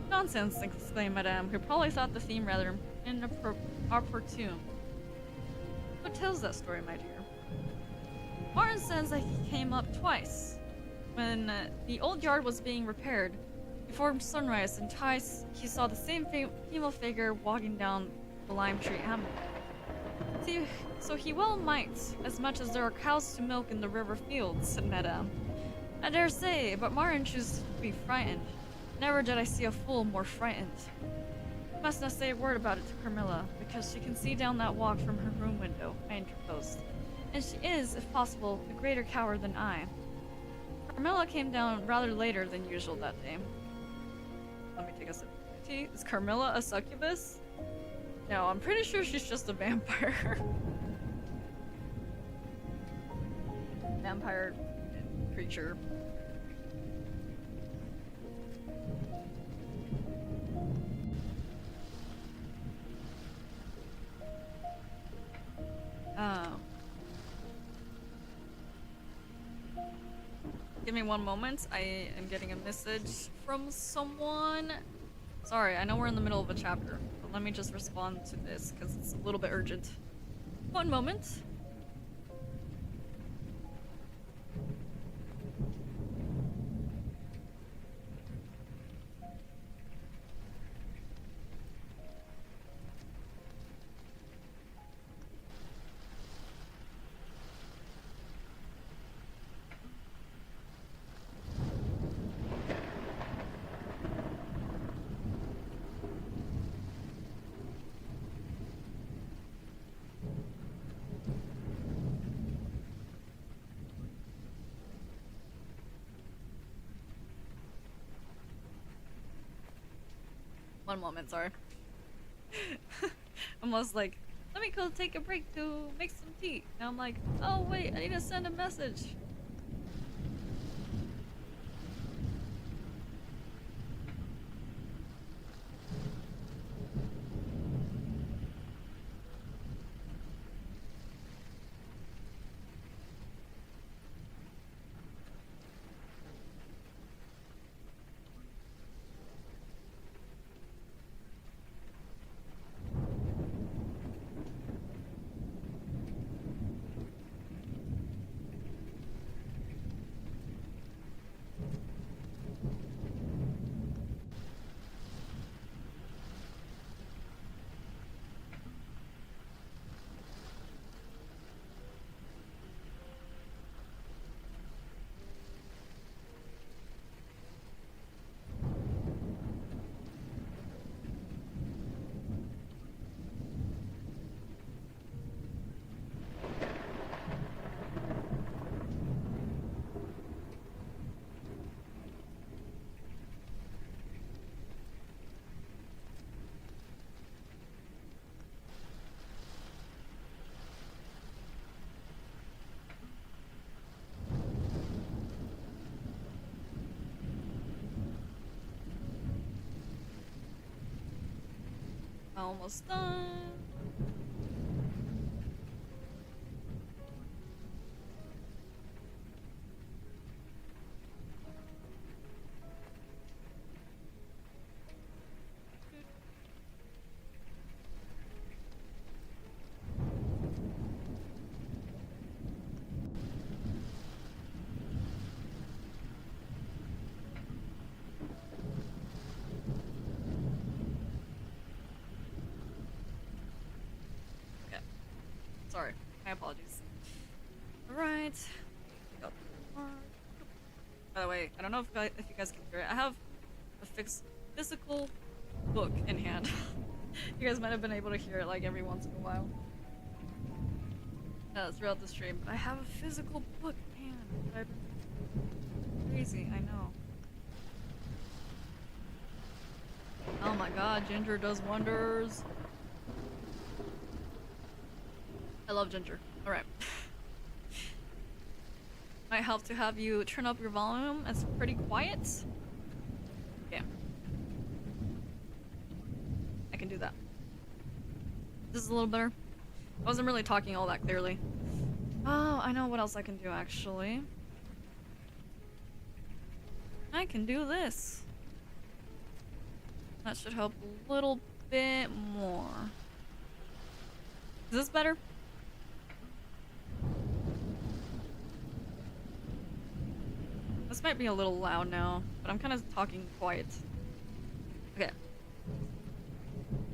Nonsense, exclaimed Madame, who probably thought the theme rather inopportune. What tells that story, my dear? Martin says that he came up twice, when the old yard was being repaired. Before sunrise, and twice he saw the same female figure walking down the lime tree hamlet. See, so he well might, as much as there are cows to milk in the river fields, said Madame. I dare say, but Martin chooses to be frightened. Never did I see a fool more frightened. I must not say a word about it to Carmilla, because she can see down that walk from her room window, I interposed. And she is, if possible, a greater coward than I. Carmilla came down rather later than usual that day. Let me take a sip of tea. Is Carmilla a succubus? No, I'm pretty sure she's just a vampire. Vampire creature. Give me one moment. I am getting a message from someone. Sorry, I know we're in the middle of a chapter, but let me just respond to this because it's a little bit urgent. One moment. One moment, sorry. Almost like, let me go take a break to make some tea. And I'm like, oh wait, I need to send a message. Almost done. Sorry, my apologies. Alright. By the way, I don't know if you guys can hear it. I have a physical book in hand. You guys might have been able to hear it like every once in a while. Throughout the stream. But I have a physical book in hand. Crazy, I know. Oh my god, Ginger does wonders. I love Ginger. Alright. Might help to have you turn up your volume. It's pretty quiet. Yeah. I can do that. This is a little better. I wasn't really talking all that clearly. Oh, I know what else I can do actually. I can do this. That should help a little bit more. Is this better? This might be a little loud now, but I'm kind of talking quiet. Okay.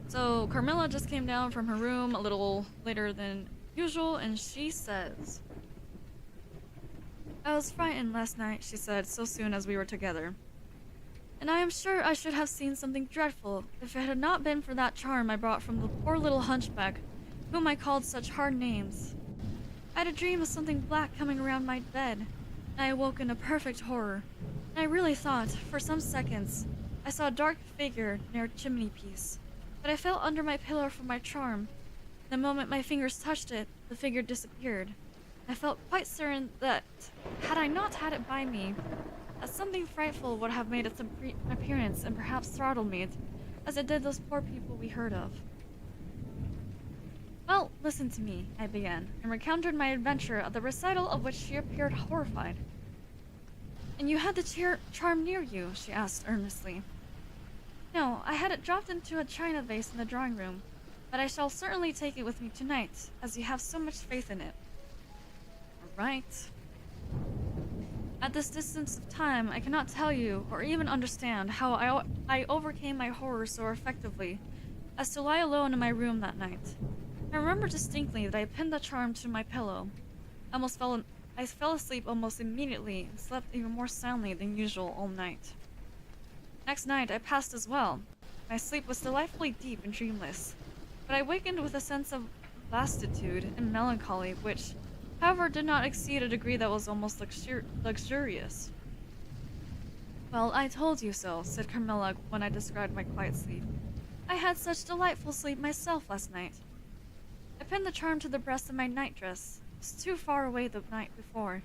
So, Carmilla just came down from her room a little later than usual, and she says, I was frightened last night, she said, so soon as we were together. And I am sure I should have seen something dreadful if it had not been for that charm I brought from the poor little hunchback, whom I called such hard names. I had a dream of something black coming around my bed. I awoke in a perfect horror, and I really thought, for some seconds, I saw a dark figure near a chimney piece, but I felt under my pillow for my charm. The moment my fingers touched it, the figure disappeared. I felt quite certain that, had I not had it by me, that something frightful would have made its appearance and perhaps throttled me, as it did those poor people we heard of. Well, listen to me, I began, and recounted my adventure, at the recital of which she appeared horrified. And you had the charm near you? She asked earnestly. No, I had it dropped into a china vase in the drawing room, but I shall certainly take it with me tonight, as you have so much faith in it. All right. At this distance of time, I cannot tell you, or even understand, how I overcame my horror so effectively, as to lie alone in my room that night. I remember distinctly that I pinned the charm to my pillow. I fell asleep almost immediately and slept even more soundly than usual all night. Next night I passed as well. My sleep was delightfully deep and dreamless, but I wakened with a sense of lassitude and melancholy which, however, did not exceed a degree that was almost luxurious. Well, I told you so, said Carmilla when I described my quiet sleep. I had such delightful sleep myself last night. I pinned the charm to the breast of my nightdress. It was too far away the night before.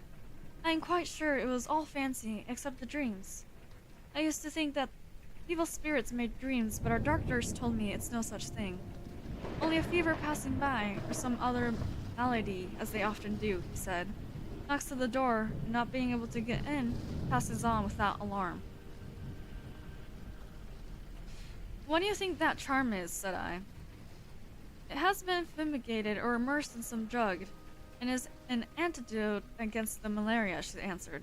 I am quite sure it was all fancy, except the dreams. I used to think that evil spirits made dreams, but our doctors told me it's no such thing. Only a fever passing by, or some other malady, as they often do, he said. Knocks to the door, and not being able to get in, passes on without alarm. What do you think that charm is? Said I. It has been fumigated or immersed in some drug, and is an antidote against the malaria, she answered.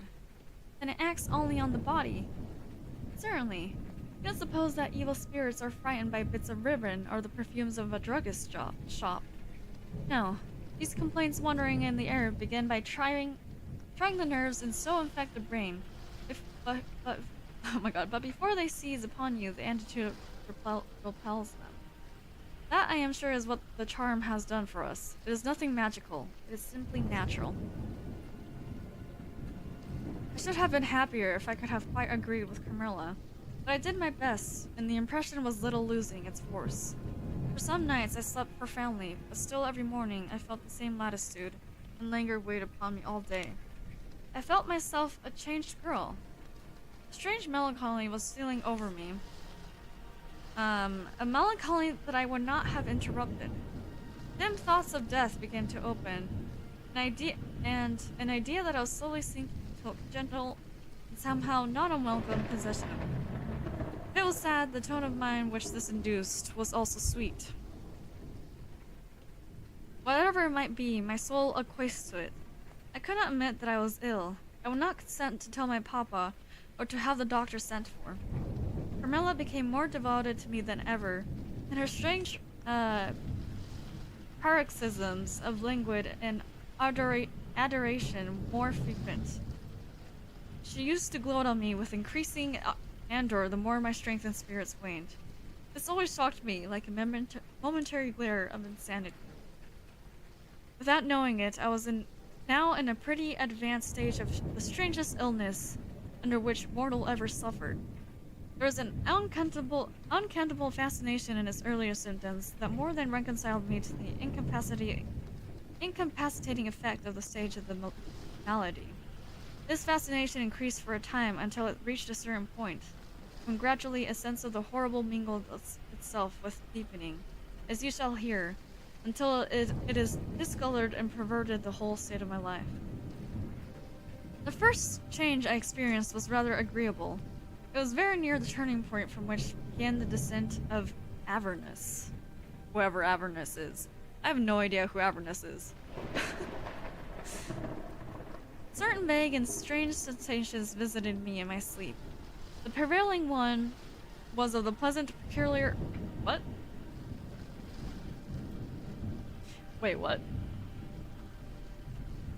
And it acts only on the body. Certainly. You don't suppose that evil spirits are frightened by bits of ribbon or the perfumes of a druggist shop. No. These complaints wandering in the air begin by trying the nerves and so infect the brain. But before they seize upon you, the antidote repels them. That, I am sure, is what the charm has done for us. It is nothing magical. It is simply natural. I should have been happier if I could have quite agreed with Carmilla, but I did my best, and the impression was little losing its force. For some nights I slept profoundly, but still every morning I felt the same lassitude, and languor weighed upon me all day. I felt myself a changed girl. A strange melancholy was stealing over me. A melancholy that I would not have interrupted. Dim thoughts of death began to open, an idea that I was slowly sinking took gentle and somehow not unwelcome possession of me. If it was sad, the tone of mind which this induced was also sweet. Whatever it might be, my soul acquiesced to it. I could not admit that I was ill. I would not consent to tell my papa, or to have the doctor sent for. Carmilla became more devoted to me than ever, and her strange paroxysms of languid and adoration more frequent. She used to gloat on me with increasing ardor the more my strength and spirits waned. This always shocked me like a momentary glare of insanity. Without knowing it, I was now in a pretty advanced stage of the strangest illness under which mortal ever suffered. There was an uncountable fascination in its earlier symptoms that more than reconciled me to the incapacitating effect of the stage of the malady. This fascination increased for a time until it reached a certain point, when gradually a sense of the horrible mingled itself with deepening, as you shall hear, until it is discolored and perverted the whole state of my life. The first change I experienced was rather agreeable. It was very near the turning point from which began the descent of Avernus. Whoever Avernus is. I have no idea who Avernus is. Certain vague and strange sensations visited me in my sleep. The prevailing one was of the pleasant, peculiar... What? Wait, what?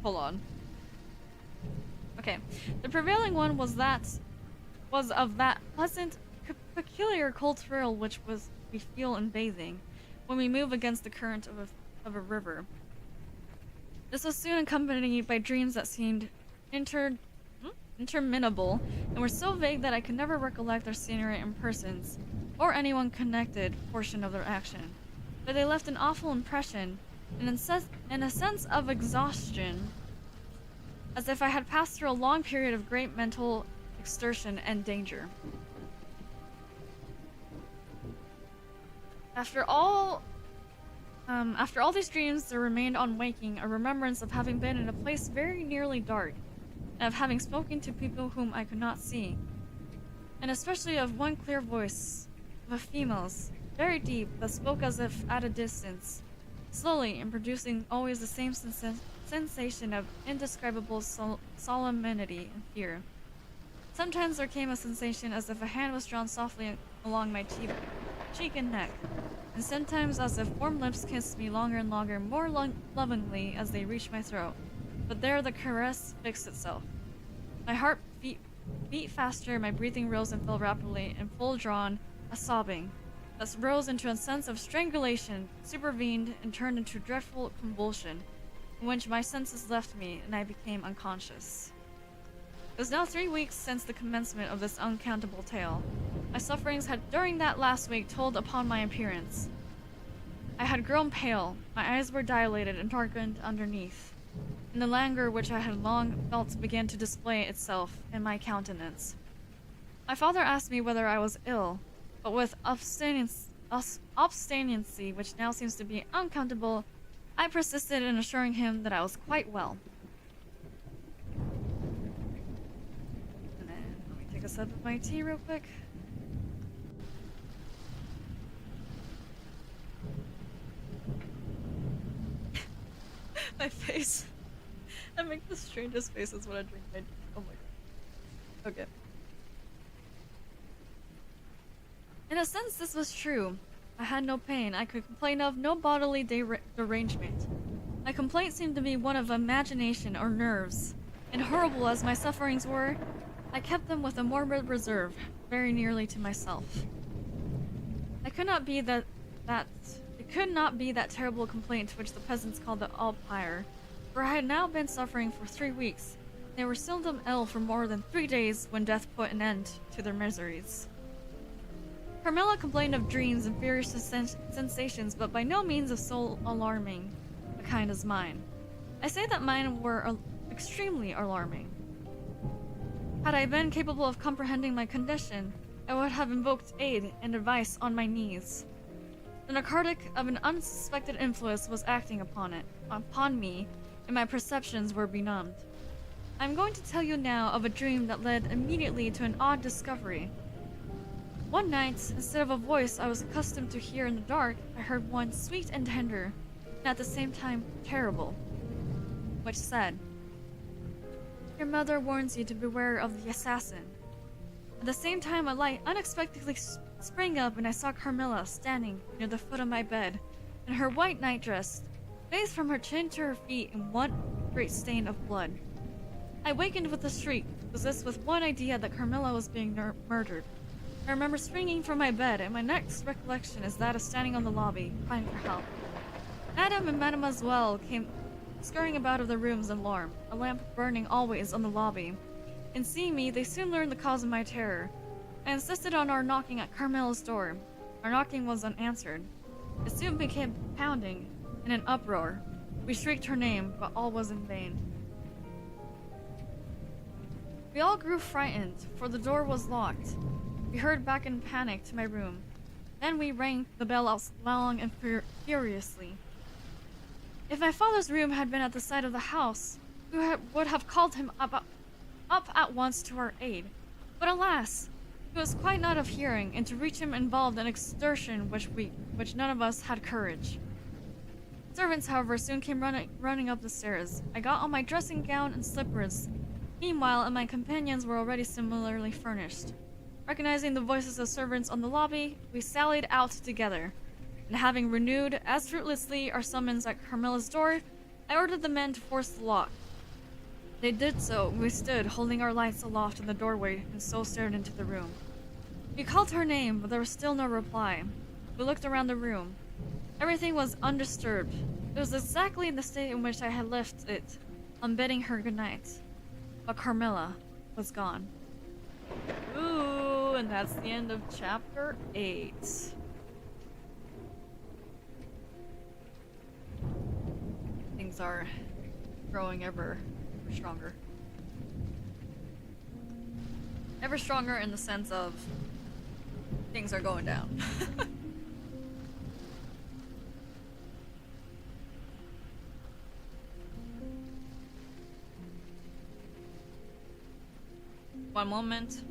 Hold on. Okay. The prevailing one was of that pleasant, peculiar cold thrill which we feel in bathing when we move against the current of a river. This was soon accompanied by dreams that seemed interminable and were so vague that I could never recollect their scenery and persons, or anyone connected portion of their action. But they left an awful impression, and a sense of exhaustion, as if I had passed through a long period of great mental exertion and danger. After all these dreams, there remained on waking a remembrance of having been in a place very nearly dark, and of having spoken to people whom I could not see, and especially of one clear voice, of a female's, very deep, that spoke as if at a distance, slowly, and producing always the same sensation of indescribable solemnity and fear. Sometimes there came a sensation as if a hand was drawn softly along my cheek and neck, and sometimes as if warm lips kissed me longer and longer, more lovingly as they reached my throat. But there the caress fixed itself. My heart beat faster, my breathing rose and fell rapidly, and full drawn, a sobbing that rose into a sense of strangulation, supervened, and turned into dreadful convulsion, in which my senses left me, and I became unconscious. It was now 3 weeks since the commencement of this uncountable tale. My sufferings had during that last week told upon my appearance. I had grown pale, my eyes were dilated and darkened underneath, and the languor which I had long felt began to display itself in my countenance. My father asked me whether I was ill, but with obstinacy which now seems to be uncountable, I persisted in assuring him that I was quite well. And then, let me take a sip of my tea real quick. My face. I make the strangest faces when I drink my tea. Oh my god. Okay. In a sense, this was true. I had no pain. I could complain of no bodily derangement. My complaint seemed to be one of imagination or nerves, and horrible as my sufferings were, I kept them with a morbid reserve, very nearly to myself. It could not be that terrible complaint which the peasants called the Alpire, for I had now been suffering for 3 weeks. They were seldom ill for more than 3 days when death put an end to their miseries. Carmilla complained of dreams and furious sensations, but by no means of so alarming a kind as mine. I say that mine were extremely alarming. Had I been capable of comprehending my condition, I would have invoked aid and advice on my knees. The narcotic of an unsuspected influence was acting upon me, and my perceptions were benumbed. I am going to tell you now of a dream that led immediately to an odd discovery. One night, instead of a voice I was accustomed to hear in the dark, I heard one sweet and tender, and at the same time terrible, which said, "Your mother warns you to beware of the assassin." At the same time, a light unexpectedly sprang up, and I saw Carmilla standing near the foot of my bed, in her white nightdress, bathed from her chin to her feet in one great stain of blood. I wakened with a shriek, possessed with one idea that Carmilla was being murdered. I remember springing from my bed, and my next recollection is that of standing on the lobby, crying for help. Madame and Mademoiselle came scurrying about of the rooms in alarm, a lamp burning always on the lobby. And seeing me, they soon learned the cause of my terror. I insisted on our knocking at Carmilla's door. Our knocking was unanswered. It soon became pounding, in an uproar. We shrieked her name, but all was in vain. We all grew frightened, for the door was locked. We hurried back in panic to my room. Then we rang the bell out long and furiously. If my father's room had been at the side of the house, we would have called him up at once to our aid. But alas, he was quite not of hearing, and to reach him involved an exertion which none of us had courage. Servants, however, soon came running up the stairs. I got on my dressing gown and slippers. Meanwhile, and my companions were already similarly furnished. Recognizing the voices of servants on the lobby, we sallied out together, and having renewed, as fruitlessly, our summons at Carmilla's door, I ordered the men to force the lock. They did so, and we stood, holding our lights aloft in the doorway, and so stared into the room. We called her name, but there was still no reply. We looked around the room. Everything was undisturbed. It was exactly in the state in which I had left it, on bidding her good night. But Carmilla was gone. Ooh, and that's the end of chapter 8. Things are growing ever stronger. Ever stronger in the sense of things are going down. One moment.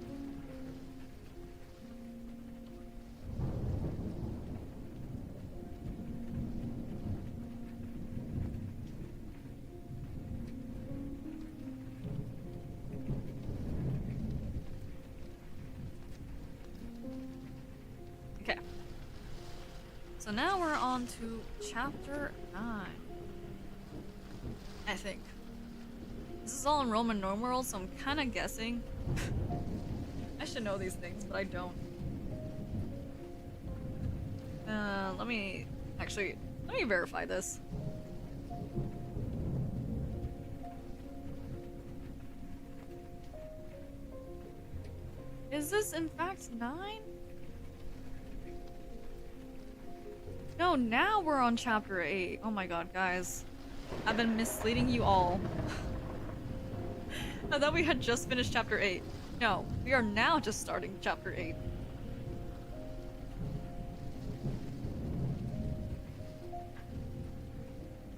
Okay. So now we're on to chapter 9. I think. This is all in Roman numerals, so I'm kind of guessing. I should know these things, but I don't. Let me verify this. Is this in fact 9? No, now we're on chapter 8. Oh my god, guys. I've been misleading you all. I thought we had just finished chapter 8. No, we are now just starting chapter 8.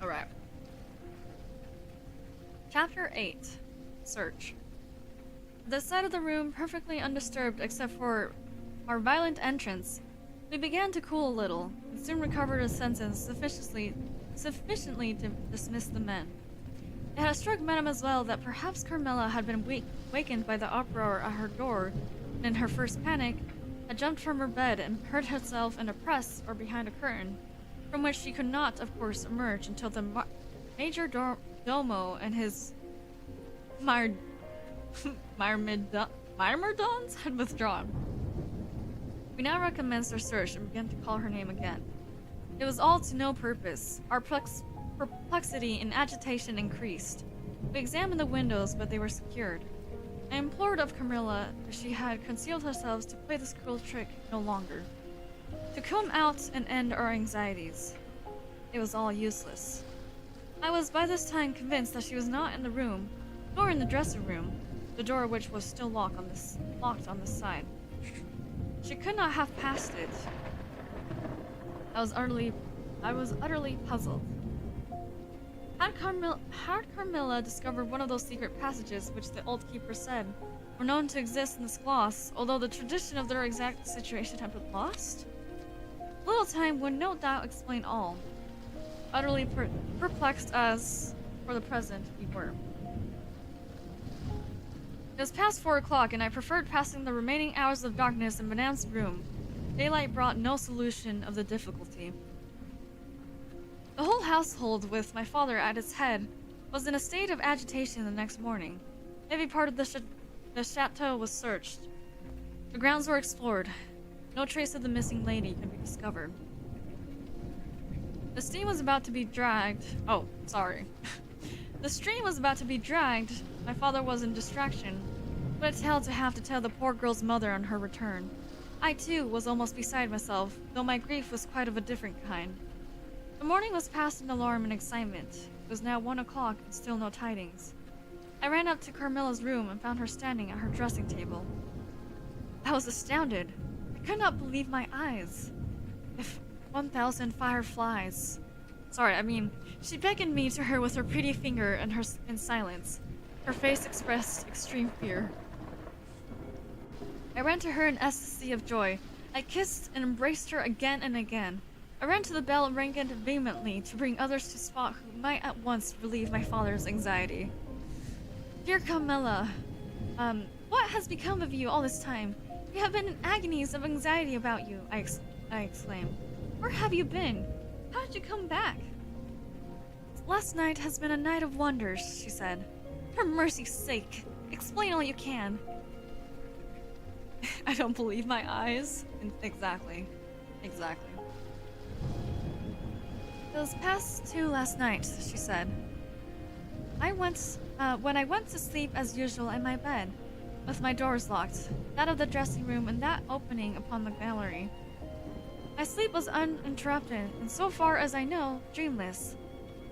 Alright. Chapter 8. Search. The side of the room perfectly undisturbed except for our violent entrance. We began to cool a little, and soon recovered our senses sufficiently to dismiss the men. It had struck Mademoiselle that perhaps Carmilla had been wakened by the uproar at her door, and in her first panic, had jumped from her bed and hid herself in a press or behind a curtain, from which she could not, of course, emerge until the Major Domo and his myrmidons had withdrawn. We now recommenced our search and began to call her name again. It was all to no purpose. Our perplexity and agitation increased. We examined the windows, but they were secured. I implored of Carmilla, if she had concealed herself, to play this cruel trick no longer. To come out and end our anxieties. It was all useless. I was by this time convinced that she was not in the room, nor in the dressing room, the door of which was still locked on this side. She could not have passed it. I was utterly puzzled. Had Carmilla discovered one of those secret passages which the old keeper said were known to exist in this gloss, although the tradition of their exact situation had been lost? Little time would no doubt explain all. Utterly perplexed as, for the present, we were. It was past 4 o'clock, and I preferred passing the remaining hours of darkness in Madame's room. Daylight brought no solution of the difficulty. The whole household, with my father at its head, was in a state of agitation the next morning. Every part of the chateau was searched. The grounds were explored. No trace of the missing lady could be discovered. The stream was about to be dragged. Oh, sorry. The stream was about to be dragged. My father was in distraction. What a tale to have to tell the poor girl's mother on her return. I, too, was almost beside myself, though my grief was quite of a different kind. The morning was past in alarm and excitement. It was now 1 o'clock and still no tidings. I ran up to Carmilla's room and found her standing at her dressing table. I was astounded. I could not believe my eyes. If 1,000 fireflies. She beckoned me to her with her pretty finger and in silence. Her face expressed extreme fear. I ran to her in ecstasy of joy. I kissed and embraced her again and again. I ran to the bell and rang it vehemently to bring others to spot who might at once relieve my father's anxiety. Dear Carmilla, what has become of you all this time? We have been in agonies of anxiety about you, I exclaimed. Where have you been? How did you come back? Last night has been a night of wonders, she said. For mercy's sake, explain all you can. I don't believe my eyes. Exactly. It was past 2 last night, she said. When I went to sleep as usual in my bed, with my doors locked, that of the dressing room and that opening upon the gallery. My sleep was uninterrupted, and so far as I know, dreamless.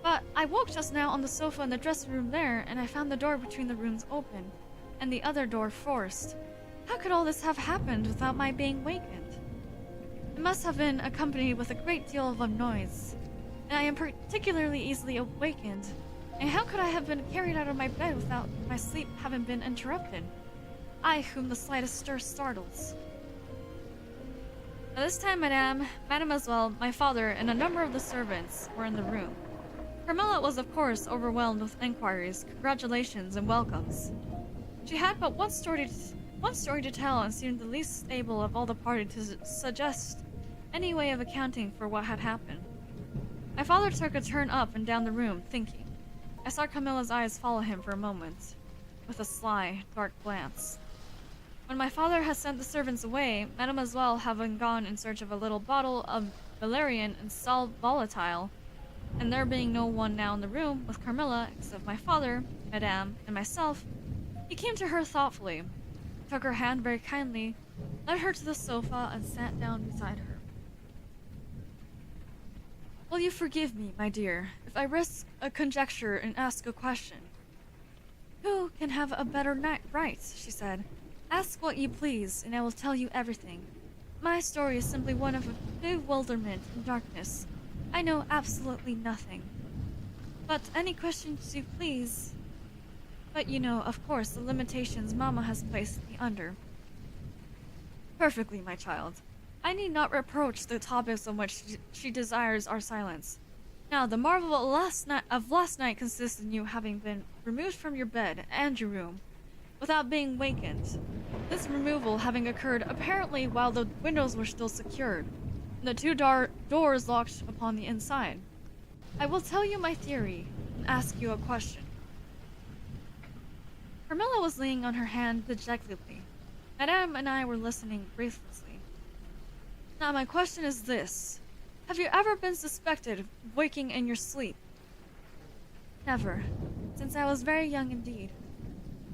But I woke just now on the sofa in the dressing room there, and I found the door between the rooms open, and the other door forced. How could all this have happened without my being wakened? It must have been accompanied with a great deal of noise, and I am particularly easily awakened. And how could I have been carried out of my bed without my sleep having been interrupted? I, whom the slightest stir startles. By this time, Mademoiselle, my father, and a number of the servants were in the room. Carmilla was, of course, overwhelmed with inquiries, congratulations, and welcomes. She had but one story to tell, and seemed the least able of all the party to suggest any way of accounting for what had happened. My father took a turn up and down the room, thinking. I saw Carmilla's eyes follow him for a moment, with a sly, dark glance. When my father had sent the servants away, Mademoiselle, having gone in search of a little bottle of valerian and sal volatile, and there being no one now in the room with Carmilla except my father, Madame, and myself, he came to her thoughtfully, took her hand very kindly, led her to the sofa, and sat down beside her. Will you forgive me, my dear, if I risk a conjecture and ask a question? Who can have a better right, she said. Ask what you please, and I will tell you everything. My story is simply one of bewilderment and darkness. I know absolutely nothing. But any questions you please. But you know, of course, the limitations Mama has placed me under. Perfectly, my child. I need not reproach the topics on which she desires our silence. Now, the marvel of last night consists in you having been removed from your bed and your room, without being wakened. This removal having occurred apparently while the windows were still secured, and the two doors locked upon the inside. I will tell you my theory, and ask you a question. Carmilla was leaning on her hand dejectedly. Madame and I were listening breathlessly. Now my question is this. Have you ever been suspected of waking in your sleep? Never, since I was very young indeed.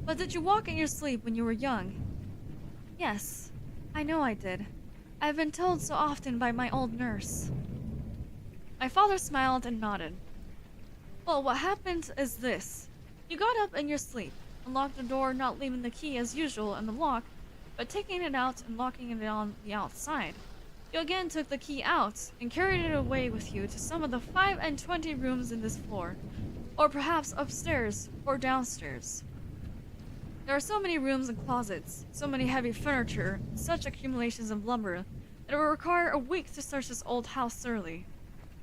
But did you walk in your sleep when you were young? Yes, I know I did. I've been told so often by my old nurse. My father smiled and nodded. Well, what happened is this. You got up in your sleep, unlocked the door, not leaving the key as usual in the lock, but taking it out and locking it on the outside. You again took the key out and carried it away with you to some of the 25 rooms in this floor, or perhaps upstairs or downstairs. There are so many rooms and closets, so many heavy furniture, and such accumulations of lumber, that it will require a week to search this old house thoroughly.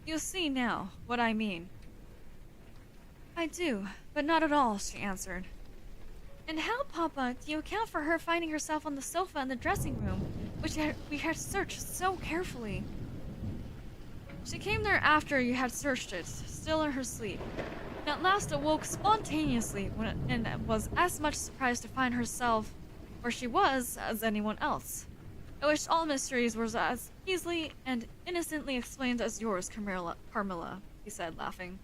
You see now what I mean. I do, but not at all, she answered. And how, Papa, do you account for her finding herself on the sofa in the dressing room, which we had searched so carefully? She came there after you had searched it, still in her sleep, and at last awoke spontaneously and was as much surprised to find herself where she was as anyone else. I wish all mysteries were as easily and innocently explained as yours, Carmilla, he said, laughing.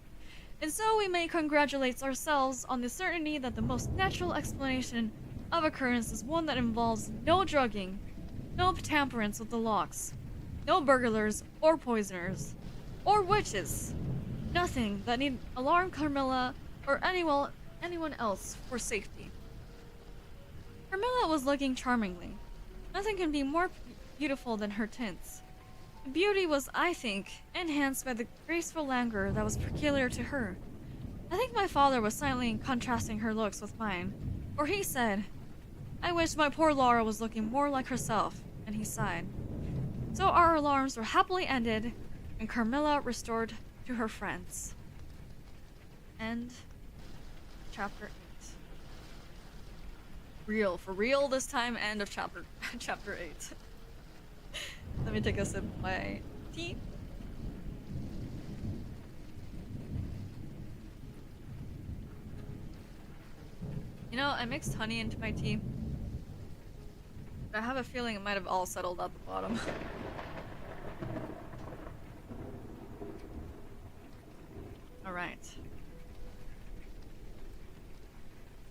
And so we may congratulate ourselves on the certainty that the most natural explanation of occurrence is one that involves no drugging, no tamperance with the locks, no burglars or poisoners, or witches. Nothing that need alarm Carmilla or anyone else for safety. Carmilla was looking charmingly. Nothing can be more beautiful than her tints. The beauty was, I think, enhanced by the graceful languor that was peculiar to her. I think my father was silently contrasting her looks with mine, for he said, I wish my poor Laura was looking more like herself, and he sighed. So our alarms were happily ended, and Carmilla restored to her friends. End chapter 8. Real, for real this time, end of chapter 8. Let me take a sip of my tea. You know, I mixed honey into my tea. But I have a feeling it might have all settled at the bottom. Alright.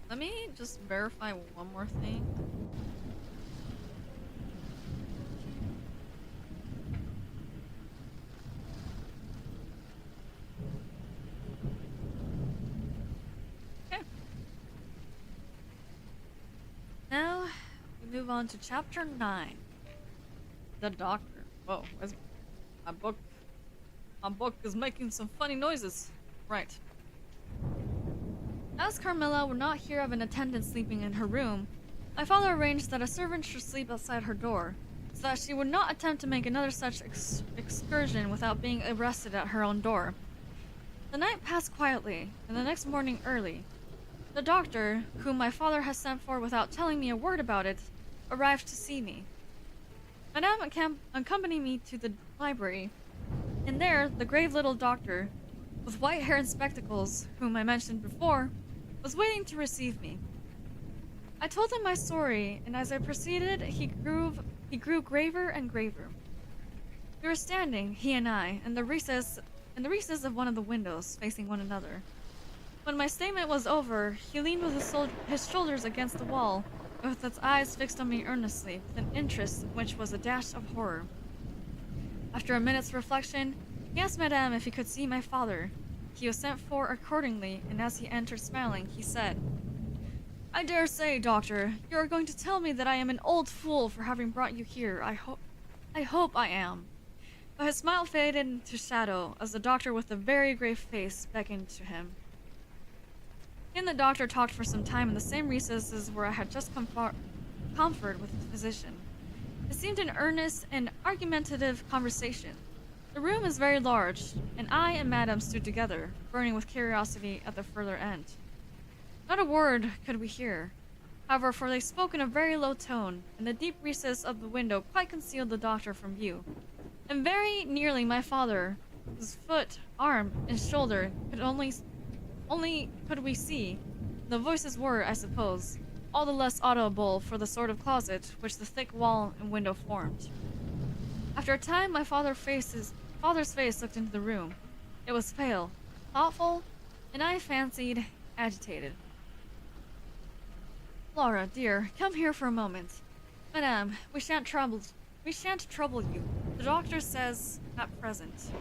Let me just verify one more thing. Okay. Now, we move on to chapter 9. The Doctor. Whoa, where's my book? My book is making some funny noises. Right. As Carmilla would not hear of an attendant sleeping in her room, my father arranged that a servant should sleep outside her door, so that she would not attempt to make another such excursion without being arrested at her own door. The night passed quietly, and the next morning early. The doctor, whom my father had sent for without telling me a word about it, arrived to see me. Madame accompanied me to the library, and there the grave little doctor, with white hair and spectacles, whom I mentioned before, was waiting to receive me. I told him my story, and as I proceeded, he grew graver and graver. We were standing, he and I, in the recess of one of the windows, facing one another. When my statement was over, he leaned with his shoulders against the wall, with its eyes fixed on me earnestly, with an interest which was a dash of horror. After a minute's reflection, he asked Madame if he could see my father. He was sent for accordingly, and as he entered smiling, he said, "I dare say, Doctor, you are going to tell me that I am an old fool for having brought you here. I hope I am." But his smile faded into shadow as the doctor with a very grave face beckoned to him. He and the doctor talked for some time in the same recesses where I had just conferred with the physician. It seemed an earnest and argumentative conversation. The room is very large, and I and Madame stood together, burning with curiosity at the further end. Not a word could we hear, however, for they spoke in a very low tone, and the deep recess of the window quite concealed the doctor from view. And very nearly my father, his foot, arm, and shoulder only could we see. The voices were, I suppose, all the less audible for the sort of closet which the thick wall and window formed. After a time, my father's face looked into the room. It was pale, thoughtful, and I fancied agitated. "Laura, dear, come here for a moment. Madame, we shan't trouble you. The doctor says at present."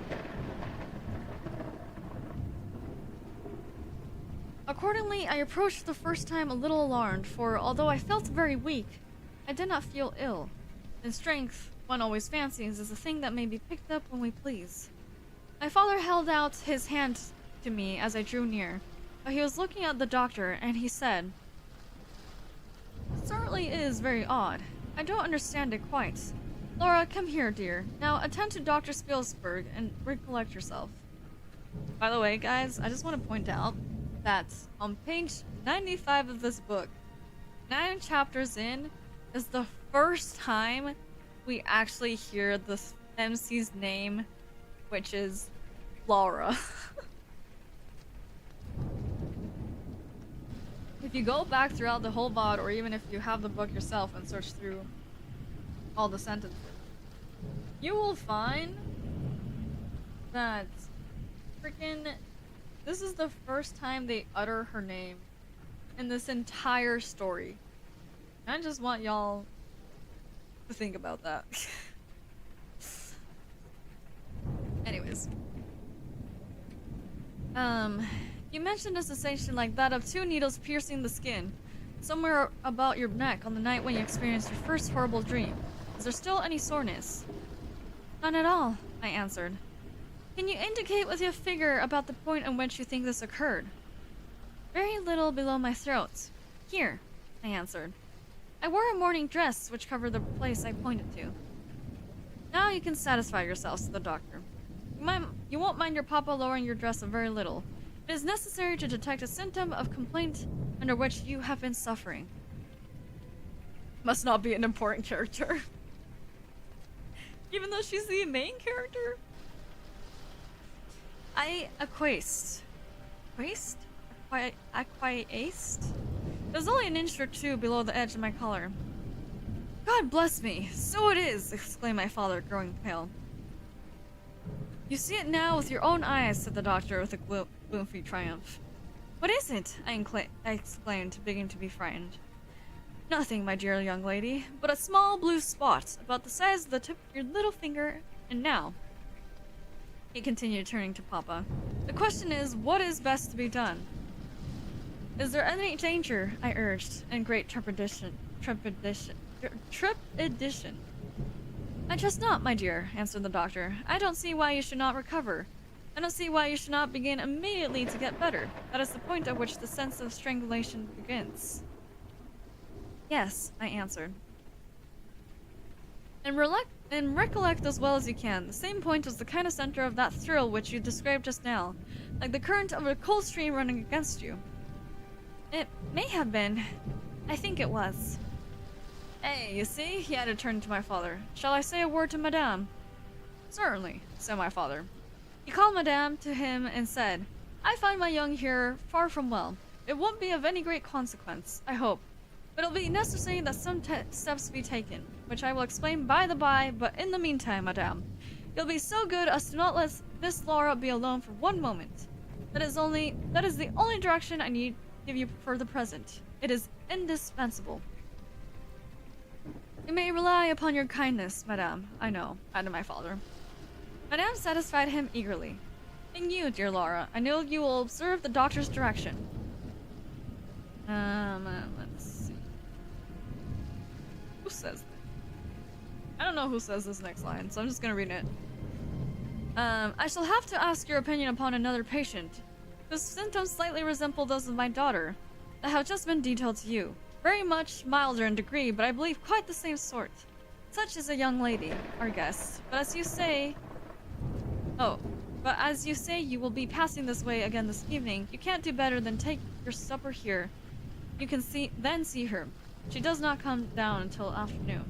Accordingly, I approached the first time a little alarmed, for although I felt very weak, I did not feel ill. And strength, one always fancies, is a thing that may be picked up when we please. My father held out his hand to me as I drew near, but he was looking at the doctor, and he said, "It certainly is very odd. I don't understand it quite. Laura, come here, dear. Now attend to Dr. Spielsberg and recollect yourself." By the way, guys, I just want to point out that on page 95 of this book, 9 chapters in, is the first time we actually hear the MC's name, which is Laura. If you go back throughout the whole VOD, or even if you have the book yourself and search through all the sentences, you will find that freaking this is the first time they utter her name in this entire story. I just want y'all to think about that. Anyways. You mentioned a sensation like that of 2 needles piercing the skin, somewhere about your neck on the night when you experienced your first horrible dream. Is there still any soreness? None at all, I answered. Can you indicate with your finger about the point on which you think this occurred? Very little below my throat. Here, I answered. I wore a morning dress which covered the place I pointed to. Now you can satisfy yourself, said the doctor. You won't mind your papa lowering your dress a very little. It is necessary to detect a symptom of complaint under which you have been suffering. Must not be an important character. Even though she's the main character? I acquiesced. Acquiesced? There's only an inch or 2 below the edge of my collar. God bless me, so it is, exclaimed my father, growing pale. You see it now with your own eyes, said the doctor with a gloomy triumph. What is it? I exclaimed, beginning to be frightened. Nothing, my dear young lady, but a small blue spot, about the size of the tip of your little finger, and now, he continued, turning to Papa, the question is, what is best to be done? Is there any danger? I urged, in great trepidation. I trust not, my dear, answered the doctor. I don't see why you should not recover. I don't see why you should not begin immediately to get better. That is the point at which the sense of strangulation begins. Yes, I answered. And recollect as well as you can, the same point was the kind of center of that thrill which you described just now, like the current of a cold stream running against you. It may have been. I think it was. Hey, you see, he added, turning to my father. Shall I say a word to Madame? Certainly, said my father. He called Madame to him and said, I find my young here far from well. It won't be of any great consequence, I hope. But it'll be necessary that some steps be taken, which I will explain by the by, but in the meantime, Madame, you'll be so good as to not let this Laura be alone for one moment. That is the only direction I need give you for the present. It is indispensable. You may rely upon your kindness, madame. I know, added my father. Madame satisfied him eagerly. And you, dear Laura, I know you will observe the doctor's direction. Let's see. Who says that? I don't know who says this next line, so I'm just gonna read it. I shall have to ask your opinion upon another patient, whose symptoms slightly resemble those of my daughter, that have just been detailed to you. Very much milder in degree, but I believe quite the same sort. Such is a young lady, our guest, but as you say... But as you say you will be passing this way again this evening, you can't do better than take your supper here. You can then see her. She does not come down until afternoon.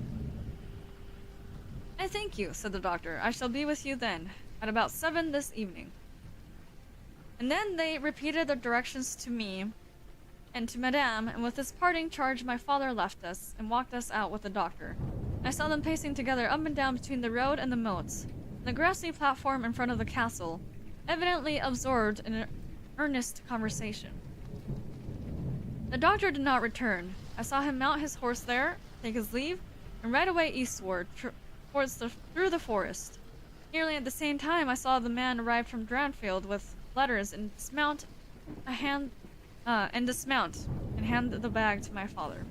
I thank you, said the doctor. I shall be with you then, at about 7 this evening. And then they repeated their directions to me and to Madame, and with this parting charge my father left us and walked us out with the doctor. I saw them pacing together up and down between the road and the moats, the grassy platform in front of the castle, evidently absorbed in an earnest conversation. The doctor did not return. I saw him mount his horse there, take his leave, and ride away eastward, through the forest. Nearly at the same time, I saw the man arrive from Dranfield with letters and dismount and hand the bag to my father.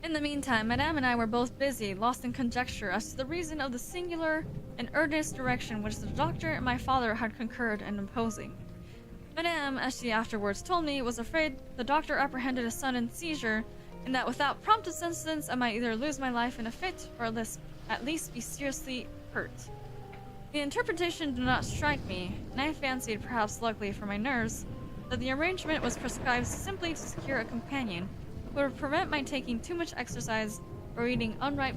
In the meantime, Madame and I were both busy, lost in conjecture as to the reason of the singular and earnest direction which the doctor and my father had concurred in imposing. Madame, as she afterwards told me, was afraid the doctor apprehended a sudden seizure, and that without prompt assistance I might either lose my life in a fit or at least be seriously hurt. The interpretation did not strike me, and I fancied, perhaps luckily for my nerves, that the arrangement was prescribed simply to secure a companion who would prevent my taking too much exercise or eating unripe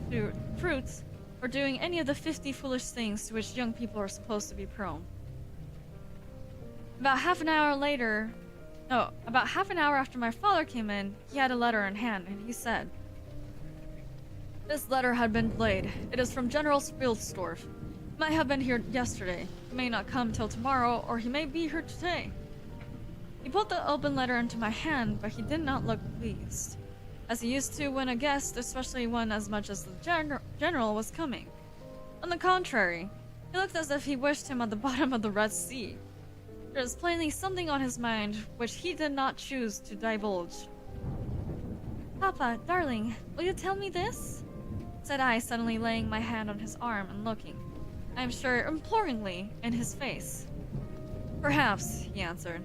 fruits or doing any of the 50 foolish things to which young people are supposed to be prone. About half an hour after my father came in, he had a letter in hand, and he said, "This letter had been delayed. It is from General Spilsdorf. He might have been here yesterday. He may not come till tomorrow, or he may be here today." He put the open letter into my hand, but he did not look pleased, as he used to when a guest, especially one as much as the general, was coming. On the contrary, he looked as if he wished him at the bottom of the Red Sea. There was plainly something on his mind which he did not choose to divulge. "Papa, darling, will you tell me this?" said I, suddenly laying my hand on his arm and looking, I am sure, imploringly, in his face. "Perhaps," he answered,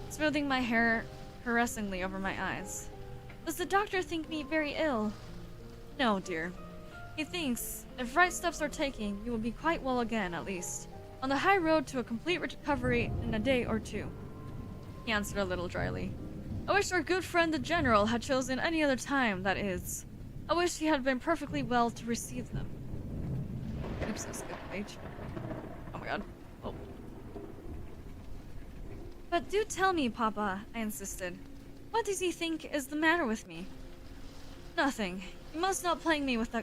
smoothing my hair caressingly over my eyes. "Does the doctor think me very ill?" "No, dear. He thinks, if right steps are taken, you will be quite well again, at least, on the high road to a complete recovery in a day or two," he answered a little dryly. "I wish our good friend the General had chosen any other time, that is. I wish he had been perfectly well to receive them." Oops, I skipped a page. Oh my god. Oh. "But do tell me, Papa," I insisted. "What does he think is the matter with me?" "Nothing. You must not plague me with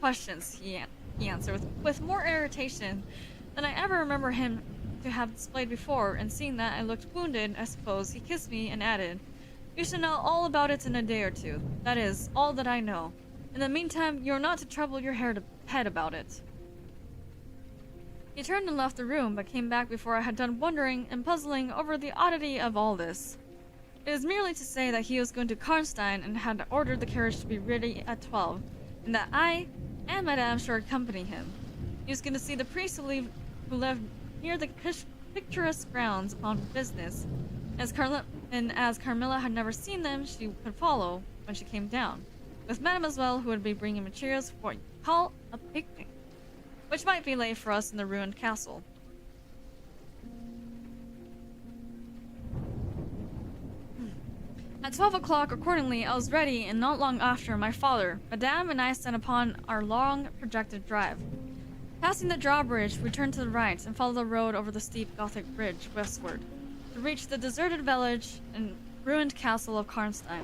questions," he answered with more irritation than I ever remember him to have displayed before, and seeing that I looked wounded, I suppose, he kissed me and added, "You shall know all about it in a day or two. That is, all that I know. In the meantime, you are not to trouble your head about it." He turned and left the room, but came back before I had done wondering and puzzling over the oddity of all this. It was merely to say that he was going to Karnstein and had ordered the carriage to be ready at 12, and that I and Madame should accompany him. He was going to see the priest who lived near the picturesque grounds upon business, as Carmilla had never seen them, she could follow when she came down, with Mademoiselle, who would be bringing materials for what you call a picnic, which might be laid for us in the ruined castle. At 12 o'clock, accordingly, I was ready, and not long after, my father, Madame, and I set upon our long, projected drive. Passing the drawbridge, we turned to the right and followed the road over the steep Gothic bridge westward, to reach the deserted village and ruined castle of Karnstein.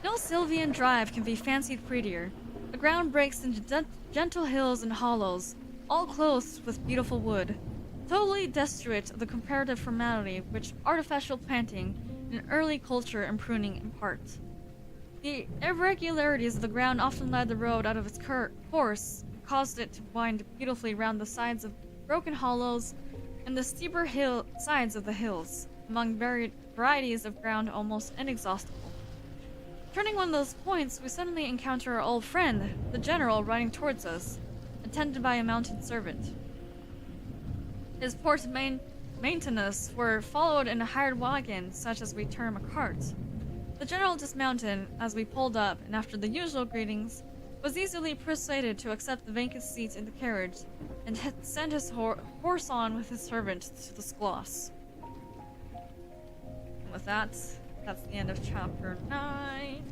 No Sylvian drive can be fancied prettier. The ground breaks into gentle hills and hollows, all clothed with beautiful wood, totally destitute of the comparative formality which artificial planting and early culture and pruning impart. The irregularities of the ground often led the road out of its course, and caused it to wind beautifully round the sides of broken hollows and the steeper sides of the hills, among varieties of ground almost inexhaustible. Turning one of those points, we suddenly encounter our old friend, the general, riding towards us, attended by a mounted servant. His maintenance were followed in a hired wagon, such as we term a cart. The general dismounted as we pulled up, and after the usual greetings, was easily persuaded to accept the vacant seat in the carriage, and send his horse on with his servant to the schloss. And with that, that's the end of chapter 9.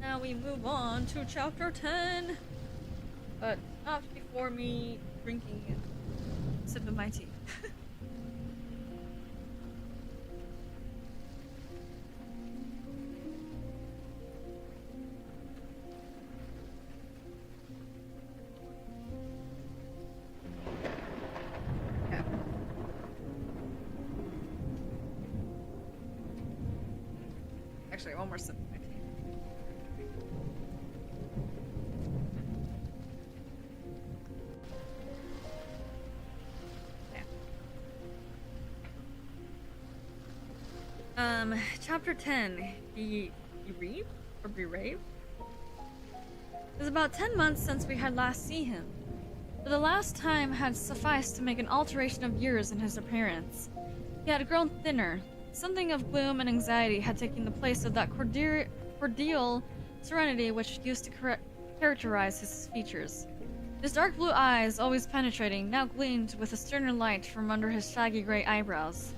Now we move on to chapter 10, but not before me drinking a sip of my tea. Actually, one more sip of my tea. Yeah. Chapter 10, Bereave? Or Berave? It was about 10 months since we had last seen him, but the last time had sufficed to make an alteration of years in his appearance. He had grown thinner. Something of gloom and anxiety had taken the place of that cordial serenity which used to characterize his features. His dark blue eyes, always penetrating, now gleamed with a sterner light from under his shaggy gray eyebrows.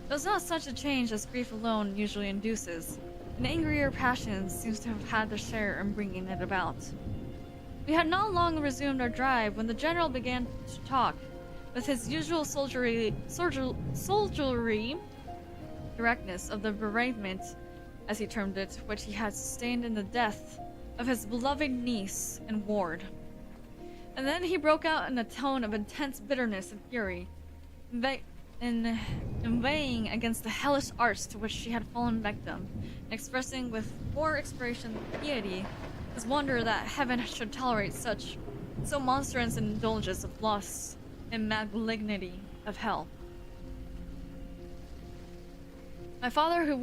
It was not such a change as grief alone usually induces. An angrier passion seems to have had their share in bringing it about. We had not long resumed our drive when the general began to talk, with his usual soldierly directness of the bereavement, as he termed it, which he had sustained in the death of his beloved niece and ward. And then he broke out in a tone of intense bitterness and fury, inveighing against the hellish arts to which she had fallen victim, and expressing with more expression than piety his wonder that heaven should tolerate so monstrous an indulgence of lust and malignity of hell. My father, who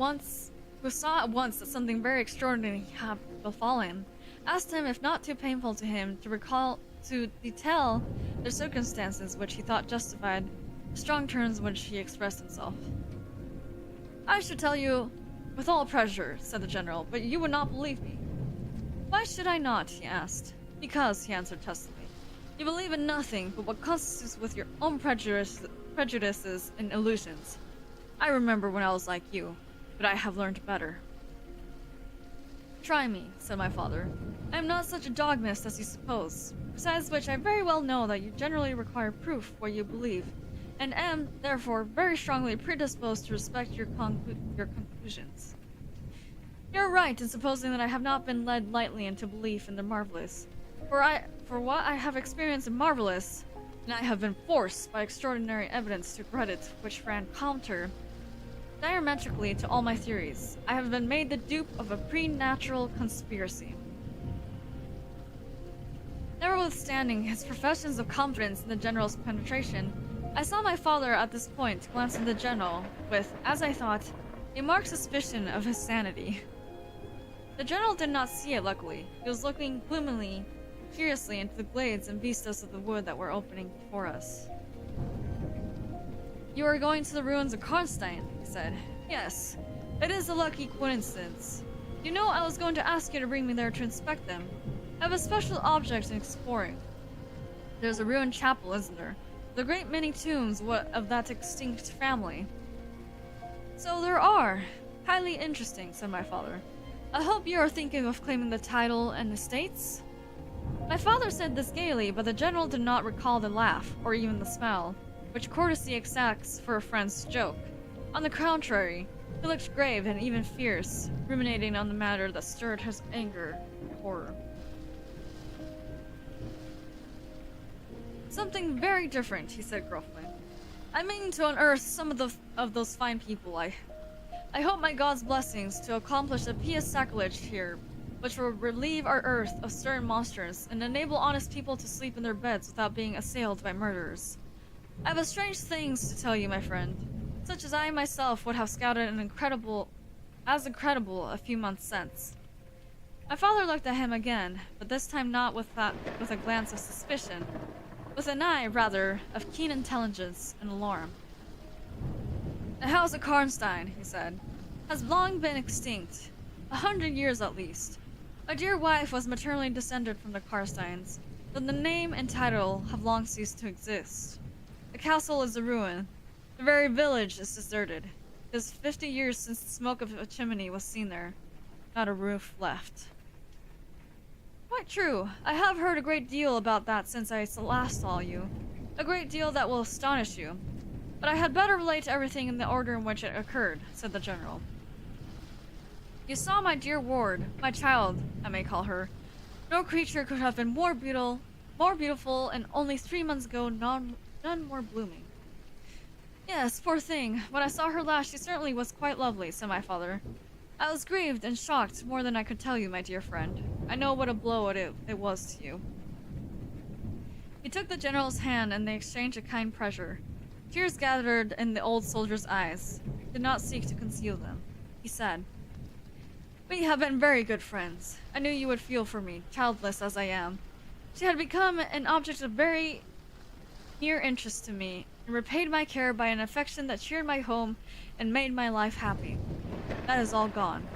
saw at once that something very extraordinary had befallen, asked him, if not too painful to him, to detail the circumstances which he thought justified the strong terms in which he expressed himself. "I should tell you with all pleasure," said the general, "but you would not believe me." "Why should I not?" he asked. "Because," he answered testily, "you believe in nothing but what constitutes with your own prejudices and illusions. I remember when I was like you, but I have learned better." "Try me," said my father. "I am not such a dogmatist as you suppose. Besides which, I very well know that you generally require proof what you believe, and am, therefore, very strongly predisposed to respect your conclusions. You're right in supposing that I have not been led lightly into belief in the marvelous. For what I have experienced in marvelous, and I have been forced by extraordinary evidence to credit which ran counter diametrically to all my theories. I have been made the dupe of a preternatural conspiracy." Notwithstanding his professions of confidence in the general's penetration, I saw my father at this point glance at the general with, as I thought, a marked suspicion of his sanity. The general did not see it, luckily. He was looking gloomily, curiously into the glades and vistas of the wood that were opening before us. "You are going to the ruins of Karnstein," he said. "Yes, it is a lucky coincidence. You know, I was going to ask you to bring me there to inspect them. I have a special object in exploring. There's a ruined chapel, isn't there? The great many tombs of that extinct family." "So there are. Highly interesting," said my father. "I hope you are thinking of claiming the title and estates?" My father said this gaily, but the general did not recall the laugh, or even the smile, which courtesy exacts for a friend's joke. On the contrary, he looked grave and even fierce, ruminating on the matter that stirred his anger and horror. "Something very different," he said gruffly. "I mean to unearth some of those fine people I I hope my god's blessings to accomplish a pious sacrilege here, which will relieve our earth of certain monsters and enable honest people to sleep in their beds without being assailed by murderers. I have strange things to tell you, my friend, such as I myself would have scouted incredible a few months since. My father looked at him again, but this time not with a glance of suspicion, with an eye, rather, of keen intelligence and alarm. The house of Karnstein, he said, has long been extinct, 100 years at least. My dear wife was maternally descended from the Karnsteins, but the name and title have long ceased to exist. The castle is a ruin. The very village is deserted. It is 50 years since the smoke of a chimney was seen there. Not a roof left. Quite true. I have heard a great deal about that since I last saw you. A great deal that will astonish you. But I had better relate everything in the order in which it occurred, said the general. You saw my dear ward, my child, I may call her. No creature could have been more beautiful, and only 3 months ago none more blooming. Yes, poor thing. When I saw her last, she certainly was quite lovely, said my father. I was grieved and shocked more than I could tell you, my dear friend. I know what a blow it was to you. He took the general's hand and they exchanged a kind pressure. Tears gathered in the old soldier's eyes. He did not seek to conceal them. He said, "We have been very good friends. I knew you would feel for me, childless as I am." She had become an object of very near interest to me, and repaid my care by an affection that cheered my home and made my life happy. That is all gone.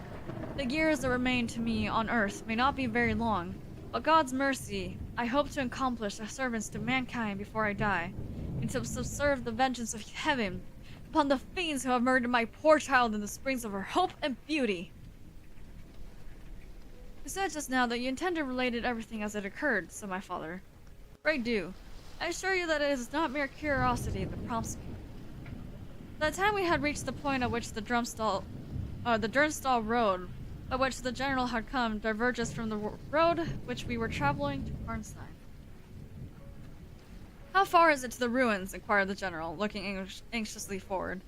The years that remain to me on earth may not be very long, but God's mercy, I hope to accomplish a service to mankind before I die, and to subserve the vengeance of heaven upon the fiends who have murdered my poor child in the springs of her hope and beauty. You said just now that you intend to relate everything as it occurred, said my father. Pray do. I assure you that it is not mere curiosity that prompts me. By the time we had reached the point at which the Durnstall road, by which the general had come, diverges from the road which we were traveling to Karnstein. How far is it to the ruins? Inquired the general, looking anxiously forward.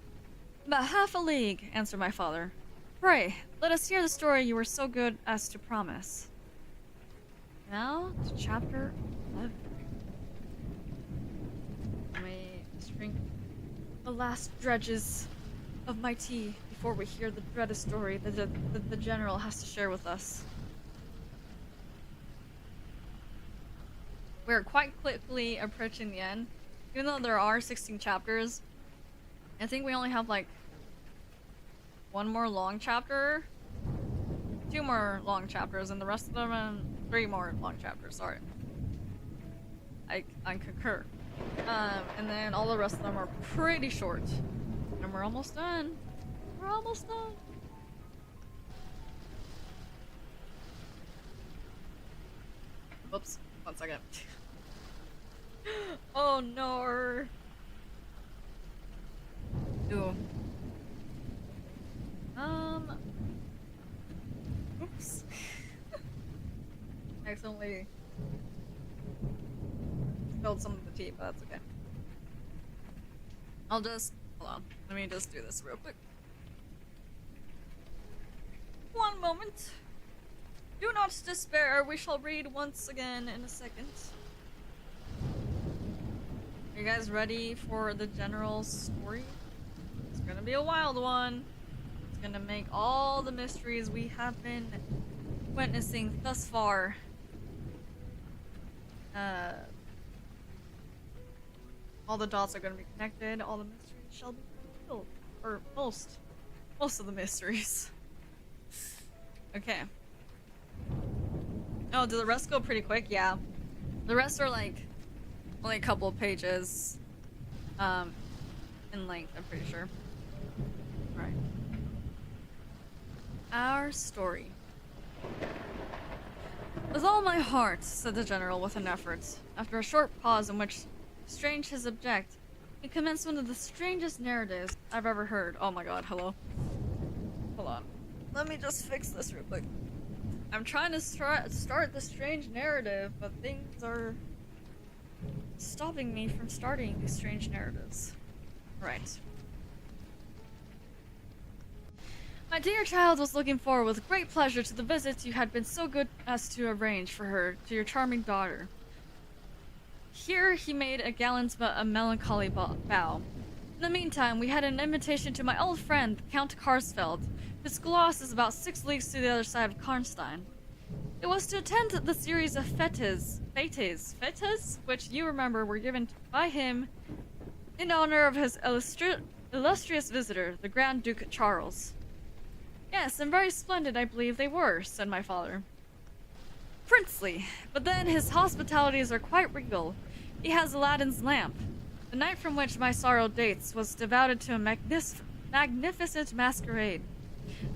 About half a league, answered my father. Pray, let us hear the story you were so good as to promise. Now to chapter 11. Let me just drink the last dredges of my tea before we hear the dreaded story that the general has to share with us. We're quite quickly approaching the end. Even though there are 16 chapters, I think we only have like 1 more long chapter, 2 more long chapters, and the rest of them, and 3 more long chapters, sorry. I concur. And then all the rest of them are pretty short. And we're almost done. We're almost done. Whoops. 1 second. Oh no. Ooh. Oops. I accidentally spilled some of the tea, but that's okay. Hold on. Let me just do this real quick. 1 moment. Do not despair. We shall read once again in a second. Are you guys ready for the general story? It's gonna be a wild one. It's gonna make all the mysteries we have been witnessing thus far. All the dots are gonna be connected. All the mysteries shall be revealed. Or most of the mysteries. Okay. Oh, do the rest go pretty quick? Yeah. The rest are like only a couple of pages in length, I'm pretty sure. Alright. Our story. With all my heart, said the general with an effort. After a short pause in which strange his object, he commenced one of the strangest narratives I've ever heard. Oh my god, hello. Hold on. Let me just fix this real quick. I'm trying to start the strange narrative, but things are stopping me from starting these strange narratives. Right. My dear child was looking forward with great pleasure to the visits you had been so good as to arrange for her to your charming daughter. Here he made a gallant but a melancholy bow. In the meantime, we had an invitation to my old friend, Count Karsfeld, whose Schloss is about 6 leagues to the other side of Karnstein. It was to attend the series of fetes, which you remember were given by him in honor of his illustrious visitor, the Grand Duke Charles. Yes, and very splendid I believe they were, said my father. Princely, but then his hospitalities are quite regal. He has Aladdin's lamp. The night from which my sorrow dates was devoted to a magnificent masquerade.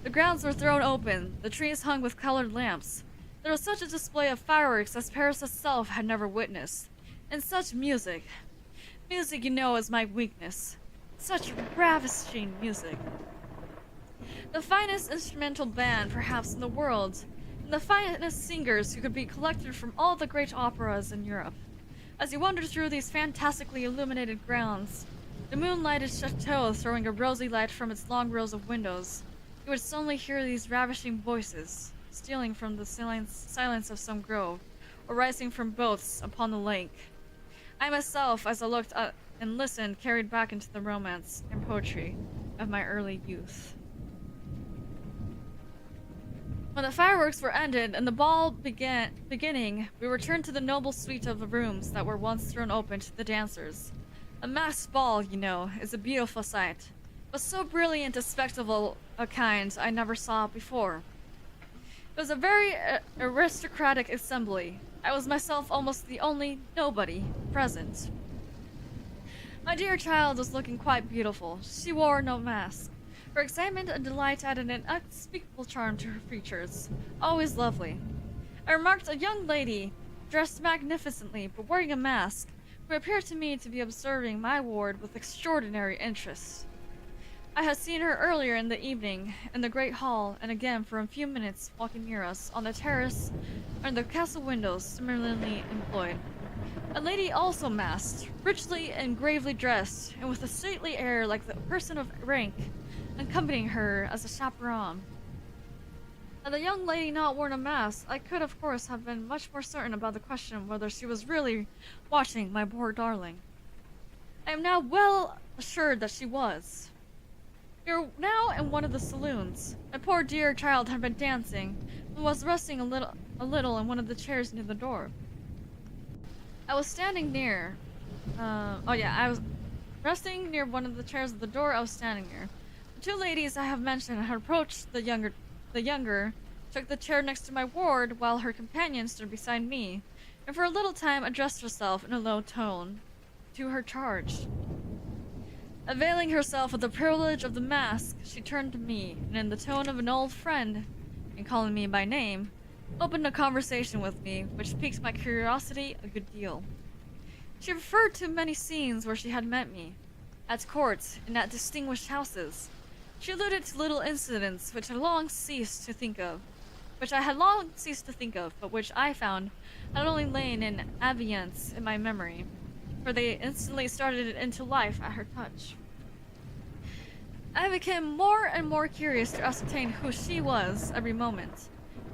The grounds were thrown open, the trees hung with colored lamps. There was such a display of fireworks as Paris itself had never witnessed. And such music. Music, you know, is my weakness. Such ravishing music. The finest instrumental band, perhaps, in the world, and the finest singers who could be collected from all the great operas in Europe. As you wandered through these fantastically illuminated grounds, the moonlighted chateau throwing a rosy light from its long rows of windows, you would suddenly hear these ravishing voices, stealing from the silence of some grove, or rising from boats upon the lake. I myself, as I looked up and listened, carried back into the romance and poetry of my early youth. When the fireworks were ended and the ball beginning, we returned to the noble suite of the rooms that were once thrown open to the dancers. A masked ball, you know, is a beautiful sight, but so brilliant a spectacle a kind I never saw before. It was a very aristocratic assembly. I was myself almost the only nobody present. My dear child was looking quite beautiful. She wore no mask. Her excitement and delight added an unspeakable charm to her features, always lovely. I remarked a young lady, dressed magnificently but wearing a mask, who appeared to me to be observing my ward with extraordinary interest. I had seen her earlier in the evening in the great hall, and again for a few minutes walking near us on the terrace or in the castle windows, similarly employed. A lady also masked, richly and gravely dressed, and with a stately air like the person of rank, accompanying her as a chaperone. Had the young lady not worn a mask, I could of course have been much more certain about the question whether she was really watching my poor darling. I am now well assured that she was. We were now in one of the saloons. My poor dear child had been dancing, and was resting a little in one of the chairs near the door. I was standing near. I was resting near one of the chairs at the door. I was standing near. The two ladies I have mentioned had approached the younger, took the chair next to my ward, while her companion stood beside me, and for a little time addressed herself in a low tone to her charge. Availing herself of the privilege of the mask, she turned to me, and in the tone of an old friend, and calling me by name, opened a conversation with me, which piqued my curiosity a good deal. She referred to many scenes where she had met me, at court and at distinguished houses. She alluded to little incidents which I had long ceased to think of, but which I found had only lain in abeyance in my memory, for they instantly started into life at her touch. I became more and more curious to ascertain who she was every moment.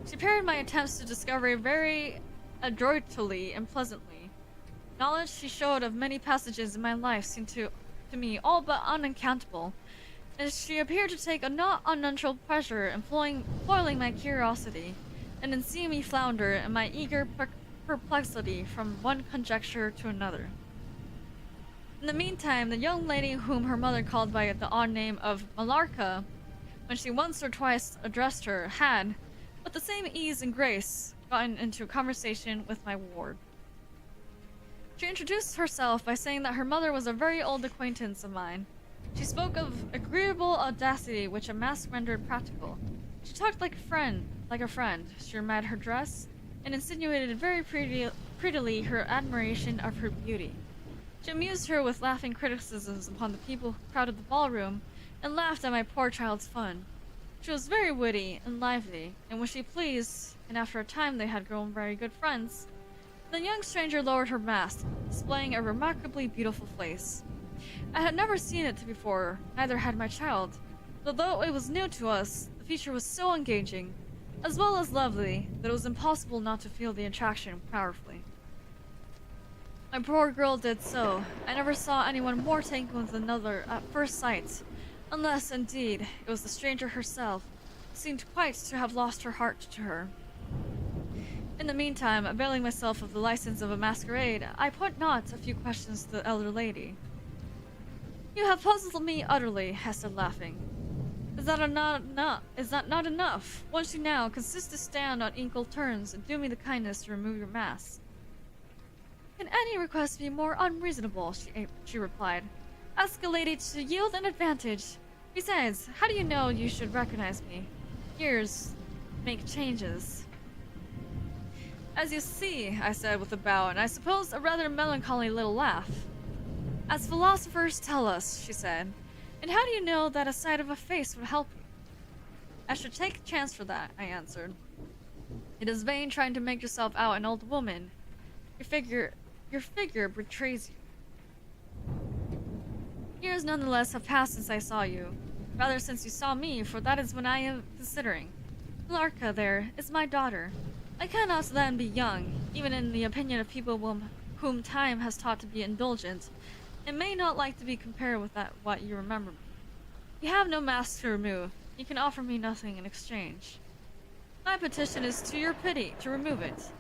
She parried my attempts to discover very adroitly and pleasantly. Knowledge she showed of many passages in my life seemed to me all but unaccountable, and she appeared to take a not unnatural pleasure in foiling my curiosity, and in seeing me flounder in my eager perplexity from one conjecture to another. In the meantime, the young lady whom her mother called by the odd name of Malarka, when she once or twice addressed her, had, with the same ease and grace, gotten into conversation with my ward. She introduced herself by saying that her mother was a very old acquaintance of mine. She spoke of agreeable audacity which a mask rendered practical. She talked like a friend. She admired her dress, and insinuated very prettily her admiration of her beauty. She amused her with laughing criticisms upon the people who crowded the ballroom, and laughed at my poor child's fun. She was very witty and lively, and when she pleased, and after a time they had grown very good friends, the young stranger lowered her mask, displaying a remarkably beautiful face. I had never seen it before, neither had my child, but though it was new to us, feature was so engaging, as well as lovely, that it was impossible not to feel the attraction powerfully. My poor girl did so. I never saw anyone more taken with another at first sight, unless, indeed, it was the stranger herself, who seemed quite to have lost her heart to her. In the meantime, availing myself of the license of a masquerade, I put not a few questions to the elder lady. "You have puzzled me utterly," I said, laughing. Is that not enough? Won't you now consist to stand on equal terms and do me the kindness to remove your mask? Can any request be more unreasonable? She replied. Ask a lady to yield an advantage. Besides, how do you know you should recognize me? Years make changes. As you see, I said with a bow, and I suppose a rather melancholy little laugh. As philosophers tell us, she said. And how do you know that a sight of a face would help you? I should take a chance for that, I answered. It is vain trying to make yourself out an old woman. Your figure betrays you. Years nonetheless have passed since I saw you. Rather since you saw me, for that is what I am considering. Larka, there, is my daughter. I cannot then be young, even in the opinion of people whom time has taught to be indulgent, and may not like to be compared with what you remember me. You have no mask to remove. You can offer me nothing in exchange. My petition is to your pity to remove it,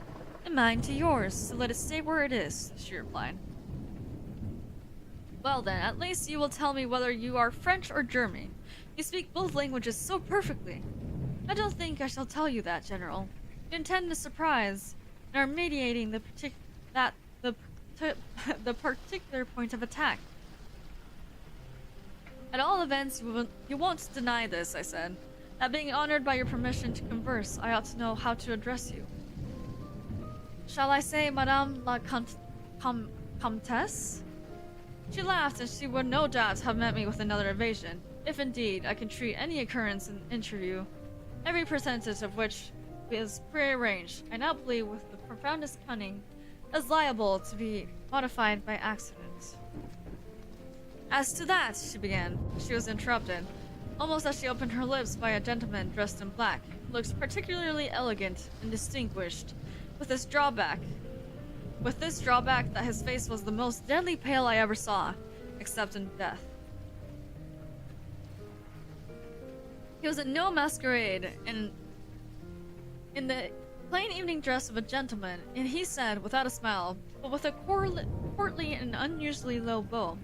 and mine to yours, so let it stay where it is, she replied. Well then, at least you will tell me whether you are French or German. You speak both languages so perfectly. I don't think I shall tell you that, General. You intend to surprise, and are mediating the particular point of attack. At all events, you won't deny this, I said. That being honored by your permission to converse, I ought to know how to address you. Shall I say Madame la Comtesse? She laughed, and she would no doubt have met me with another evasion, if indeed I can treat any occurrence in interview, every percentage of which is prearranged, I now believe with the profoundest cunning, as liable to be modified by accident. As to that, she began. She was interrupted, almost as she opened her lips by a gentleman dressed in black, who looked particularly elegant and distinguished, with this drawback that his face was the most deadly pale I ever saw, except in death. He was in no masquerade, and in the plain evening dress of a gentleman, and he said, without a smile, but with a courtly and unusually low bow,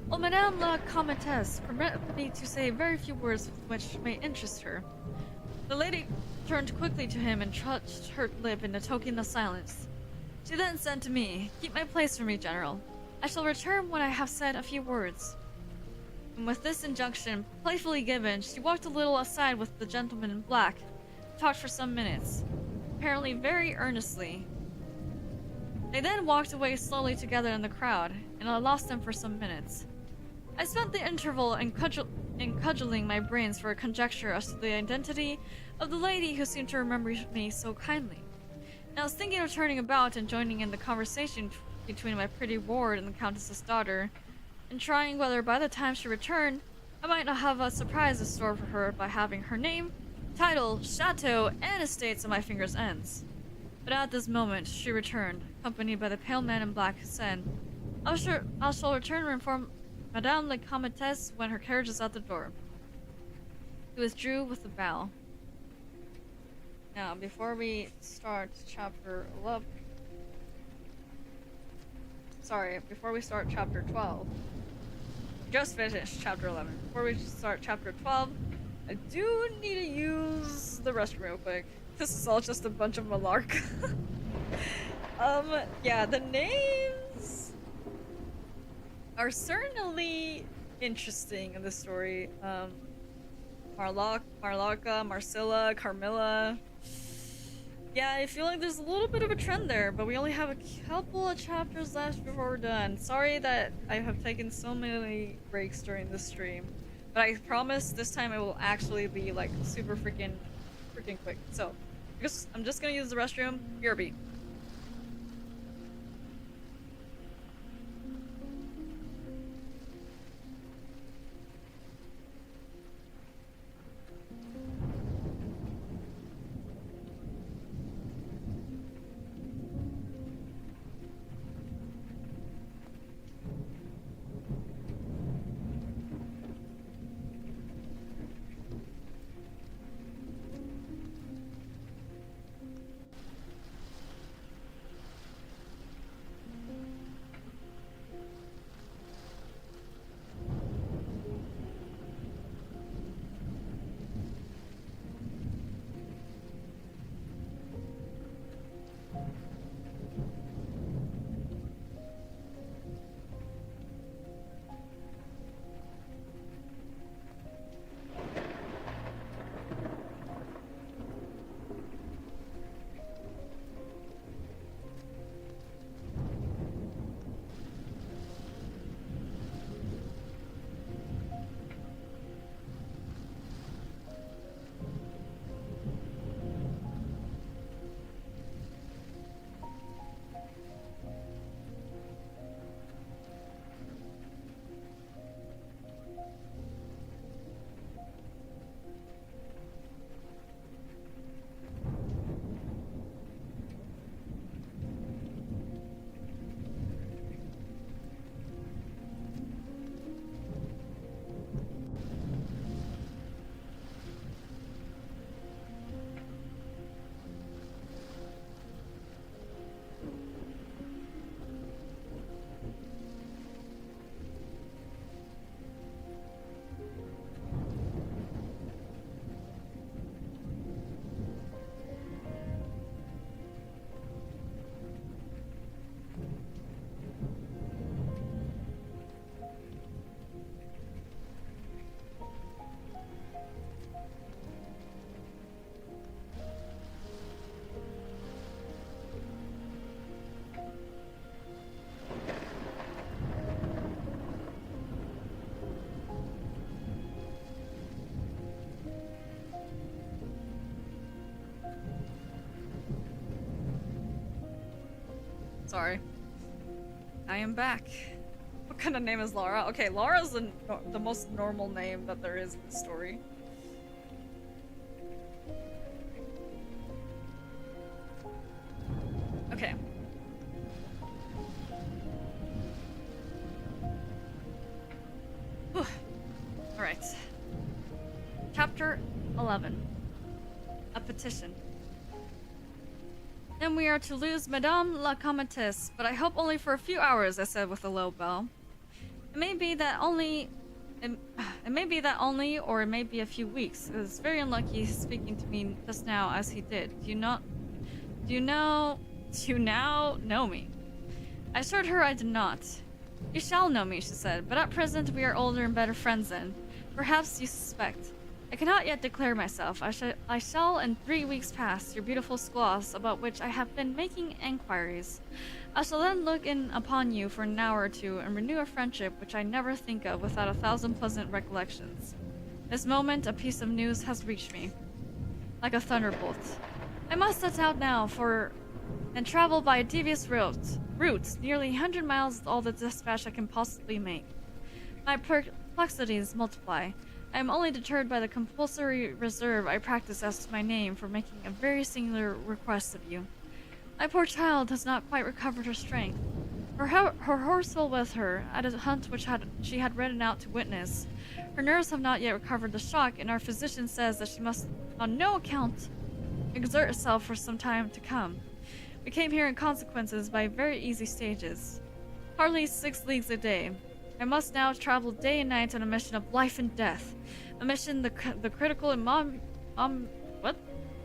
"Well, Madame la Comtesse, permit me to say very few words which may interest her." The lady turned quickly to him and touched her lip in a token of silence. She then said to me, "Keep my place for me, General. I shall return when I have said a few words." And with this injunction playfully given, she walked a little aside with the gentleman in black, talked for some minutes, apparently very earnestly. They then walked away slowly together in the crowd, and I lost them for some minutes. I spent the interval in cudgeling my brains for a conjecture as to the identity of the lady who seemed to remember me so kindly. And I was thinking of turning about and joining in the conversation between my pretty ward and the Countess's daughter, and trying whether by the time she returned, I might not have a surprise in store for her by having her name, title, chateau, and estates at my fingers' ends. But at this moment, she returned, accompanied by the pale man in black, who said, I shall return and inform Madame la Comtesse when her carriage is at the door. He withdrew with a bow. Now, before we start chapter 11... before we start chapter 12... Just finished chapter 11. Before we start chapter 12, I do need to use the restroom real quick. This is all just a bunch of malark. Yeah, the names are certainly interesting in this story. Marlarka, Marcilla, Carmilla. Yeah, I feel like there's a little bit of a trend there, but we only have a couple of chapters left before we're done. Sorry that I have taken so many breaks during this stream, but I promise this time it will actually be like super freaking quick. So, I'm just gonna use the restroom. BRB. Sorry. I am back. What kind of name is Laura? Okay, Laura's the most normal name that there is in the story. Okay. Alright. Chapter 11. A petition. Then we are to lose Madame la Comtesse, but I hope only for a few hours, I said with a low bow. It may be that only, or it may be a few weeks. It was very unlucky speaking to me just now as he did. Do you now know me? I assured her I did not. You shall know me, she said, but at present we are older and better friends than. Perhaps you suspect. I cannot yet declare myself. I shall in 3 weeks past, your beautiful squaws, about which I have been making enquiries. I shall then look in upon you for an hour or two and renew a friendship which I never think of without 1,000 pleasant recollections. This moment a piece of news has reached me, like a thunderbolt. I must set out now and travel by a devious route, nearly 100 miles with all the dispatch I can possibly make. My perplexities multiply. I am only deterred by the compulsory reserve I practice as to my name for making a very singular request of you. My poor child has not quite recovered her strength. Her horse fell with her at a hunt which she had ridden out to witness. Her nerves have not yet recovered the shock, and our physician says that she must on no account exert herself for some time to come. We came here in consequences by very easy stages. Hardly 6 leagues a day. I must now travel day and night on a mission of life and death. A mission the critical and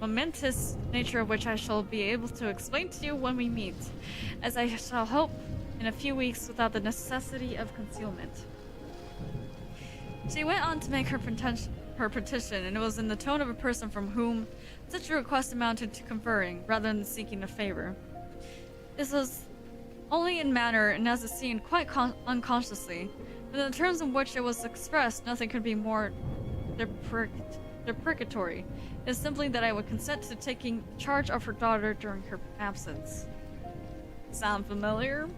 momentous nature of which I shall be able to explain to you when we meet, as I shall hope in a few weeks without the necessity of concealment. She went on to make her petition, and it was in the tone of a person from whom such a request amounted to conferring, rather than seeking a favor. This was only in manner, and as it seemed quite unconsciously, but in the terms in which it was expressed, nothing could be more deprecatory. It is simply that I would consent to taking charge of her daughter during her absence. Sound familiar?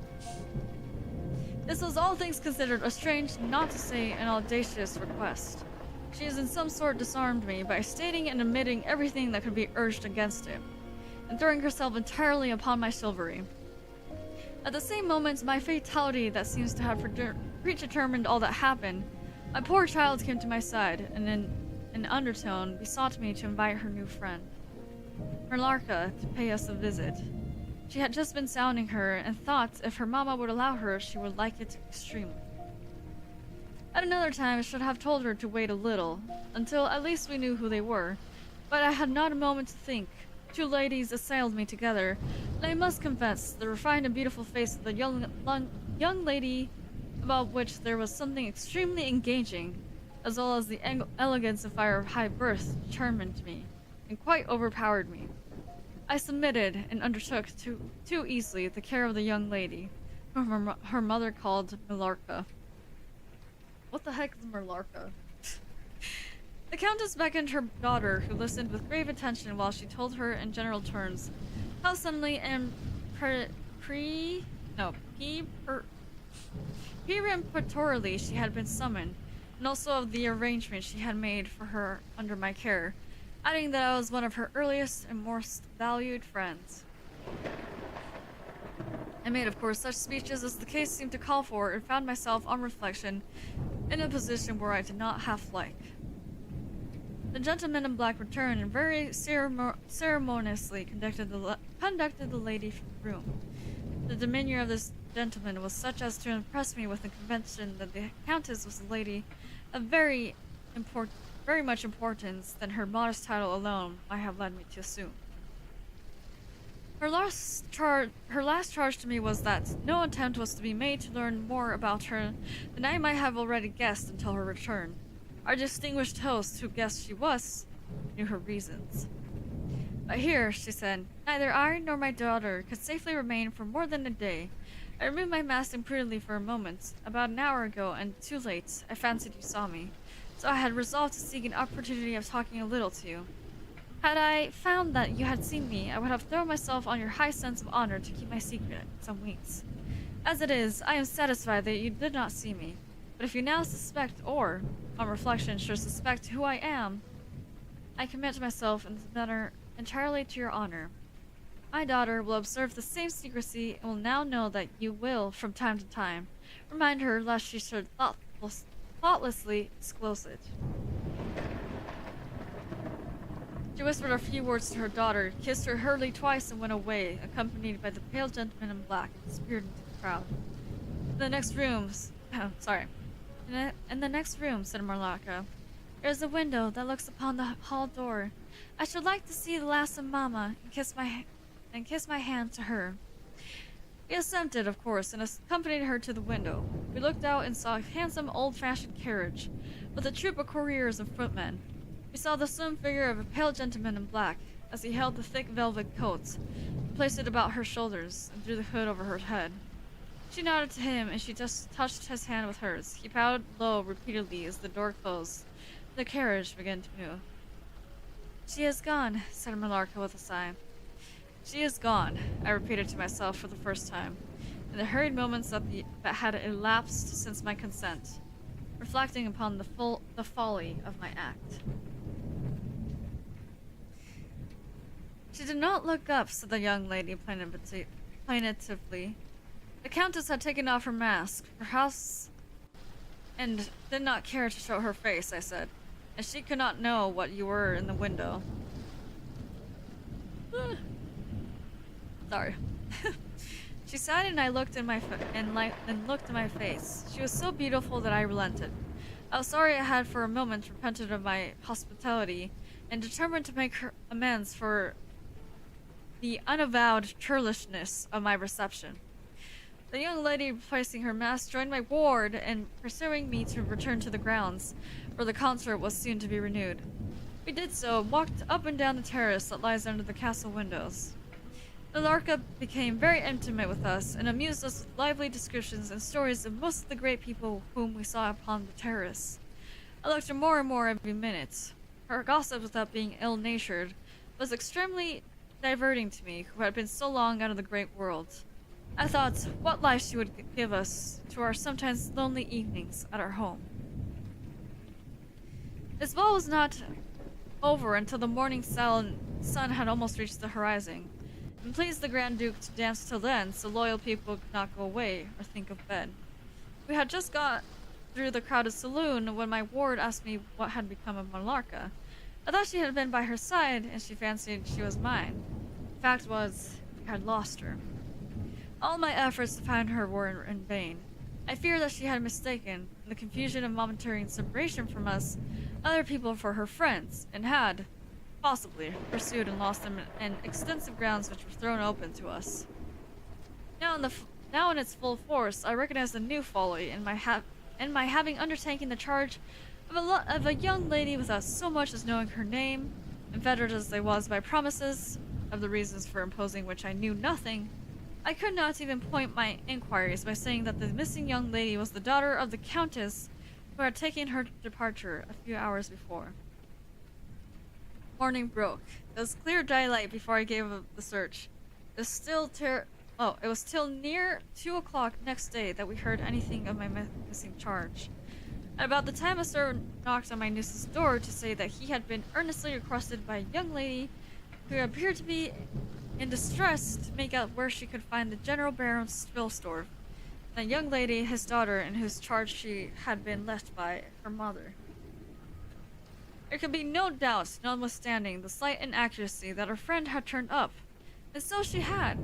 This was, all things considered, a strange, not to say an audacious request. She has in some sort disarmed me by stating and admitting everything that could be urged against it, and throwing herself entirely upon my chivalry. At the same moment, my fatality that seems to have predetermined all that happened, my poor child came to my side, and in an undertone besought me to invite her new friend, Merlarka, to pay us a visit. She had just been sounding her, and thought if her mamma would allow her, she would like it extremely. At another time, I should have told her to wait a little, until at least we knew who they were, but I had not a moment to think. 2 ladies assailed me together, and I must confess, the refined and beautiful face of the young lady, about which there was something extremely engaging, as well as the elegance and fire of high birth, charmed me, and quite overpowered me. I submitted, and undertook too easily the care of the young lady, whom her mother called Merlarka. What the heck is Merlarka? The Countess beckoned her daughter, who listened with grave attention while she told her in general terms how suddenly and peremptorily she had been summoned, and also of the arrangement she had made for her under my care, adding that I was one of her earliest and most valued friends. I made, of course, such speeches as the case seemed to call for, and found myself, on reflection, in a position where I did not half like. The gentleman in black returned and very ceremoniously conducted the lady from the room. The demeanor of this gentleman was such as to impress me with the conviction that the Countess was a lady of very much importance than her modest title alone might have led me to assume. Her last charge to me was that no attempt was to be made to learn more about her than I might have already guessed until her return. Our distinguished host, who guessed she was, knew her reasons. But here, she said, neither I nor my daughter could safely remain for more than a day. I removed my mask imprudently for a moment, about an hour ago, and too late. I fancied you saw me, so I had resolved to seek an opportunity of talking a little to you. Had I found that you had seen me, I would have thrown myself on your high sense of honor to keep my secret some weeks. As it is, I am satisfied that you did not see me. But if you now suspect, or, on reflection, should suspect who I am, I commit myself in this matter entirely to your honor. My daughter will observe the same secrecy and will now know that you will, from time to time, remind her lest she should thoughtlessly disclose it. She whispered a few words to her daughter, kissed her hurriedly twice, and went away, accompanied by the pale gentleman in black, and disappeared into the crowd. In the next rooms, in the next room, said Marlaka, there is a window that looks upon the hall door. I should like to see the last of Mama and kiss my hand to her. We assented, of course, and accompanied her to the window. We looked out and saw a handsome old-fashioned carriage, with a troop of couriers and footmen. We saw the slim figure of a pale gentleman in black, as he held the thick velvet coat, and placed it about her shoulders, and drew the hood over her head. She nodded to him, and she just touched his hand with hers. He bowed low repeatedly as the door closed. The carriage began to move. She is gone, said Millarca with a sigh. She is gone, I repeated to myself for the first time, in the hurried moments that had elapsed since my consent, reflecting upon the folly of my act. She did not look up, said the young lady plaintively. The Countess had taken off her mask, perhaps, and did not care to show her face, I said, and she could not know what you were in the window. Sorry. She sighed, and I looked in my looked in my face. She was so beautiful that I relented. I was sorry I had for a moment repented of my hospitality, and determined to make her amends for the unavowed churlishness of my reception. The young lady, replacing her mask, joined my ward and pursuing me to return to the grounds, where the concert was soon to be renewed. We did so, and walked up and down the terrace that lies under the castle windows. Millarca became very intimate with us, and amused us with lively descriptions and stories of most of the great people whom we saw upon the terrace. I looked at more and more every minute. Her gossip, without being ill-natured, was extremely diverting to me, who had been so long out of the great world. I thought what life she would give us to our sometimes lonely evenings at our home. This ball was not over until the morning sun had almost reached the horizon, and pleased the Grand Duke to dance till then, so loyal people could not go away or think of bed. We had just got through the crowded saloon when my ward asked me what had become of Millarca. I thought she had been by her side, and she fancied she was mine. The fact was, we had lost her. All my efforts to find her were in vain. I fear that she had mistaken, in the confusion of momentary separation from us, other people for her friends, and had, possibly, pursued and lost them in extensive grounds which were thrown open to us. Now in its full force, I recognized a new folly in my having undertaken the charge of a young lady without so much as knowing her name, and fettered as I was by promises, of the reasons for imposing which I knew nothing. I could not even point my inquiries by saying that the missing young lady was the daughter of the Countess who had taken her departure a few hours before. Morning broke. It was clear daylight before I gave up the search. It was till near 2 o'clock next day that we heard anything of my missing charge. At about the time a servant knocked on my niece's door to say that he had been earnestly requested by a young lady who appeared to be in distress to make out where she could find the General Baron Spilstorf, the young lady, his daughter, in whose charge she had been left by her mother. There could be no doubt, notwithstanding the slight inaccuracy, that her friend had turned up, and so she had.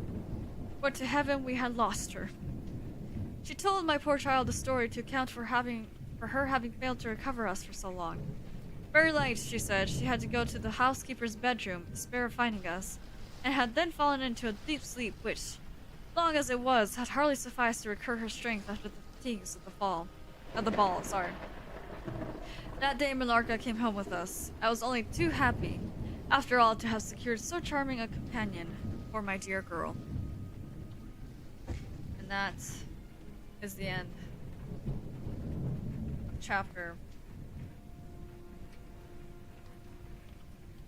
Would to heaven we had lost her. She told my poor child the story to account for her having failed to recover us for so long. Very late, she said, she had to go to the housekeeper's bedroom, in despair of finding us, and had then fallen into a deep sleep which, long as it was, had hardly sufficed to recur her strength after the fatigues of the ball. That day Millarca came home with us. I was only too happy, after all, to have secured so charming a companion for my dear girl. And that is the end of chapter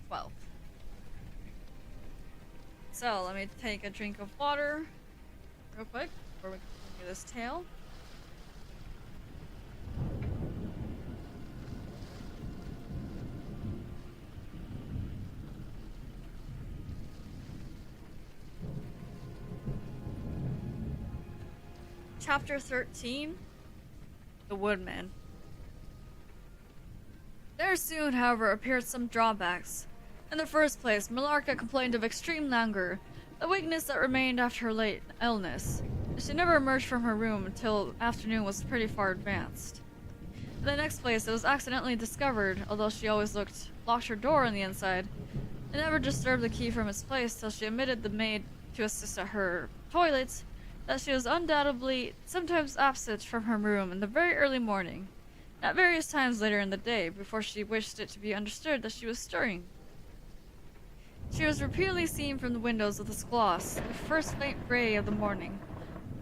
12. So, let me take a drink of water real quick before we continue this tale. Chapter 13, The Woodman. There soon, however, appeared some drawbacks. In the first place, Millarca complained of extreme languor, a weakness that remained after her late illness. She never emerged from her room until afternoon was pretty far advanced. In the next place, it was accidentally discovered, although she always locked her door on the inside, and never disturbed the key from its place till she admitted the maid to assist at her toilet, that she was undoubtedly sometimes absent from her room in the very early morning, at various times later in the day, before she wished it to be understood that she was stirring. She was repeatedly seen from the windows of the schloss, the first faint ray of the morning,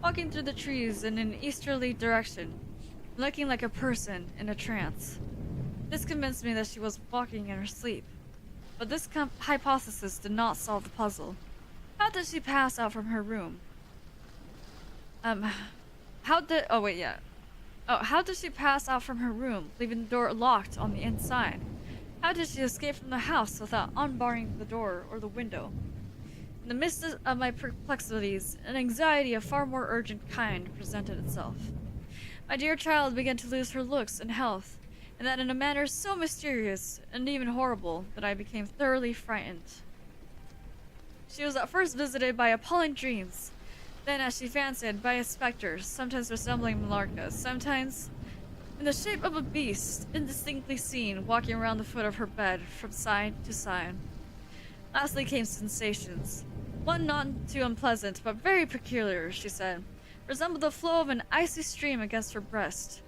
walking through the trees in an easterly direction, looking like a person in a trance. This convinced me that she was walking in her sleep, but this hypothesis did not solve the puzzle. How did she pass out from her room? How did she pass out from her room, leaving the door locked on the inside? How did she escape from the house without unbarring the door or the window? In the midst of my perplexities, an anxiety of far more urgent kind presented itself. My dear child began to lose her looks and health, and that in a manner so mysterious and even horrible that I became thoroughly frightened. She was at first visited by appalling dreams, then, as she fancied, by a specter, sometimes resembling Millarca, sometimes in the shape of a beast, indistinctly seen, walking around the foot of her bed from side to side. Lastly came sensations. One not too unpleasant, but very peculiar, she said, resembled the flow of an icy stream against her breast.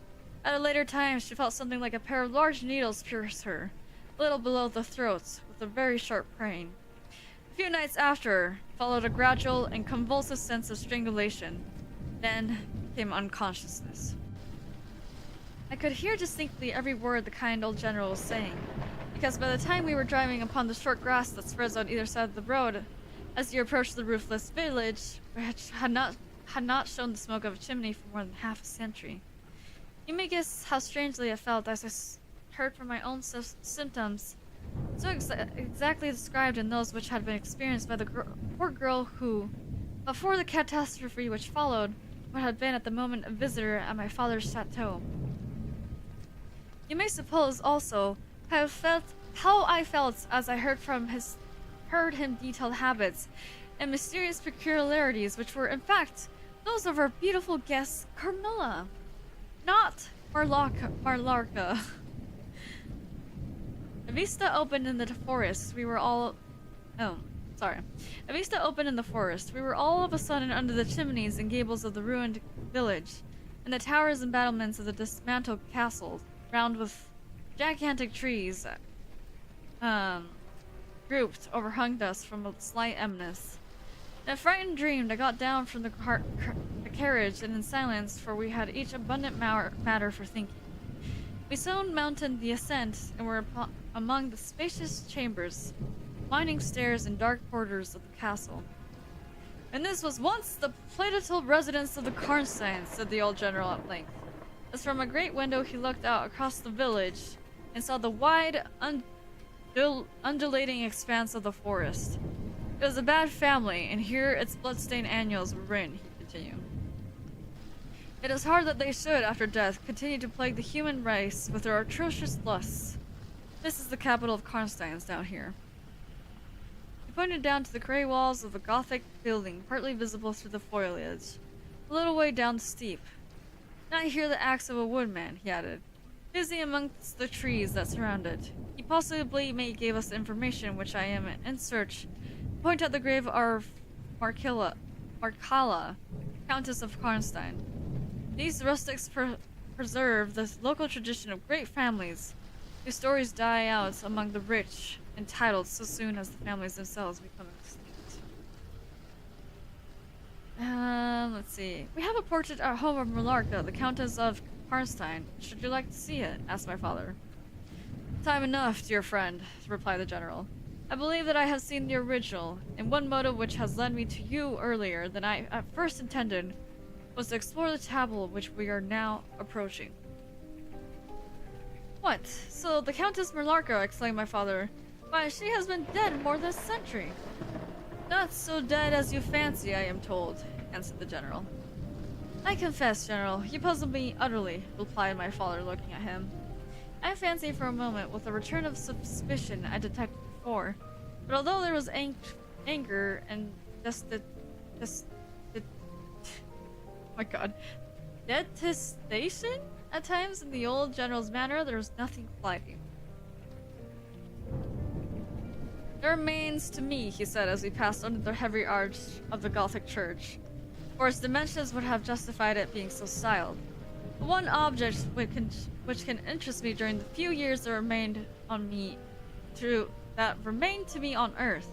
At a later time, she felt something like a pair of large needles pierce her, a little below the throat, with a very sharp pain. A few nights after, followed a gradual and convulsive sense of strangulation. Then came unconsciousness. I could hear distinctly every word the kind old general was saying, because by the time we were driving upon the short grass that spreads on either side of the road, as you approached the roofless village, which had not shown the smoke of a chimney for more than half a century, you may guess how strangely I felt as I heard from my own symptoms, so exactly described in those which had been experienced by the poor girl who, before the catastrophe which followed, what had been at the moment a visitor at my father's chateau. You may suppose also how I felt as I heard him detailed habits and mysterious peculiarities which were in fact those of our beautiful guest Carmilla, not Millarca. A vista opened in the forest. A vista opened in the forest. We were all of a sudden under the chimneys and gables of the ruined village, and the towers and battlements of the dismantled castle, round with gigantic trees, grouped, overhung us from a slight eminence. In a frightened dream, I got down from the carriage and in silence, for we had each abundant matter for thinking. We soon mounted the ascent and were among the spacious chambers, winding stairs and dark corridors of the castle. And this was once the palatial residence of the Karnsteins, said the old general at length, as from a great window he looked out across the village and saw the wide, undulating expanse of the forest. It was a bad family, and here its blood-stained annuals were written, he continued. It is hard that they should, after death, continue to plague the human race with their atrocious lusts. This is the capital of Karnsteins down here. He pointed down to the grey walls of a Gothic building, partly visible through the foliage, a little way down the steep. Now I hear the axe of a woodman, he added, busy amongst the trees that surround it. He possibly may give us information which I am in search. Point out the grave of Marcella, Countess of Karnstein. These rustics preserve the local tradition of great families, whose stories die out among the rich and titled so soon as the families themselves become extinct. Let's see. We have a portrait at home of Millarca, the Countess of Karnstein. Should you like to see it? Asked my father. Time enough, dear friend, replied the general. I believe that I have seen the original, and one motive which has led me to you earlier than I at first intended was to explore the tableau which we are now approaching. What? So the Countess Merlarka, exclaimed my father. Why, she has been dead more than a century. Not so dead as you fancy, I am told, answered the general. I confess, General, you puzzle me utterly, replied my father, looking at him. I fancied for a moment, with a return of suspicion I detected before, but although there was anger and my god, detestation at times in the old general's manner, there was nothing flighty. There remains to me, he said as we passed under the heavy arch of the Gothic church, for its dimensions would have justified it being so styled. One object which can interest me during the few years that remained to me on earth,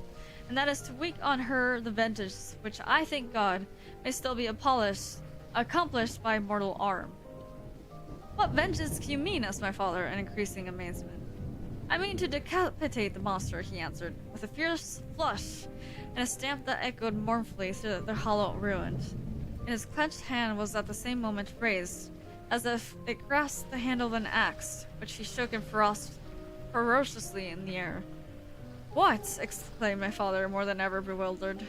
and that is to wreak on her the vengeance which I thank God may still be accomplished by mortal arm. What vengeance can you mean? Asked my father in increasing amazement. I mean to decapitate the monster, he answered, with a fierce flush and a stamp that echoed mournfully through the hollow ruins. And his clenched hand was at the same moment raised, as if it grasped the handle of an axe, which he shook and ferociously in the air. What? Exclaimed my father, more than ever bewildered.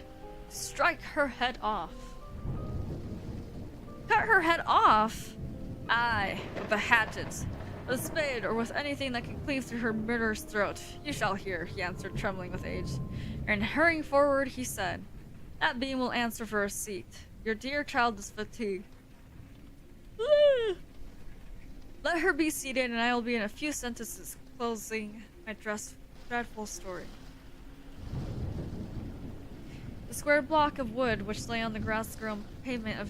Strike her head off. Cut her head off? Aye, with a hatchet, with a spade, or with anything that can cleave through her murderous throat. You shall hear, he answered, trembling with age. And hurrying forward, he said, That beam will answer for a seat. Your dear child is fatigued. Let her be seated, and I will be in a few sentences closing my dreadful story. The square block of wood which lay on the grass-grown pavement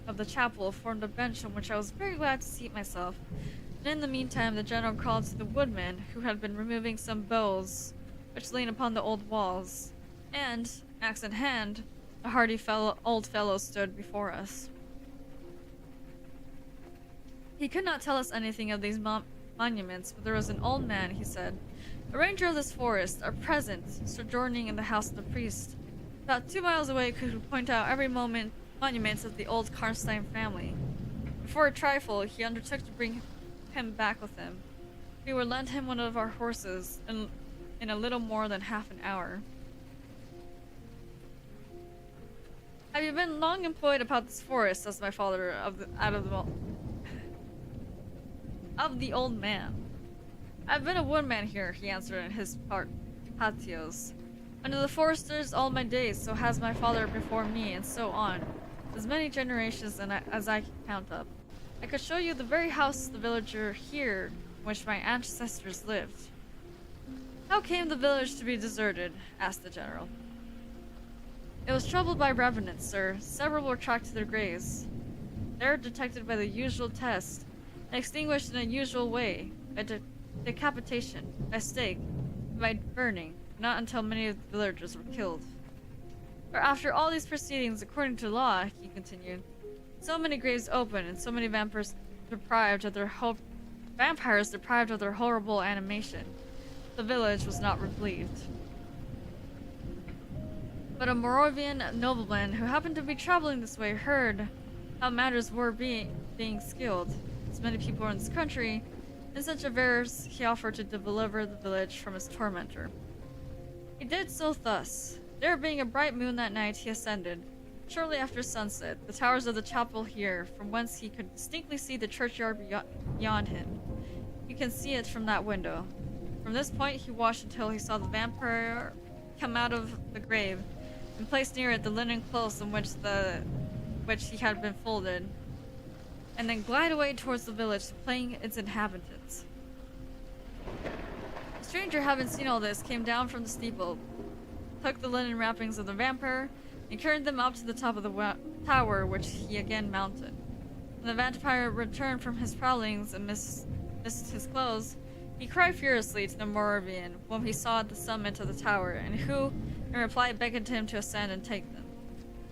of the chapel formed a bench on which I was very glad to seat myself. And in the meantime, the general called to the woodman, who had been removing some boughs which leaned upon the old walls, and, axe in hand, a hardy old fellow stood before us. He could not tell us anything of these monuments, but there was an old man, he said, a ranger of this forest, a present, sojourning in the house of the priest, about 2 miles away, could point out every monument of the old Karnstein family. For a trifle, he undertook to bring him back with him. We would lend him one of our horses in a little more than half an hour. Have you been long employed about this forest? Asked my father of the old man. I've been a woodman here, he answered in his patios. Under the foresters all my days, so has my father before me, and so on, as many generations as I can count up. I could show you the very house the villager here in which my ancestors lived. How came the village to be deserted? Asked the general. It was troubled by revenants, sir. Several were tracked to their graves. They were detected by the usual test, and extinguished in a usual way, by decapitation, by stake, by burning, not until many of the villagers were killed. For after all these proceedings, according to law, he continued, so many graves open, and so many vampires deprived of their horrible animation, the village was not relieved. But a Moravian nobleman who happened to be traveling this way heard how matters were being skilled. As many people in this country, in such affairs, he offered to deliver the village from his tormentor. He did so thus. There being a bright moon that night, he ascended, shortly after sunset, the towers of the chapel here, from whence he could distinctly see the churchyard beyond him. You can see it from that window. From this point, he watched until he saw the vampire come out of the grave, and place near it the linen clothes in which he had been folded, and then glide away towards the village to plague its inhabitants. The stranger, having seen all this, came down from the steeple, took the linen wrappings of the vampire, and carried them up to the top of the tower, which he again mounted. When the vampire returned from his prowlings and missed his clothes, he cried furiously to the Moravian, whom he saw at the summit of the tower, and who, in reply, beckoned him to ascend and take them.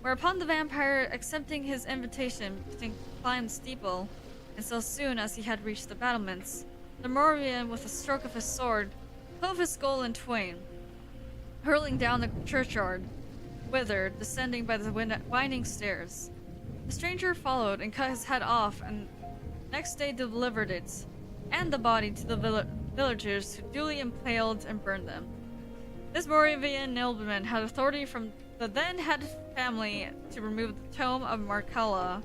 Whereupon the vampire, accepting his invitation, climbed the steeple, and so soon as he had reached the battlements, the Moravian, with a stroke of his sword, clove his skull in twain. hurling down the churchyard, Wither descending by the winding stairs. The stranger followed and cut his head off, and next day delivered it and the body to the villagers, who duly impaled and burned them. This Moravian nobleman had authority from the then head family to remove the tomb of Marcala,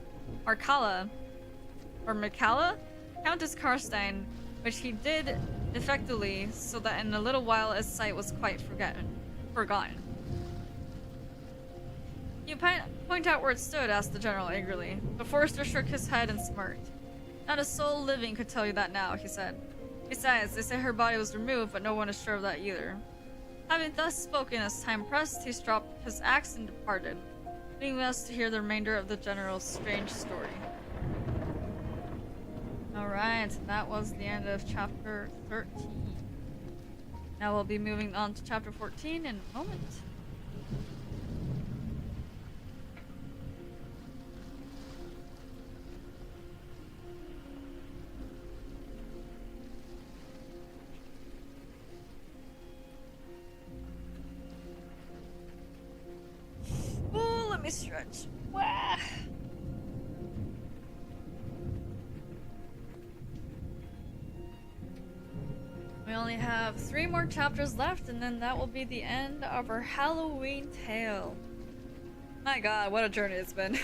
Countess Karstein, which he did effectively, so that in a little while its site was quite forgotten. You point out where it stood, asked the general eagerly. The forester shook his head and smirked. Not a soul living could tell you that now, he said. Besides, they say her body was removed, but no one is sure of that either. Having thus spoken as time pressed, he dropped his axe and departed, leaving us to hear the remainder of the general's strange story. Alright, that was the end of chapter 13. Now we'll be moving on to chapter 14 in a moment. Oh, let me stretch. Wah. We only have 3 more chapters left, and then that will be the end of our Halloween tale. My god, what a journey it's been.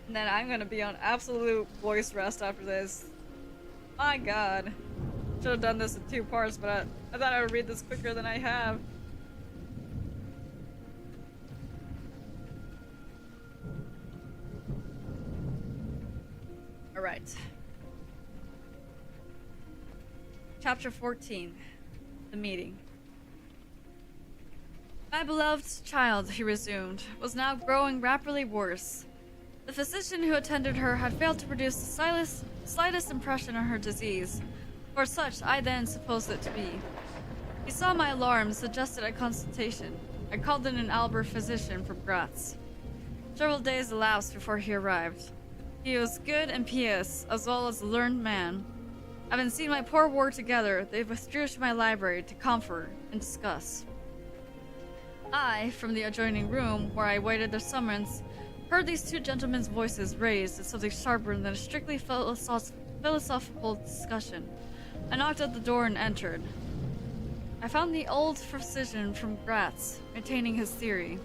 And then I'm gonna be on absolute voice rest after this. My god. Should have done this in 2 parts, but I thought I would read this quicker than I have. Alright. Chapter 14. The Meeting. My beloved child, he resumed, was now growing rapidly worse. The physician who attended her had failed to produce the slightest impression on her disease, for such I then supposed it to be. He saw my alarm and suggested a consultation. I called in an Albert physician from Graz. Several days elapsed before he arrived. He was good and pious, as well as a learned man. Having seen my poor ward together, they withdrew to my library to comfort and discuss. I, from the adjoining room, where I waited their summons, heard these 2 gentlemen's voices raised in something sharper than a strictly philosophical discussion. I knocked at the door and entered. I found the old physician from Graz, maintaining his theory.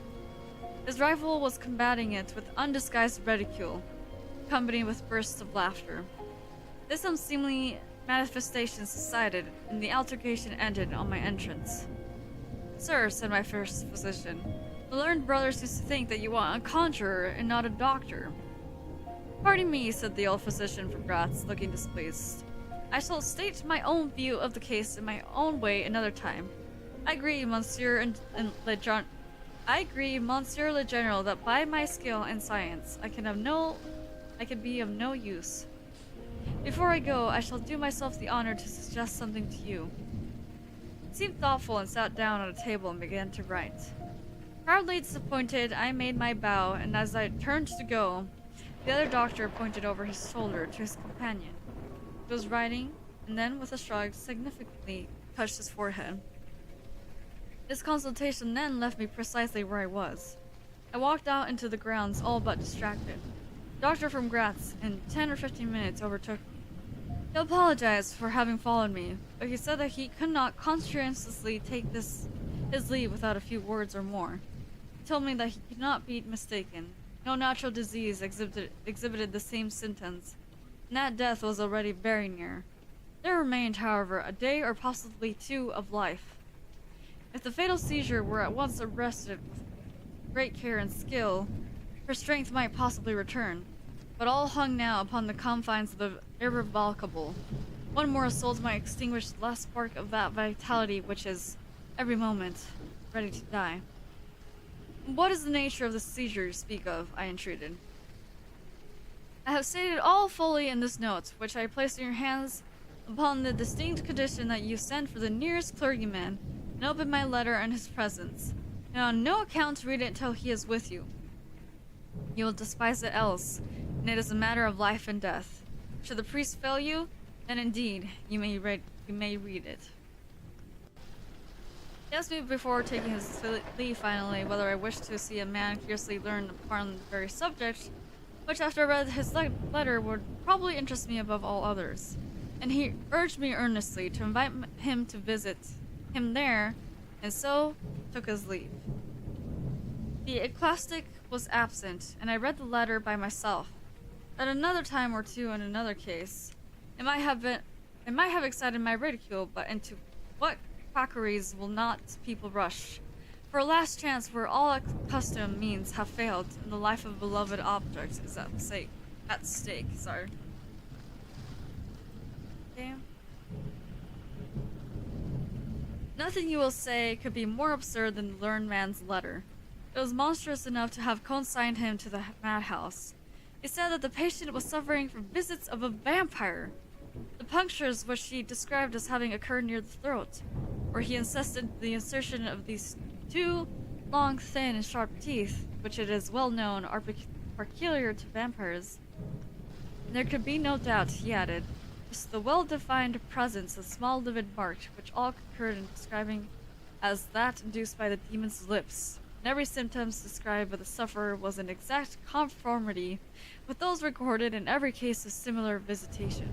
His rival was combating it with undisguised ridicule, accompanied with bursts of laughter. This unseemly manifestation subsided, and the altercation ended on my entrance. Sir, said my first physician, the learned brothers used to think that you want a conjurer and not a doctor. Pardon me, said the old physician from Graz, looking displeased. I shall state my own view of the case in my own way another time. I agree, Monsieur Le General, that by my skill and science I can be of no use. Before I go, I shall do myself the honor to suggest something to you. He seemed thoughtful and sat down at a table and began to write. Proudly disappointed, I made my bow, and as I turned to go, the other doctor pointed over his shoulder to his companion. He was writing, and then, with a shrug, significantly touched his forehead. This consultation then left me precisely where I was. I walked out into the grounds all but distracted. The doctor from Graz, in 10 or 15 minutes, overtook me. He apologized for having followed me, but he said that he could not conscientiously take his leave without a few words or more. He told me that he could not be mistaken. No natural disease exhibited the same symptoms, and that death was already very near. There remained, however, a day or possibly 2 of life. If the fatal seizure were at once arrested with great care and skill, her strength might possibly return, but all hung now upon the confines of the irrevocable. One more assault might extinguish the last spark of that vitality which is, every moment, ready to die. What is the nature of the seizure you speak of? I entreated. I have stated all fully in this note, which I place in your hands upon the distinct condition that you send for the nearest clergyman and open my letter in his presence, and on no account read it till he is with you. You will despise it else, and it is a matter of life and death. Should the priest fail you, then indeed you may read it. He asked me before taking his leave finally whether I wished to see a man fiercely learn upon the very subject, which after I read his letter would probably interest me above all others. And he urged me earnestly to invite him to visit him there, and so took his leave. The ecclesiastic was absent, and I read the letter by myself. At another time or two in another case, it might have excited my ridicule, but into what quackeries will not people rush? For a last chance where all accustomed means have failed, and the life of a beloved object is at stake. Sorry. Okay. Nothing you will say could be more absurd than the learned man's letter. It was monstrous enough to have consigned him to the madhouse. He said that the patient was suffering from visits of a vampire. The punctures which he described as having occurred near the throat, where he insisted the insertion of these two long, thin, and sharp teeth, which it is well known are peculiar to vampires. There could be no doubt, he added, as to the well-defined presence of small livid marks which all concurred in describing as that induced by the demon's lips, and every symptom described by the sufferer was in exact conformity with those recorded in every case of similar visitation.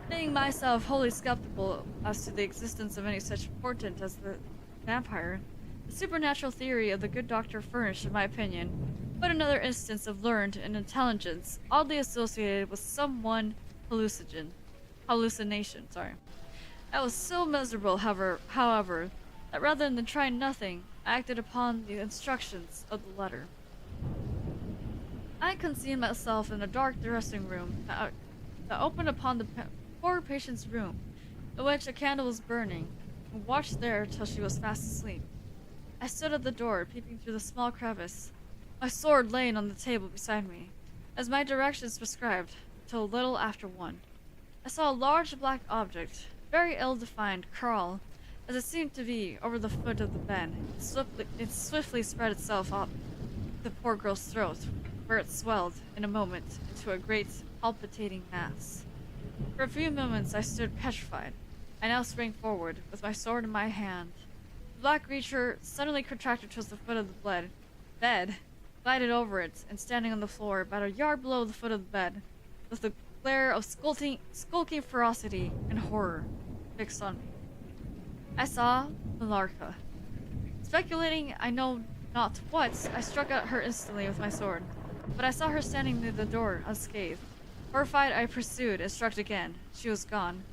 Being myself wholly skeptical as to the existence of any such portent as the vampire, the supernatural theory of the good doctor furnished, in my opinion, but another instance of learned and intelligence oddly associated with some one hallucination. I was so miserable, however, that rather than try nothing, I acted upon the instructions of the letter. I concealed myself in a dark dressing room that opened upon the poor patient's room, in which a candle was burning, and watched there till she was fast asleep. I stood at the door, peeping through the small crevice, my sword laying on the table beside me, as my directions prescribed, till a little after 1. I saw a large black object, very ill-defined, crawl, as it seemed to be, over the foot of the bed. It swiftly spread itself up the poor girl's throat, where it swelled, in a moment, into a great palpitating mass. For a few moments I stood petrified. I now sprang forward, with my sword in my hand. The black creature suddenly contracted towards the foot of the bed, glided over it, and standing on the floor about a yard below the foot of the bed, with a glare of skulking ferocity and horror fixed on me. I saw Millarca. Speculating I know not what, I struck at her instantly with my sword, but I saw her standing near the door, unscathed. Horrified, I pursued and struck again. She was gone,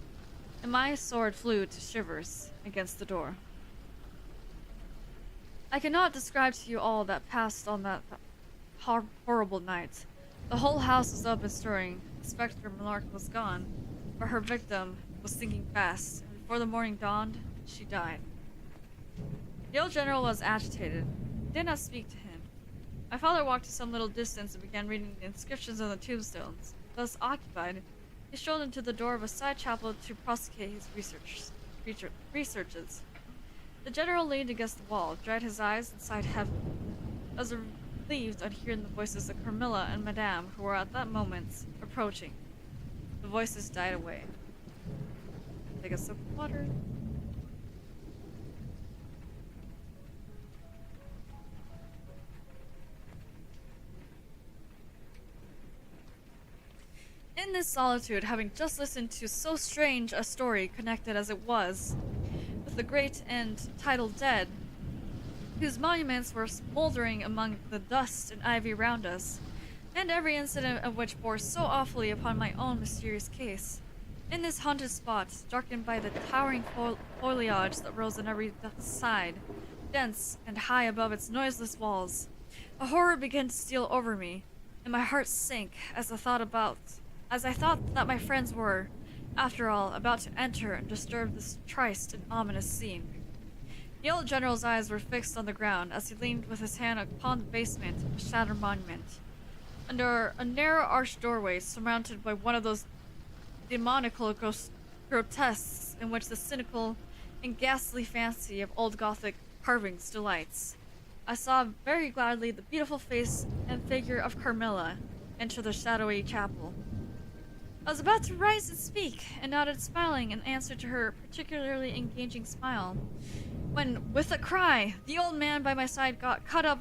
and my sword flew to shivers against the door. I cannot describe to you all that passed on that horrible night. The whole house was up and stirring. The spectre Millarca was gone, but her victim was sinking fast, and before the morning dawned, she died. The old general was agitated. I did not speak to him. My father walked to some little distance and began reading the inscriptions on the tombstones. Thus occupied, he strolled into the door of a side chapel to prosecute his researches. The general leaned against the wall, dried his eyes, and sighed heavily. I was relieved on hearing the voices of Carmilla and Madame, who were at that moment approaching. The voices died away. Take a sip of water. In this solitude, having just listened to so strange a story connected as it was with the great and titled dead, whose monuments were smoldering among the dust and ivy round us, and every incident of which bore so awfully upon my own mysterious case, in this haunted spot, darkened by the towering foliage that rose on every side, dense and high above its noiseless walls, a horror began to steal over me, and my heart sank as I thought that my friends were, after all, about to enter and disturb this triste and ominous scene. The old general's eyes were fixed on the ground as he leaned with his hand upon the basement of a shattered monument, under a narrow arched doorway surmounted by one of those demoniacal grotesques in which the cynical and ghastly fancy of old Gothic carvings delights. I saw very gladly the beautiful face and figure of Carmilla enter the shadowy chapel. I was about to rise and speak, and nodded smiling in answer to her particularly engaging smile, when, with a cry, the old man by my side got caught up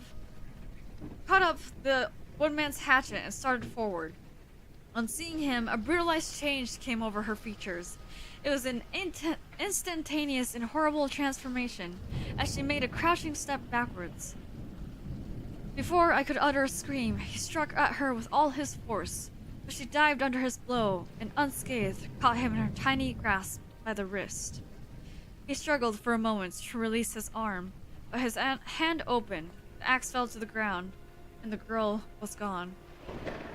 the woodman's hatchet and started forward. On seeing him, a brutalized change came over her features. It was an instantaneous and horrible transformation as she made a crouching step backwards. Before I could utter a scream, he struck at her with all his force, but she dived under his blow and, unscathed, caught him in her tiny grasp by the wrist. He struggled for a moment to release his arm, but his hand opened, the axe fell to the ground, and the girl was gone.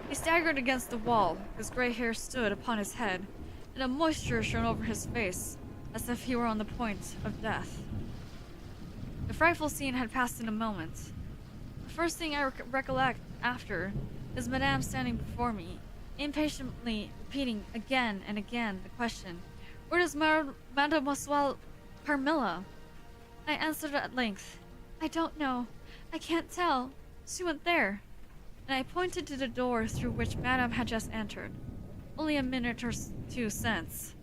He staggered against the wall, his gray hair stood upon his head, and a moisture shone over his face, as if he were on the point of death. The frightful scene had passed in a moment. The first thing I recollect after is Madame standing before me, impatiently repeating again and again the question, "Where is Mademoiselle Carmilla?" I answered at length, "I don't know. I can't tell. She went there." And I pointed to the door through which Madame had just entered, only a minute or two since.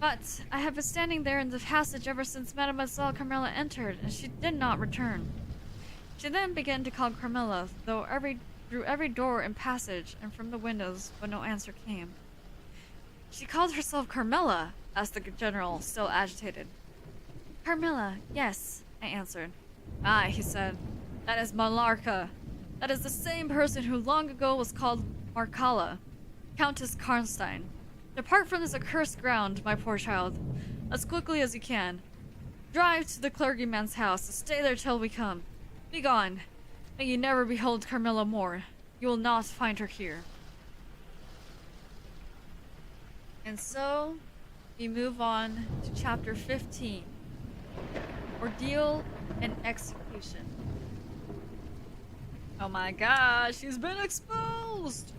But I have been standing there in the passage ever since Mademoiselle Carmilla entered, and she did not return. She then began to call Carmilla, through every door and passage and from the windows, but no answer came. "She called herself Carmilla?" asked the general, still agitated. "Carmilla, yes," I answered. "Ah," he said, "that is Malarca. That is the same person who long ago was called Marcala, Countess Karnstein. Depart from this accursed ground, my poor child, as quickly as you can. Drive to the clergyman's house and stay there till we come. Be gone. May you never behold Carmilla more. You will not find her here." And so, we move on to chapter 15, Ordeal and Execution. Oh my gosh, she's been exposed!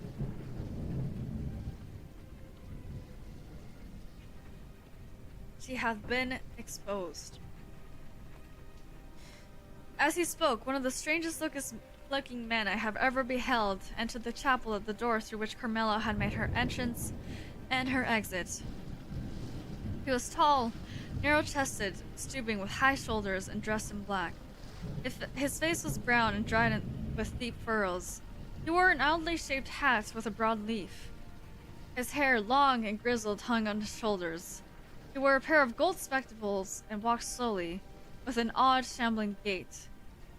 She hath been exposed. As he spoke, one of the strangest looking men I have ever beheld entered the chapel at the door through which Carmilla had made her entrance and her exit. He was tall, narrow-chested, stooping with high shoulders and dressed in black. His face was brown and dried with deep furrows. He wore an oddly shaped hat with a broad leaf. His hair, long and grizzled, hung on his shoulders. He wore a pair of gold spectacles and walked slowly, with an odd, shambling gait,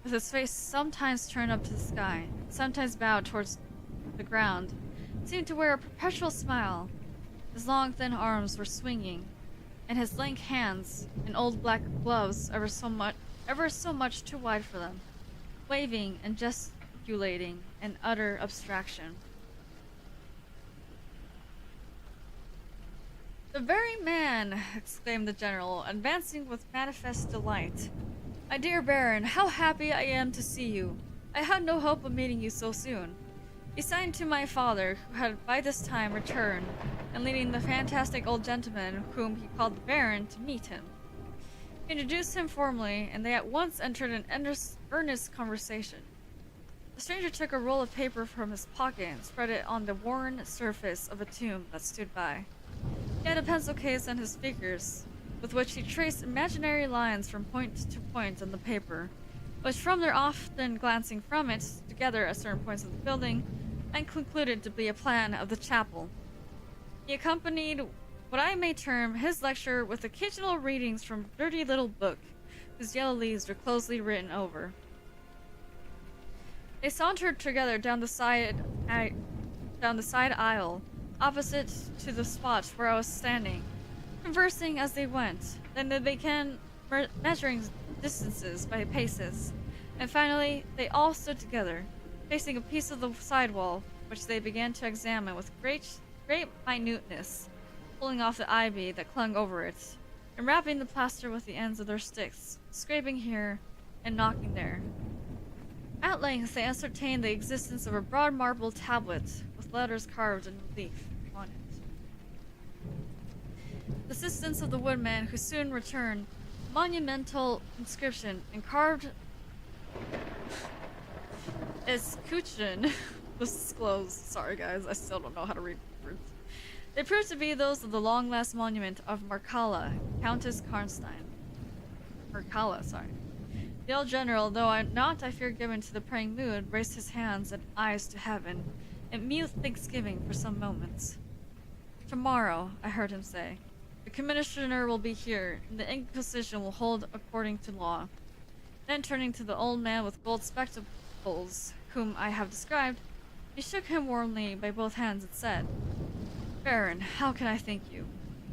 with his face sometimes turned up to the sky, sometimes bowed towards the ground. He seemed to wear a perpetual smile. His long, thin arms were swinging, and his lank hands, in old black gloves ever so much too wide for them, waving and gesticulating in utter abstraction. "The very man!" exclaimed the general, advancing with manifest delight. "My dear Baron, how happy I am to see you! I had no hope of meeting you so soon." He signed to my father, who had by this time returned, and leading the fantastic old gentleman, whom he called the Baron, to meet him. He introduced him formally, and they at once entered an earnest conversation. The stranger took a roll of paper from his pocket and spread it on the worn surface of a tomb that stood by. He had a pencil case and his fingers, with which he traced imaginary lines from point to point on the paper, which from their often glancing from it together at certain points of the building, and concluded to be a plan of the chapel. He accompanied what I may term his lecture with occasional readings from a dirty little book, whose yellow leaves were closely written over. They sauntered together down the side aisle, opposite to the spot where I was standing, conversing as they went. Then they began measuring distances by paces, and finally they all stood together, facing a piece of the sidewall, which they began to examine with great minuteness, pulling off the ivy that clung over it, and rapping the plaster with the ends of their sticks, scraping here and knocking there. At length they ascertained the existence of a broad marble tablet with letters carved in relief on it. The assistance of the woodman, who soon returned, monumental inscription and carved escutcheon was disclosed. Sorry guys, I still don't know how to read words. They proved to be those of the long-last monument of Marcala, Countess Karnstein. Mercala, sorry. The old general, though I fear given to the praying mood, raised his hands and eyes to heaven, in mute thanksgiving for some moments. Tomorrow, I heard him say, the commissioner will be here, and the Inquisition will hold according to law. Then turning to the old man with gold spectacles, whom I have described, he shook him warmly by both hands and said, Baron, how can I thank you?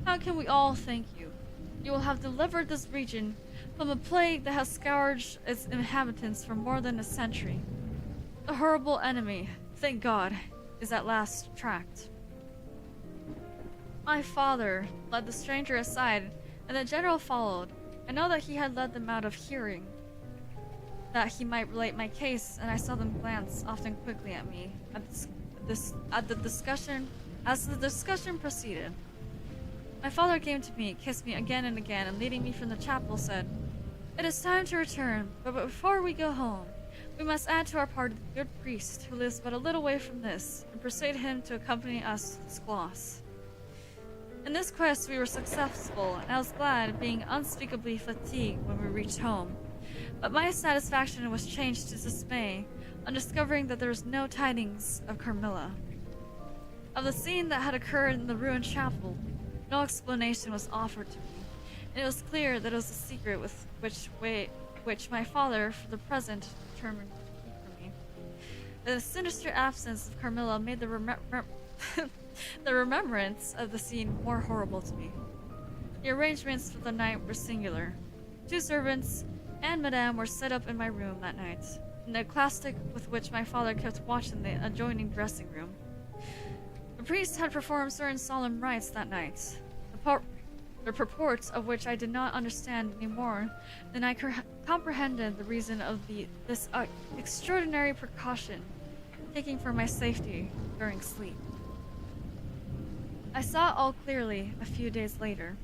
How can we all thank you? You will have delivered this region from a plague that has scourged its inhabitants for more than a century. The horrible enemy, thank God, is at last tracked. My father led the stranger aside, and the general followed. I know that he had led them out of hearing, that he might relate my case, and I saw them glance often quickly at me as the discussion proceeded. My father came to me, kissed me again and again, and leading me from the chapel said, It is time to return, but before we go home, we must add to our party the good priest who lives but a little way from this, and persuade him to accompany us to Sklos. In this quest we were successful, and I was glad, being unspeakably fatigued when we reached home. But my satisfaction was changed to dismay on discovering that there was no tidings of Carmilla. Of the scene that had occurred in the ruined chapel, no explanation was offered to me, and it was clear that it was a secret with which my father, for the present, determined to keep from me. The sinister absence of Carmilla made the remembrance of the scene more horrible to me. The arrangements for the night were singular. 2 servants and Madame were set up in my room that night, in the elastic with which my father kept watch in the adjoining dressing room. The priest had performed certain solemn rites that night, the purports of which I did not understand any more than I comprehended the reason of this extraordinary precaution taken for my safety during sleep. I saw all clearly a few days later.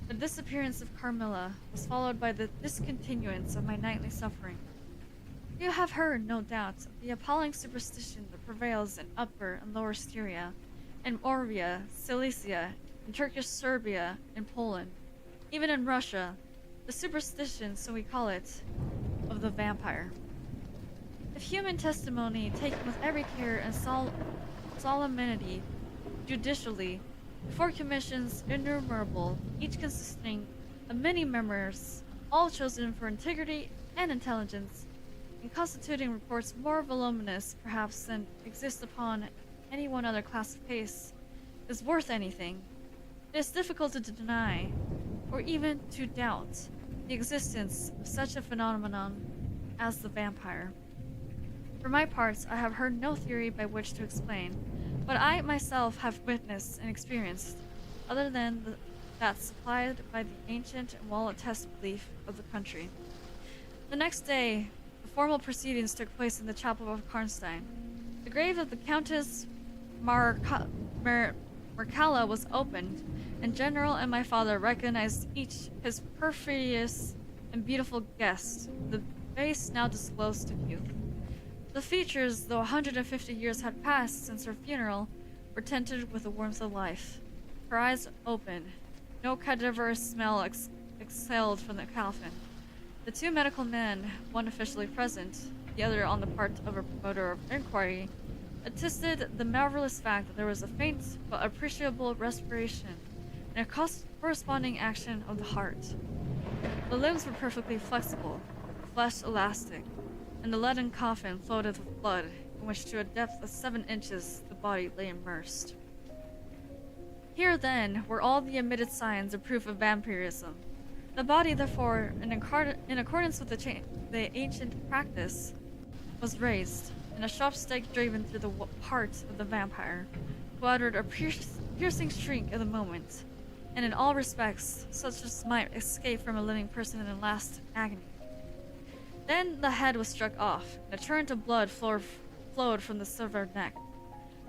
The disappearance of Carmilla was followed by the discontinuance of my nightly suffering. You have heard, no doubt, of the appalling superstition that prevails in Upper and Lower Styria, in Moravia, Silesia, in Turkish Serbia, in Poland, even in Russia, the superstition, so we call it, of the vampire. If human testimony taken with every care and solemnity, judicially, before commissions innumerable, each consisting of many members, all chosen for integrity and intelligence, and constituting reports more voluminous, perhaps, than exist upon any one other class of case, is worth anything, it is difficult to deny, or even to doubt, the existence of such a phenomenon as the vampire. For my part, I have heard no theory by which to explain what I myself have witnessed and experienced, other than that supplied by the ancient and well-attested belief of the country. The next day, the formal proceedings took place in the chapel of Karnstein. The grave of the Countess Mercala was opened, and General and my father recognized each his perfidious and beautiful guest, the face now disclosed to view. The features, though 150 years had passed since her funeral, were tinted with the warmth of life. Her eyes open. No cadaverous smell exhaled from the coffin. The 2 medical men, one officially present, the other on the part of a promoter of inquiry, attested the marvelous fact that there was a faint but appreciable respiration and a corresponding action of the heart. The limbs were perfectly flexible, the flesh elastic, and the leaden coffin floated with blood, in which to a depth of 7 inches the body lay immersed. Here, then, were all the admitted signs of proof of vampirism. The body, therefore, in accordance with the ancient practice, was raised, and a sharp stake driven through the heart of the vampire, who uttered a piercing shriek at the moment, and in all respects, such as might escape from a living person in a last agony. Then the head was struck off, and a torrent of blood flowed from the severed neck.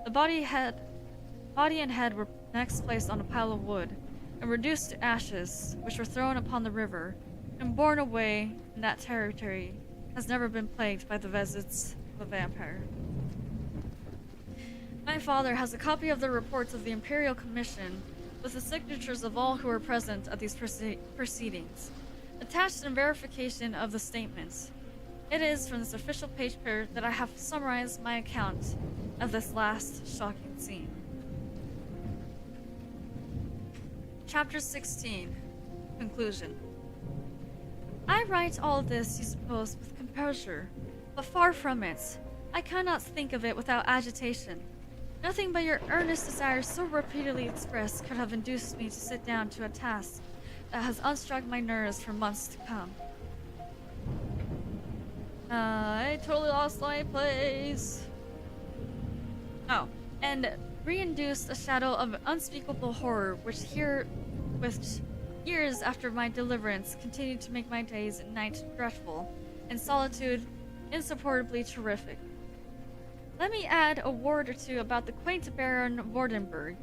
The body and head were next placed on a pile of wood, and reduced to ashes, which were thrown upon the river, and borne away, and that territory has never been plagued by the visits of a vampire. My father has a copy of the reports of the Imperial Commission, with the signatures of all who were present at these proceedings. Attached in verification of the statements. It is from this official paper that I have summarized my account of this last shocking scene. Chapter 16. Conclusion. I write all this, you suppose, with composure, but far from it. I cannot think of it without agitation. Nothing but your earnest desire so repeatedly expressed could have induced me to sit down to a task that has unstruck my nerves for months to come. I totally lost my place. Oh, and reinduced a shadow of unspeakable horror, which years after my deliverance continued to make my days and nights dreadful, and solitude insupportably terrific. Let me add a word or two about the quaint Baron Vordenberg,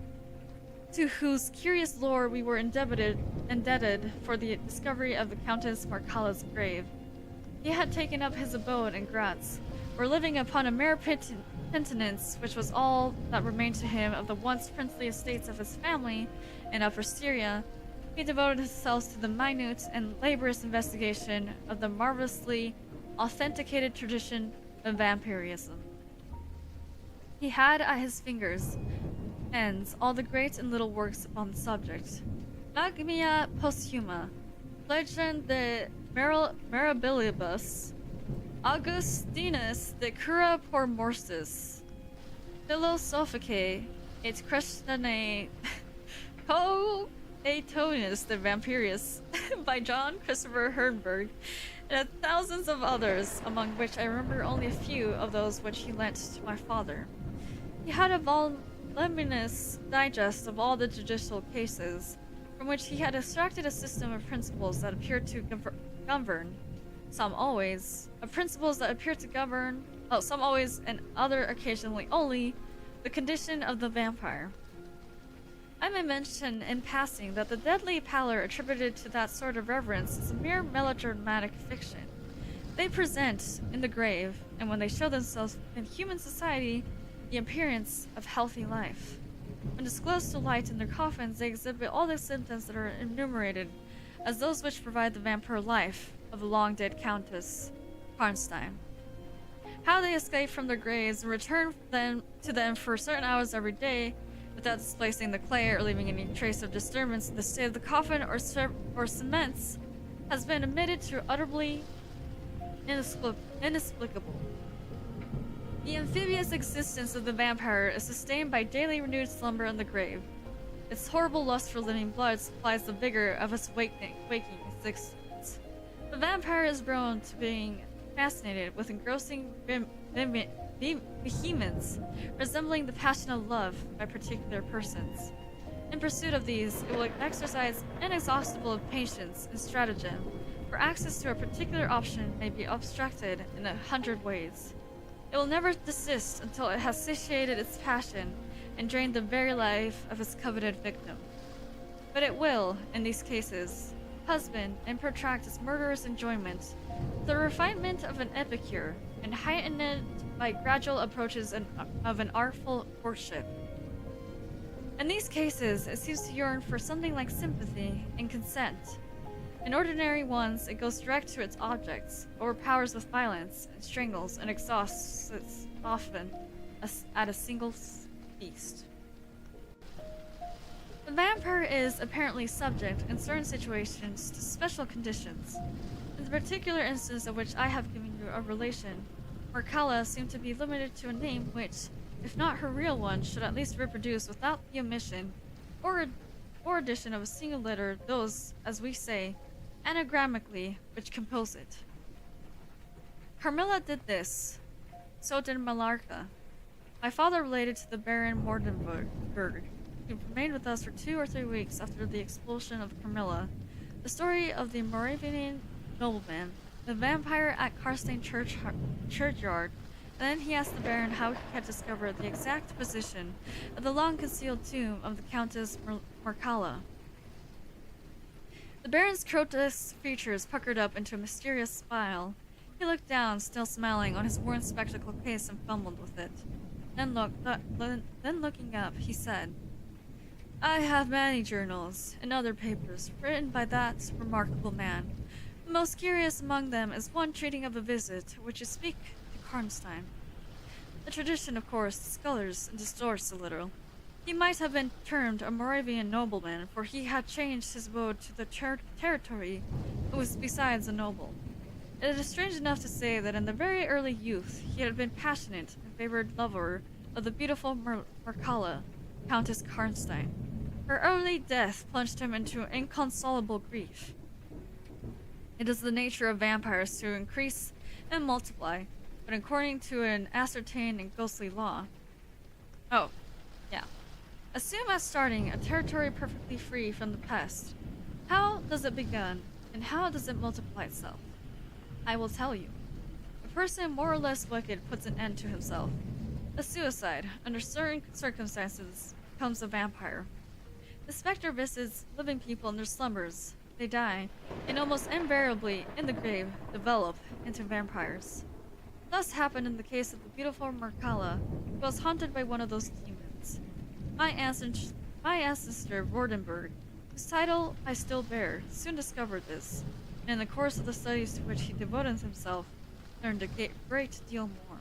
to whose curious lore we were indebted for the discovery of the Countess Marcalla's grave. He had taken up his abode in Graz, where living upon a mere pittance, which was all that remained to him of the once princely estates of his family in Upper Styria, he devoted himself to the minute and laborious investigation of the marvelously authenticated tradition of vampirism. He had at his fingers' ends all the great and little works upon the subject. Magmia Posthuma, Legend de Mirabilibus, Augustinus de Cura por Mortis, Philosophicae et Christianae Poetonis de Vampiris by John Christopher Hernberg, and thousands of others, among which I remember only a few of those which he lent to my father. He had a voluminous digest of all the judicial cases, from which he had extracted a system of principles that appeared to govern, some always, some always and other occasionally only, the condition of the vampire. I may mention in passing that the deadly pallor attributed to that sort of reverence is a mere melodramatic fiction. They present, in the grave, and when they show themselves in human society, the appearance of healthy life. When disclosed to light in their coffins, they exhibit all the symptoms that are enumerated as those which provide the vampire life of the long-dead Countess Karnstein. How they escape from their graves and return to them for certain hours every day, without displacing the clay or leaving any trace of disturbance in the state of the coffin or cements, has been admitted to utterly inexplicable. The amphibious existence of the vampire is sustained by daily renewed slumber in the grave. Its horrible lust for living blood supplies the vigor of its waking existence. The vampire is prone to being fascinated with engrossing vehemence, resembling the passion of love by particular persons. In pursuit of these, it will exercise inexhaustible patience and stratagem, for access to a particular option may be obstructed in 100 ways. It will never desist until it has satiated its passion and drained the very life of its coveted victim. But it will, in these cases, husband and protract its murderous enjoyment, the refinement of an epicure, and heighten it by gradual approaches of an artful courtship. In these cases, it seems to yearn for something like sympathy and consent. In ordinary ones, it goes direct to its objects, overpowers with violence, and strangles and exhausts it often at a single feast. The vampire is apparently subject, in certain situations, to special conditions. In the particular instance of which I have given you a relation, Marcalla seemed to be limited to a name which, if not her real one, should at least reproduce without the omission or addition of a single letter those, as we say, anagrammically, which compose it. Carmilla did this. So did Malarca. My father related to the Baron Mordenberg, who remained with us for 2 or 3 weeks after the expulsion of Carmilla, the story of the Moravian nobleman, the vampire at Karstein churchyard, and then he asked the Baron how he had discovered the exact position of the long-concealed tomb of the Countess Marcalla. The Baron's grotesque features puckered up into a mysterious smile. He looked down, still smiling, on his worn spectacle case and fumbled with it. Then looking up, he said, "I have many journals and other papers written by that remarkable man, The most curious among them is one treating of a visit which you speak to Karnstein. The tradition, of course, discolors and distorts a little. He might have been termed a Moravian nobleman, for he had changed his abode to the territory and was besides a noble. It is strange enough to say that in the very early youth he had been passionate and favored lover of the beautiful Markala, Countess Karnstein. Her early death plunged him into inconsolable grief. It is the nature of vampires to increase and multiply, but according to an ascertained and ghostly law. Oh, yeah. Assume as starting a territory perfectly free from the pest. How does it begin, and how does it multiply itself? I will tell you. A person more or less wicked puts an end to himself. A suicide, under certain circumstances, becomes a vampire. The specter visits living people in their slumbers. They die, and almost invariably, in the grave, develop into vampires. Thus happened in the case of the beautiful Markala, who was haunted by one of those demons. My ancestor Vordenberg, whose title I still bear, soon discovered this, and in the course of the studies to which he devoted himself, learned a great deal more.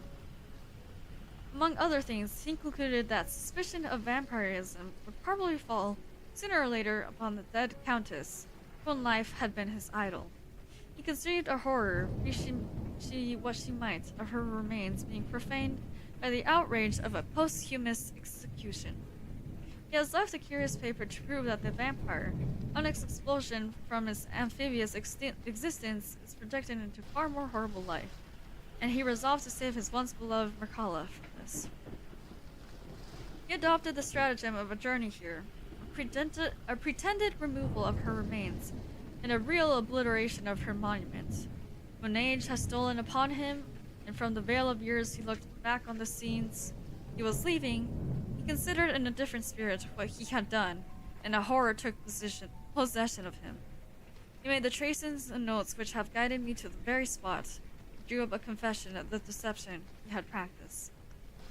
Among other things, he concluded that suspicion of vampirism would probably fall, sooner or later, upon the dead countess, who in life had been his idol. He conceived a horror, be she what she might, of her remains being profaned by the outrage of a posthumous execution. He has left a curious paper to prove that the vampire, on its expulsion from his amphibious existence, is projected into far more horrible life, and he resolved to save his once beloved Markala from this. He adopted the stratagem of a journey here, a pretended removal of her remains, and a real obliteration of her monument. When age has stolen upon him, and from the veil of years he looked back on the scenes he was leaving, he considered in a different spirit what he had done, and a horror took possession of him. He made the tracings and notes which have guided me to the very spot, drew up a confession of the deception he had practiced.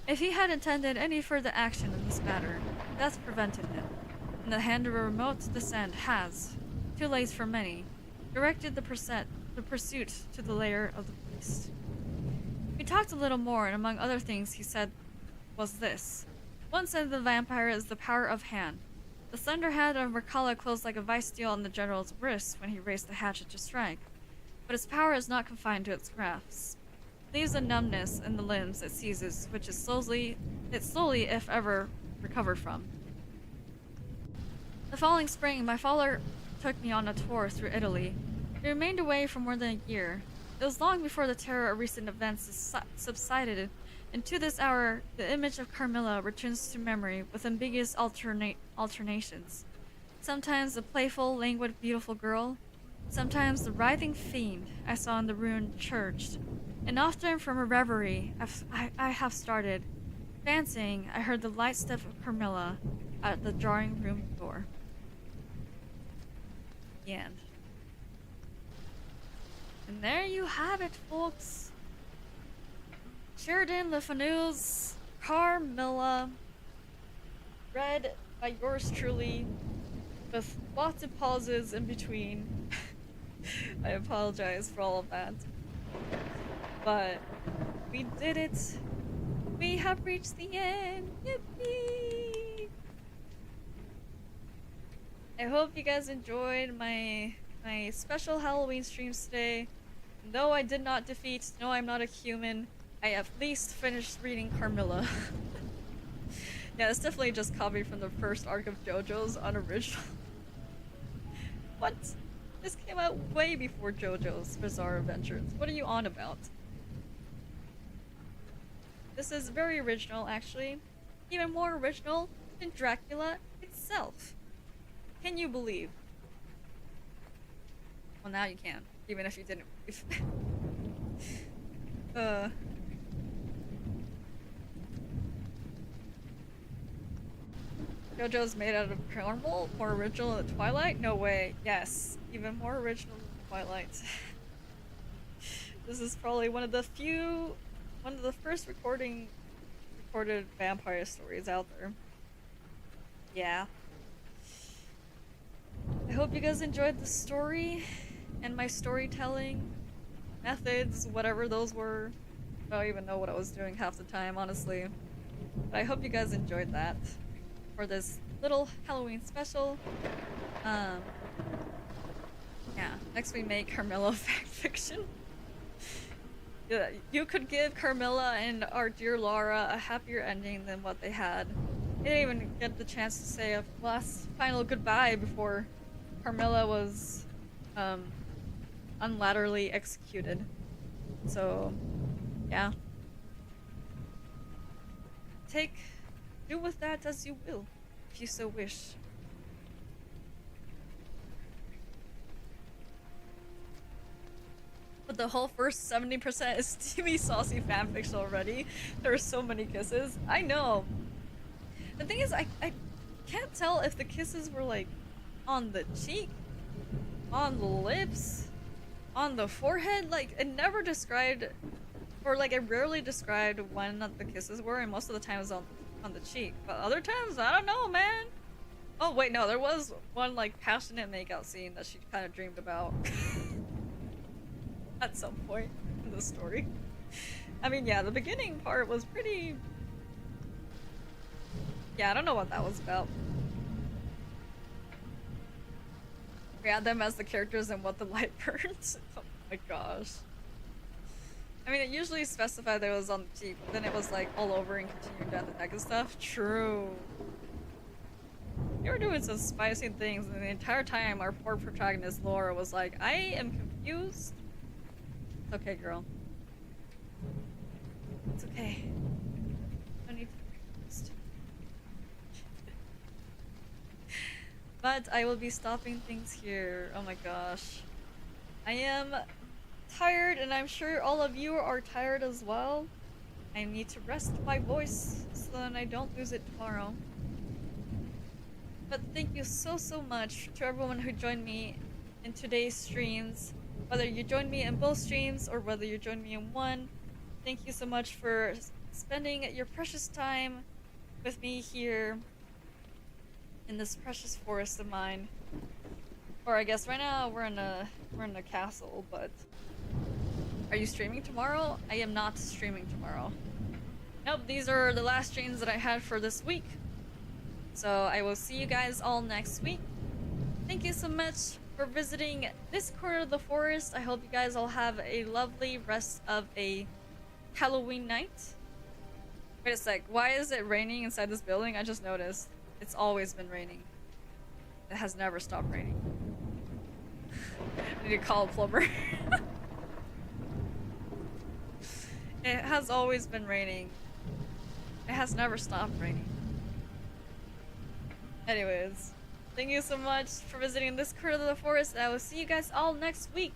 If he had intended any further action in this matter, death prevented him, and the hand of a remote descent has, too late for many, directed the pursuit to the lair of the beast. We talked a little more, and among other things he said was this. One side of the vampire is the power of hand. The slender hand of Markala closed like a vice steel on the general's wrist when he raised the hatchet to strike, but its power is not confined to its grasp. It leaves a numbness in the limbs it seizes, which is slowly, if ever, recovered from. The following spring, my father took me on a tour through Italy. We remained away for more than a year. It was long before the terror of recent events subsided, and to this hour, the image of Carmilla returns to memory with ambiguous alternations. Sometimes a playful, languid, beautiful girl, sometimes the writhing fiend I saw in the ruined church, and often from a reverie I have started, fancying I heard the light step of Carmilla at the drawing room door. The end. And there you have it, folks. Sheridan Le Fanu's Carmilla, read by yours truly, with lots of pauses in between. I apologize for all of that. But we did it. We have reached the end. Yippee! I hope you guys enjoyed my special Halloween streams today. Though I did not defeat No I'm Not a Human, I at least finished reading Carmilla. Yeah, it's definitely just copied from the first arc of JoJo's unoriginal. What? This came out way before JoJo's Bizarre Adventures. What are you on about? This is very original, actually. Even more original than Dracula itself. Can you believe? Well, now you can, even if you didn't believe. JoJo's made out of caramel, more original than Twilight? No way. Yes, even more original than Twilight. This is probably one of the first recorded vampire stories out there. Yeah. I hope you guys enjoyed the story, and my storytelling methods, whatever those were. I don't even know what I was doing half the time, honestly. But I hope you guys enjoyed that for this little Halloween special. Yeah, next we make Carmilla fanfiction. Yeah, you could give Carmilla and our dear Laura a happier ending than what they had. They didn't even get the chance to say a last final goodbye before Carmilla was unlaterally executed. So yeah. Do with that as you will, if you so wish. But the whole first 70% is steamy saucy fanfiction already. There are so many kisses. I know. The thing is, I can't tell if the kisses were like on the cheek, on the lips, on the forehead. Like, it never described, or like it rarely described when the kisses were, and most of the time it was on the cheek. But other times, I don't know, man. Oh wait, no, there was one like passionate makeout scene that she kind of dreamed about. At some point in the story. I mean, yeah, the beginning part was pretty... Yeah, I don't know what that was about. We had them as the characters and what the light burns. Oh my gosh. I mean, it usually specified that it was on the cheek, but then it was like all over and continuing down the neck and stuff. True. They were doing some spicy things, and the entire time our poor protagonist Laura was like, I am confused. Okay, girl. It's okay. I don't need to be confused. But I will be stopping things here. Oh my gosh. I am tired, and I'm sure all of you are tired as well. I need to rest my voice so that I don't lose it tomorrow. But thank you so much to everyone who joined me in today's streams. Whether you joined me in both streams or whether you joined me in one, thank you so much for spending your precious time with me here in this precious forest of mine. Or I guess right now we're in a castle, but are you streaming tomorrow? I am not streaming tomorrow. Nope, these are the last streams that I had for this week. So I will see you guys all next week. Thank you so much for visiting this corner of the forest. I hope you guys all have a lovely rest of a Halloween night. Wait a sec, why is it raining inside this building? I just noticed. It's always been raining. It has never stopped raining. I need to call a plumber. It has always been raining. It has never stopped raining. Anyways. Thank you so much for visiting this corner of the forest, and I will see you guys all next week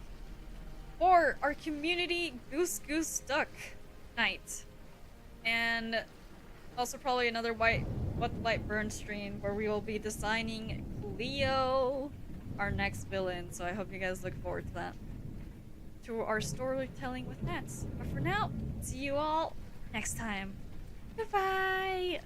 for our community Goose Duck night. And also probably another What the Light Burns stream where we will be designing Cleo, our next villain. So I hope you guys look forward to that. To our storytelling with Nats. But for now, see you all next time. Goodbye!